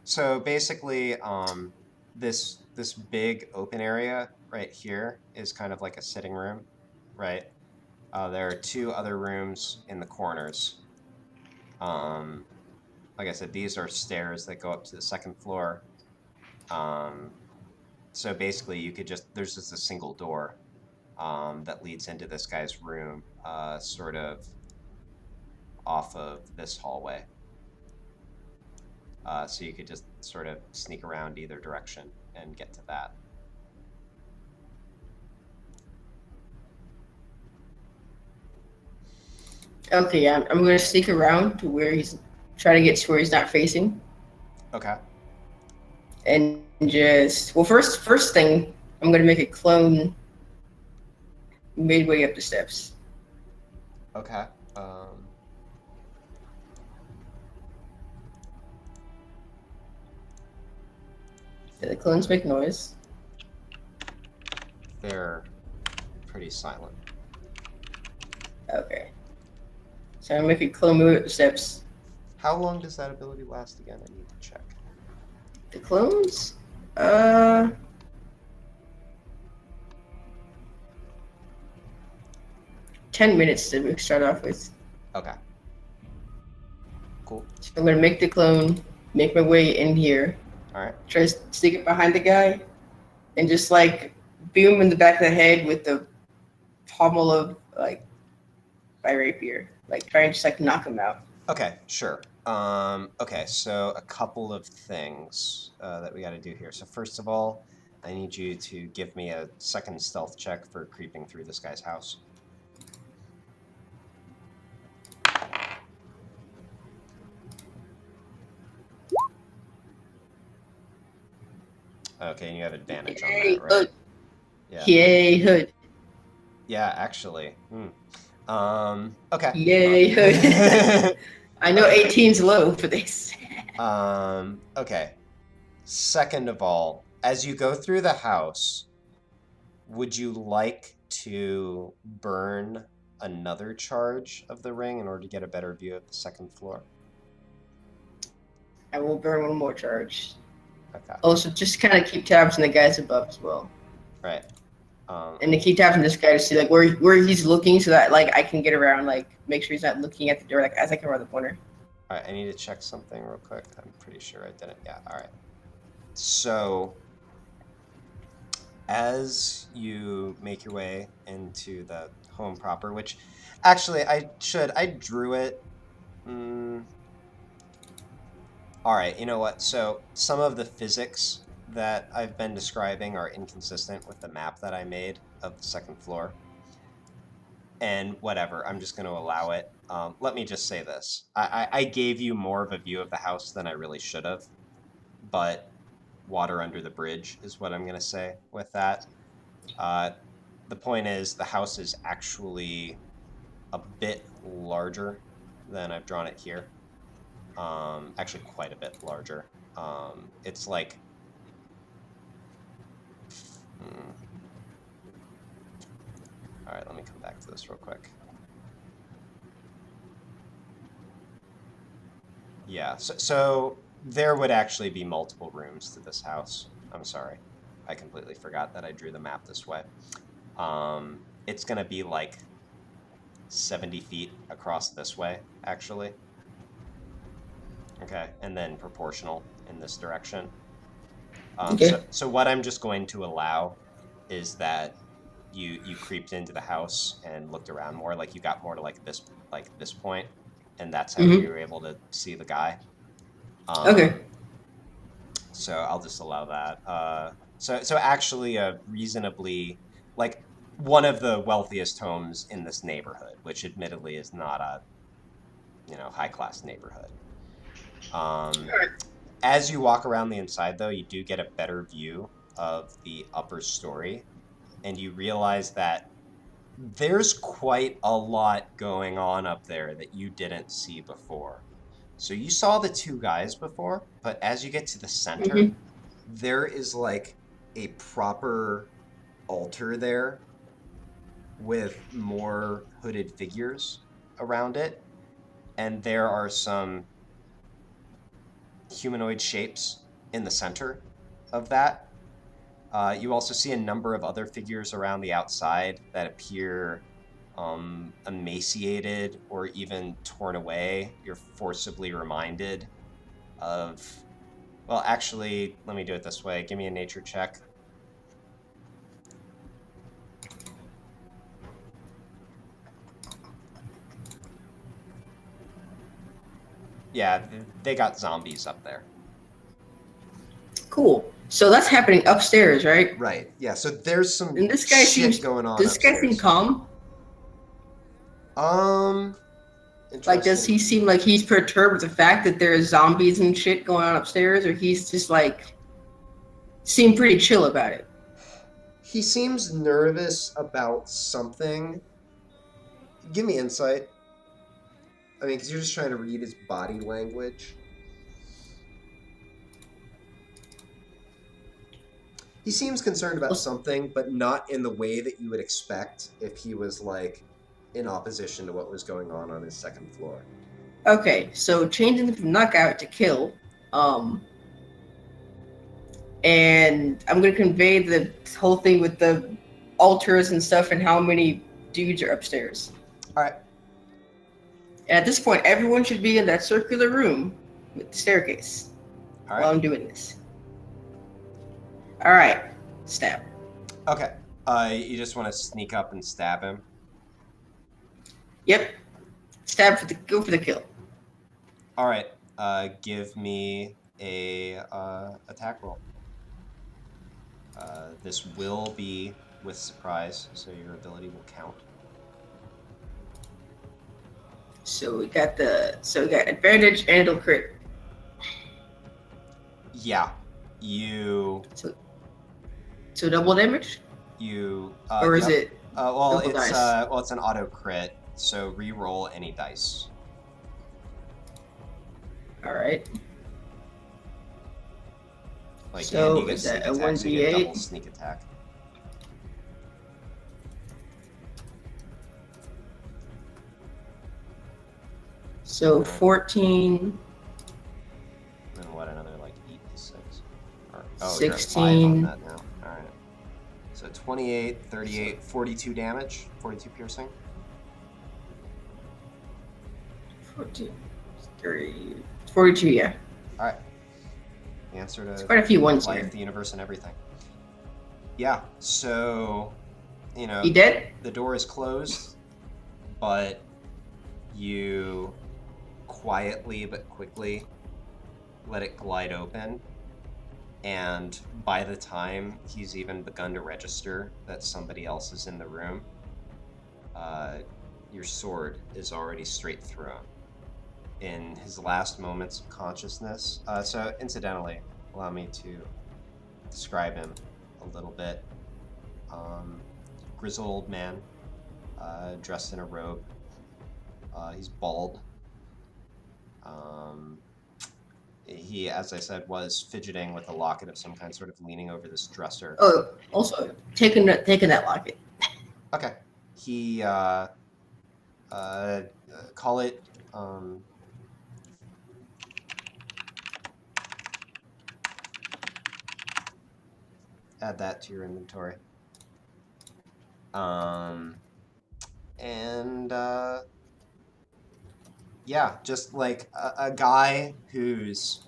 So basically, this big open area right here is kind of like a sitting room, right? There are two other rooms in the corners. Like I said, these are stairs that go up to the second floor. So basically, you could there's just a single door that leads into this guy's room, sort of off of this hallway. So you could just sort of sneak around either direction and get to that. Okay, I'm gonna sneak around to where he's trying to get to where he's not facing, Okay. and just first thing, I'm gonna make a clone midway up the steps. Okay. Do the clones make noise? They're pretty silent. Okay. So I'm making clone move up the steps. How long does that ability last again? I need to check. The clones? 10 minutes to start off with. Okay. Cool. So I'm gonna make the clone, make my way in here, All right. try to sneak it behind the guy, and just like beam him in the back of the head with the pommel of like my rapier. Like try and just like knock him out. Okay, sure. Okay, so a couple of things that we got to do here. So first of all, I need you to give me a second stealth check for creeping through this guy's house. Okay, and you have advantage on Yay, that, right? hood. Yeah. Yay, hood. Yeah, actually. Okay. Yay, hood. I know 18's low for this. Okay. Second of all, as you go through the house, would you like to burn another charge of the ring in order to get a better view of the second floor? I will burn one more charge. Okay. Also, just kind of keep tabs on the guys above as well. Right. And to keep tabs on this guy to see like where he's looking, so that like I can get around, like make sure he's not looking at the door, like as I come around the corner. All right, I need to check something real quick. I'm pretty sure I didn't. Yeah, all right. So, as you make your way into the home proper, which actually I drew it. All right, you know what? So, some of the physics that I've been describing are inconsistent with the map that I made of the second floor. And whatever, I'm just going to allow it. Let me just say this. I gave you more of a view of the house than I really should have, but water under the bridge is what I'm going to say with that. The point is the house is actually a bit larger than I've drawn it here. Actually quite a bit larger. It's like... All right, let me come back to this real quick. Yeah, so there would actually be multiple rooms to this house. I'm sorry. I completely forgot that I drew the map this way. It's going to be like 70 feet across this way, actually. Okay, and then proportional in this direction. Okay. So what I'm just going to allow is that you creeped into the house and looked around more, like you got more to like this point, and that's how you were able to see the guy. Okay. So I'll just allow that. So actually a reasonably, like, one of the wealthiest homes in this neighborhood, which admittedly is not a, high class neighborhood. As you walk around the inside, though, you do get a better view of the upper story, and you realize that there's quite a lot going on up there that you didn't see before. So you saw the two guys before, but as you get to the center, there is like a proper altar there with more hooded figures around it, and there are some humanoid shapes in the center of that. You also see a number of other figures around the outside that appear emaciated or even torn away. You're forcibly reminded of... Well, actually, let me do it this way. Give me a nature check. Yeah, they got zombies up there. Cool. So that's happening upstairs, right? Right. Yeah. So there's some And this guy shit seems going on. Does this guy seem calm? Like, does he seem like he's perturbed with the fact that there's zombies and shit going on upstairs, or he's just like seem pretty chill about it? He seems nervous about something. Give me insight. I mean, because you're just trying to read his body language. He seems concerned about something, but not in the way that you would expect if he was, like, in opposition to what was going on his second floor. Okay, so changing from knockout to kill. And I'm going to convey the whole thing with the altars and stuff and how many dudes are upstairs. All right. And at this point, everyone should be in that circular room with the staircase while I'm doing this. All right, stab. Okay. You just want to sneak up and stab him? Yep. Go for the kill. All right. Give me a attack roll. This will be with surprise, so your ability will count. So we got advantage and it'll crit. Yeah, you So double damage, or is yep. it? Well, double it's dice? it's an auto crit, so re-roll any dice. All right. Like, So and you get is sneak that a attack, so you get 1d8? double sneak attack. So 14, And what, another like 8d6? Or, you're at 5 on 16. that now. All right. So 28, 38, 42 damage, 42 piercing. 14, 30, 42. Yeah, All right. The answer to it's quite a few ones life, here. the universe, and everything. Yeah. So, you know, You dead? the door is closed, but you quietly but quickly let it glide open. And by the time he's even begun to register that somebody else is in the room, your sword is already straight through him. In his last moments of consciousness. So incidentally, allow me to describe him a little bit. Grizzled old man, dressed in a robe. He's bald. He, as I said, was fidgeting with a locket of some kind, sort of leaning over this dresser. Oh, also taking that locket. Okay. He, call it, add that to your inventory. Yeah, just like a guy who's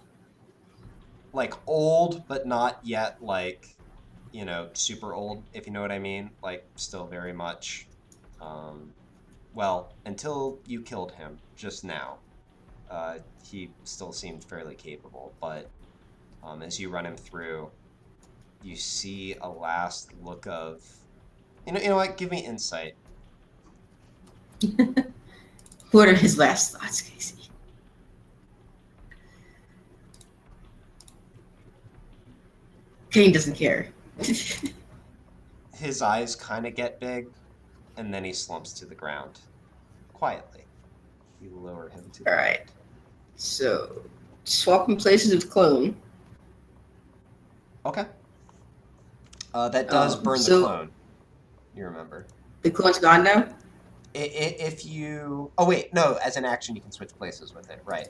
like old, but not yet like, you know, super old, if you know what I mean. Like still very much, well, until you killed him just now, he still seemed fairly capable, but as you run him through, you see a last look of, you know what? Give me insight. What are his last thoughts, Casey? Kane doesn't care. His eyes kind of get big, and then he slumps to the ground quietly. You lower him to the All right. So swapping places with clone. Okay. That does burn the so- clone. You remember. The clone's gone now. If you... Oh, wait. No, as an action, you can switch places with it. Right.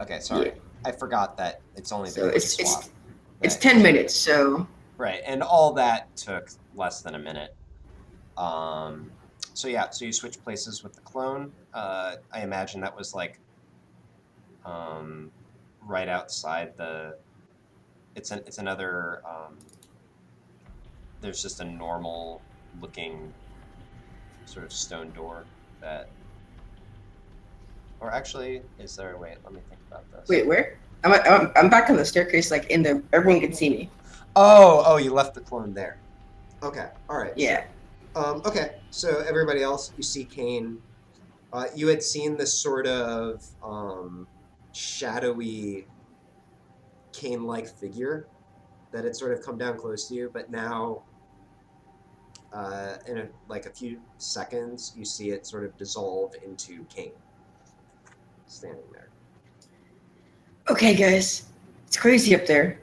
Okay, sorry. Yeah. I forgot that it's only the So quick it's swap. it's 10 minutes. So Right, and all that took less than a minute. So yeah, so you switch places with the clone. I imagine that was like right outside the... It's another... there's just a normal looking sort of stone door that... Or actually, is there... Wait, let me think about this. wait, where? I'm back on the staircase, like in the everyone can see me. Oh, you left the clone there. Okay, all right. Yeah. Okay, so everybody else, you see Kane. You had seen this sort of shadowy Kane-like figure that had sort of come down close to you, but now, in a few seconds, you see it sort of dissolve into Kane, standing there. Okay, guys, it's crazy up there.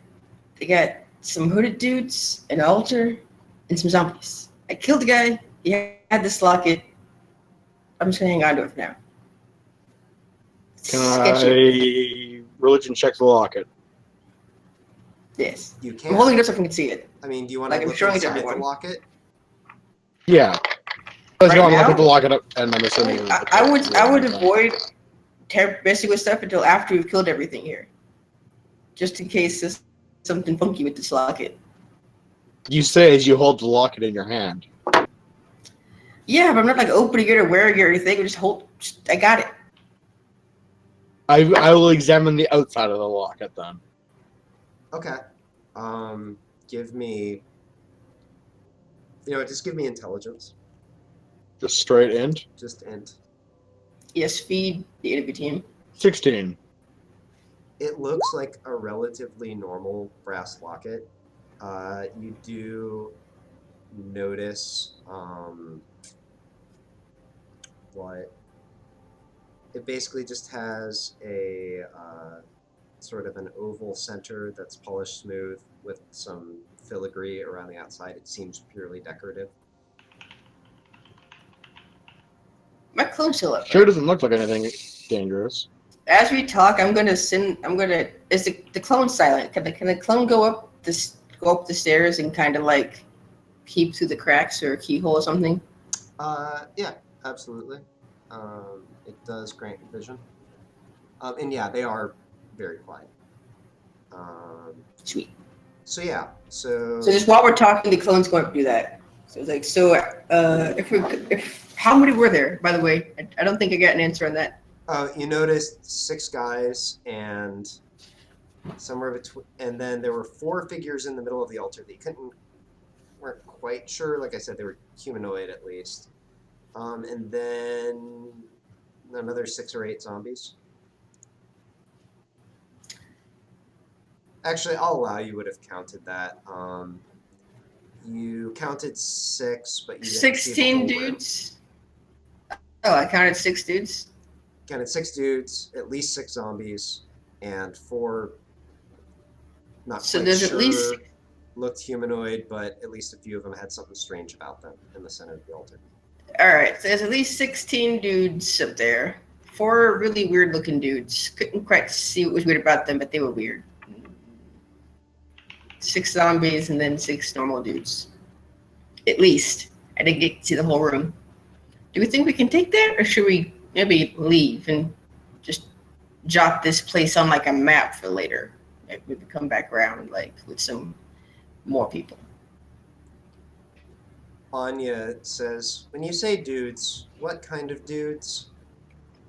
They got some hooded dudes, an altar, and some zombies. I killed the guy. He had this locket. I'm just gonna hang on to it for now. Can Sketchy. I religion check the locket? Yes. You I'm can. holding it up so I can see it. I mean, do you want Like, to I'm look showing it to inside the everyone. locket? Yeah. I was Right going to look now? at the locket up, and I'm assuming. I would avoid messing with stuff until after we've killed everything here, just in case there's something funky with this locket. You say as you hold the locket in your hand. Yeah, but I'm not like opening it or wearing it or anything. I just I got it. I will examine the outside of the locket then. Okay. Give me. Just give me intelligence. Just straight int. Just int. Yes, feed the enemy team. 16. It looks like a relatively normal brass locket. You do notice what it basically just has a sort of an oval center that's polished smooth with some filigree around the outside. It seems purely decorative. My clone's still up. Sure doesn't look like anything dangerous. As we talk, I'm gonna. Is the clone silent? Can the clone go up the stairs and kind of like peep through the cracks or a keyhole or something? Yeah, absolutely. It does grant you vision. And yeah, they are very quiet. Sweet. So yeah, so So just while we're talking, the clone's going to do that. So it's like, if how many were there, by the way? I don't think I got an answer on that. you noticed 6 guys and somewhere between, and then there were 4 figures in the middle of the altar that you weren't quite sure. Like I said, they were humanoid at least. And then another 6 or 8 zombies. Actually, I'll allow you would have counted that. You counted 6, but you didn't see the 16 whole room. dudes. Oh, I counted 6 dudes. Counted 6 dudes, at least 6 zombies, and 4. Not So quite there's sure. at least Looked humanoid, but at least a few of them had something strange about them in the center of the altar. all right. So there's at least 16 dudes up there. 4 really weird looking dudes. Couldn't quite see what was weird about them, but they were weird. 6 zombies and then 6 normal dudes. At least. I didn't get to see the whole room. Do we think we can take that, or should we maybe leave and just jot this place on like a map for later? Maybe come back around like with some more people. Anya says, when you say dudes, what kind of dudes?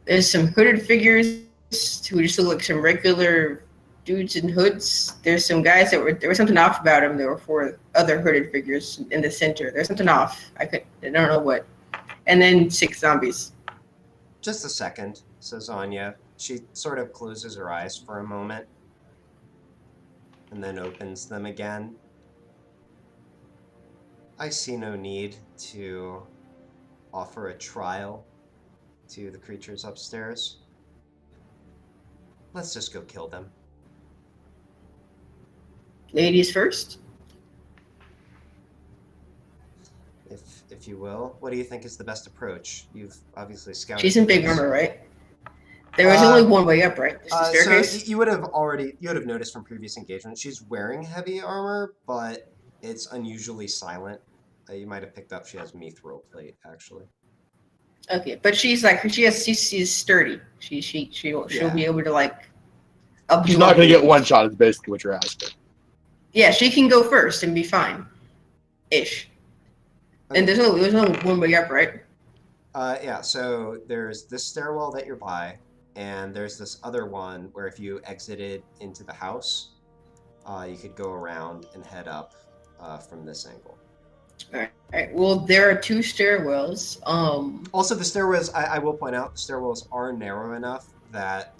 There's some hooded figures who just look like some regular dudes in hoods. There's some guys there was something off about them. There were 4 other hooded figures in the center. There's something off. I don't know what. And then 6 zombies. Just a second, says Anya. She sort of closes her eyes for a moment and then opens them again. I see no need to offer a trial to the creatures upstairs. Let's just go kill them. Ladies first. If you will. What do you think is the best approach? You've obviously scouted. She's in big this. armor, right? There was only one way up, right? There's the staircase. So you would have noticed from previous engagement, she's wearing heavy armor, but it's unusually silent. You might have picked up she has mithril plate, actually. Okay, but she's sturdy. She'll be able to like. She's not going to get one shot, is basically what you're asking. Yeah, she can go first and be fine, ish. Okay. And there's only one way up, right? Yeah. So there's this stairwell that you're by, and there's this other one where if you exited into the house, you could go around and head up from this angle. All right. Well, there are 2 stairwells. Also, the stairwells, I will point out, the stairwells are narrow enough that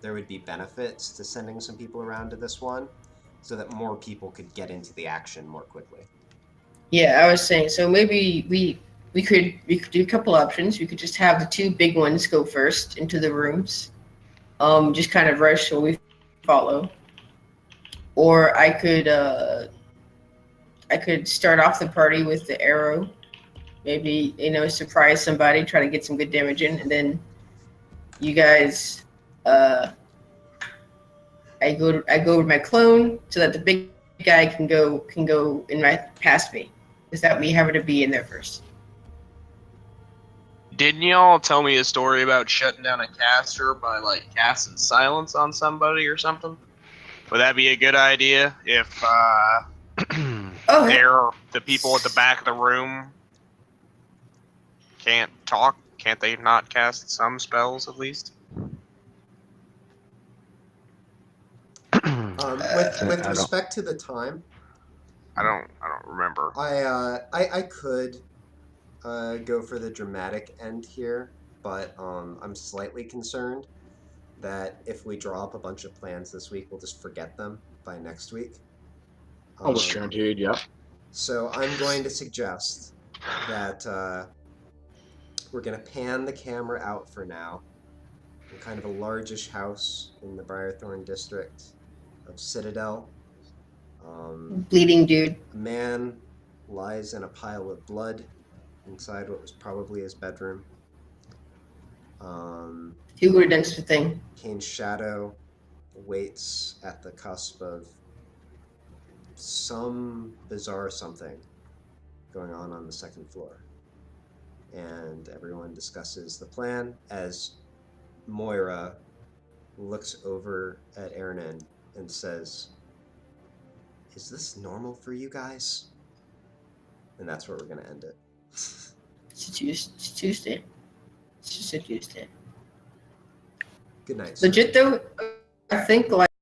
there would be benefits to sending some people around to this one so that more people could get into the action more quickly. Yeah, I was saying, so maybe we could do a couple options. We could just have the 2 big ones go first into the rooms. Just kind of rush while we follow. Or I could start off the party with the arrow. Maybe, surprise somebody, try to get some good damage in, and then you guys I go with my clone so that the big guy can go past me. Is that me having to be in there first? Didn't y'all tell me a story about shutting down a caster by like casting silence on somebody or something? Would that be a good idea if they're the people at the back of the room can't talk? Can't they not cast some spells at least? With I don't- respect to the time, I don't remember. I could go for the dramatic end here, but I'm slightly concerned that if we draw up a bunch of plans this week, we'll just forget them by next week. Almost guaranteed, yeah. So I'm going to suggest that we're going to pan the camera out for now in kind of a largish house in the Briarthorn district of Citadel. Bleeding dude. A man lies in a pile of blood inside what was probably his bedroom. Who would have done such a thing? Kane's shadow waits at the cusp of some bizarre something going on the second floor. And everyone discusses the plan as Moira looks over at Ernan and says, "Is this normal for you guys?" And that's where we're going to end it. It's Tuesday. It's just a Tuesday. Good night, sir. Legit though, I think like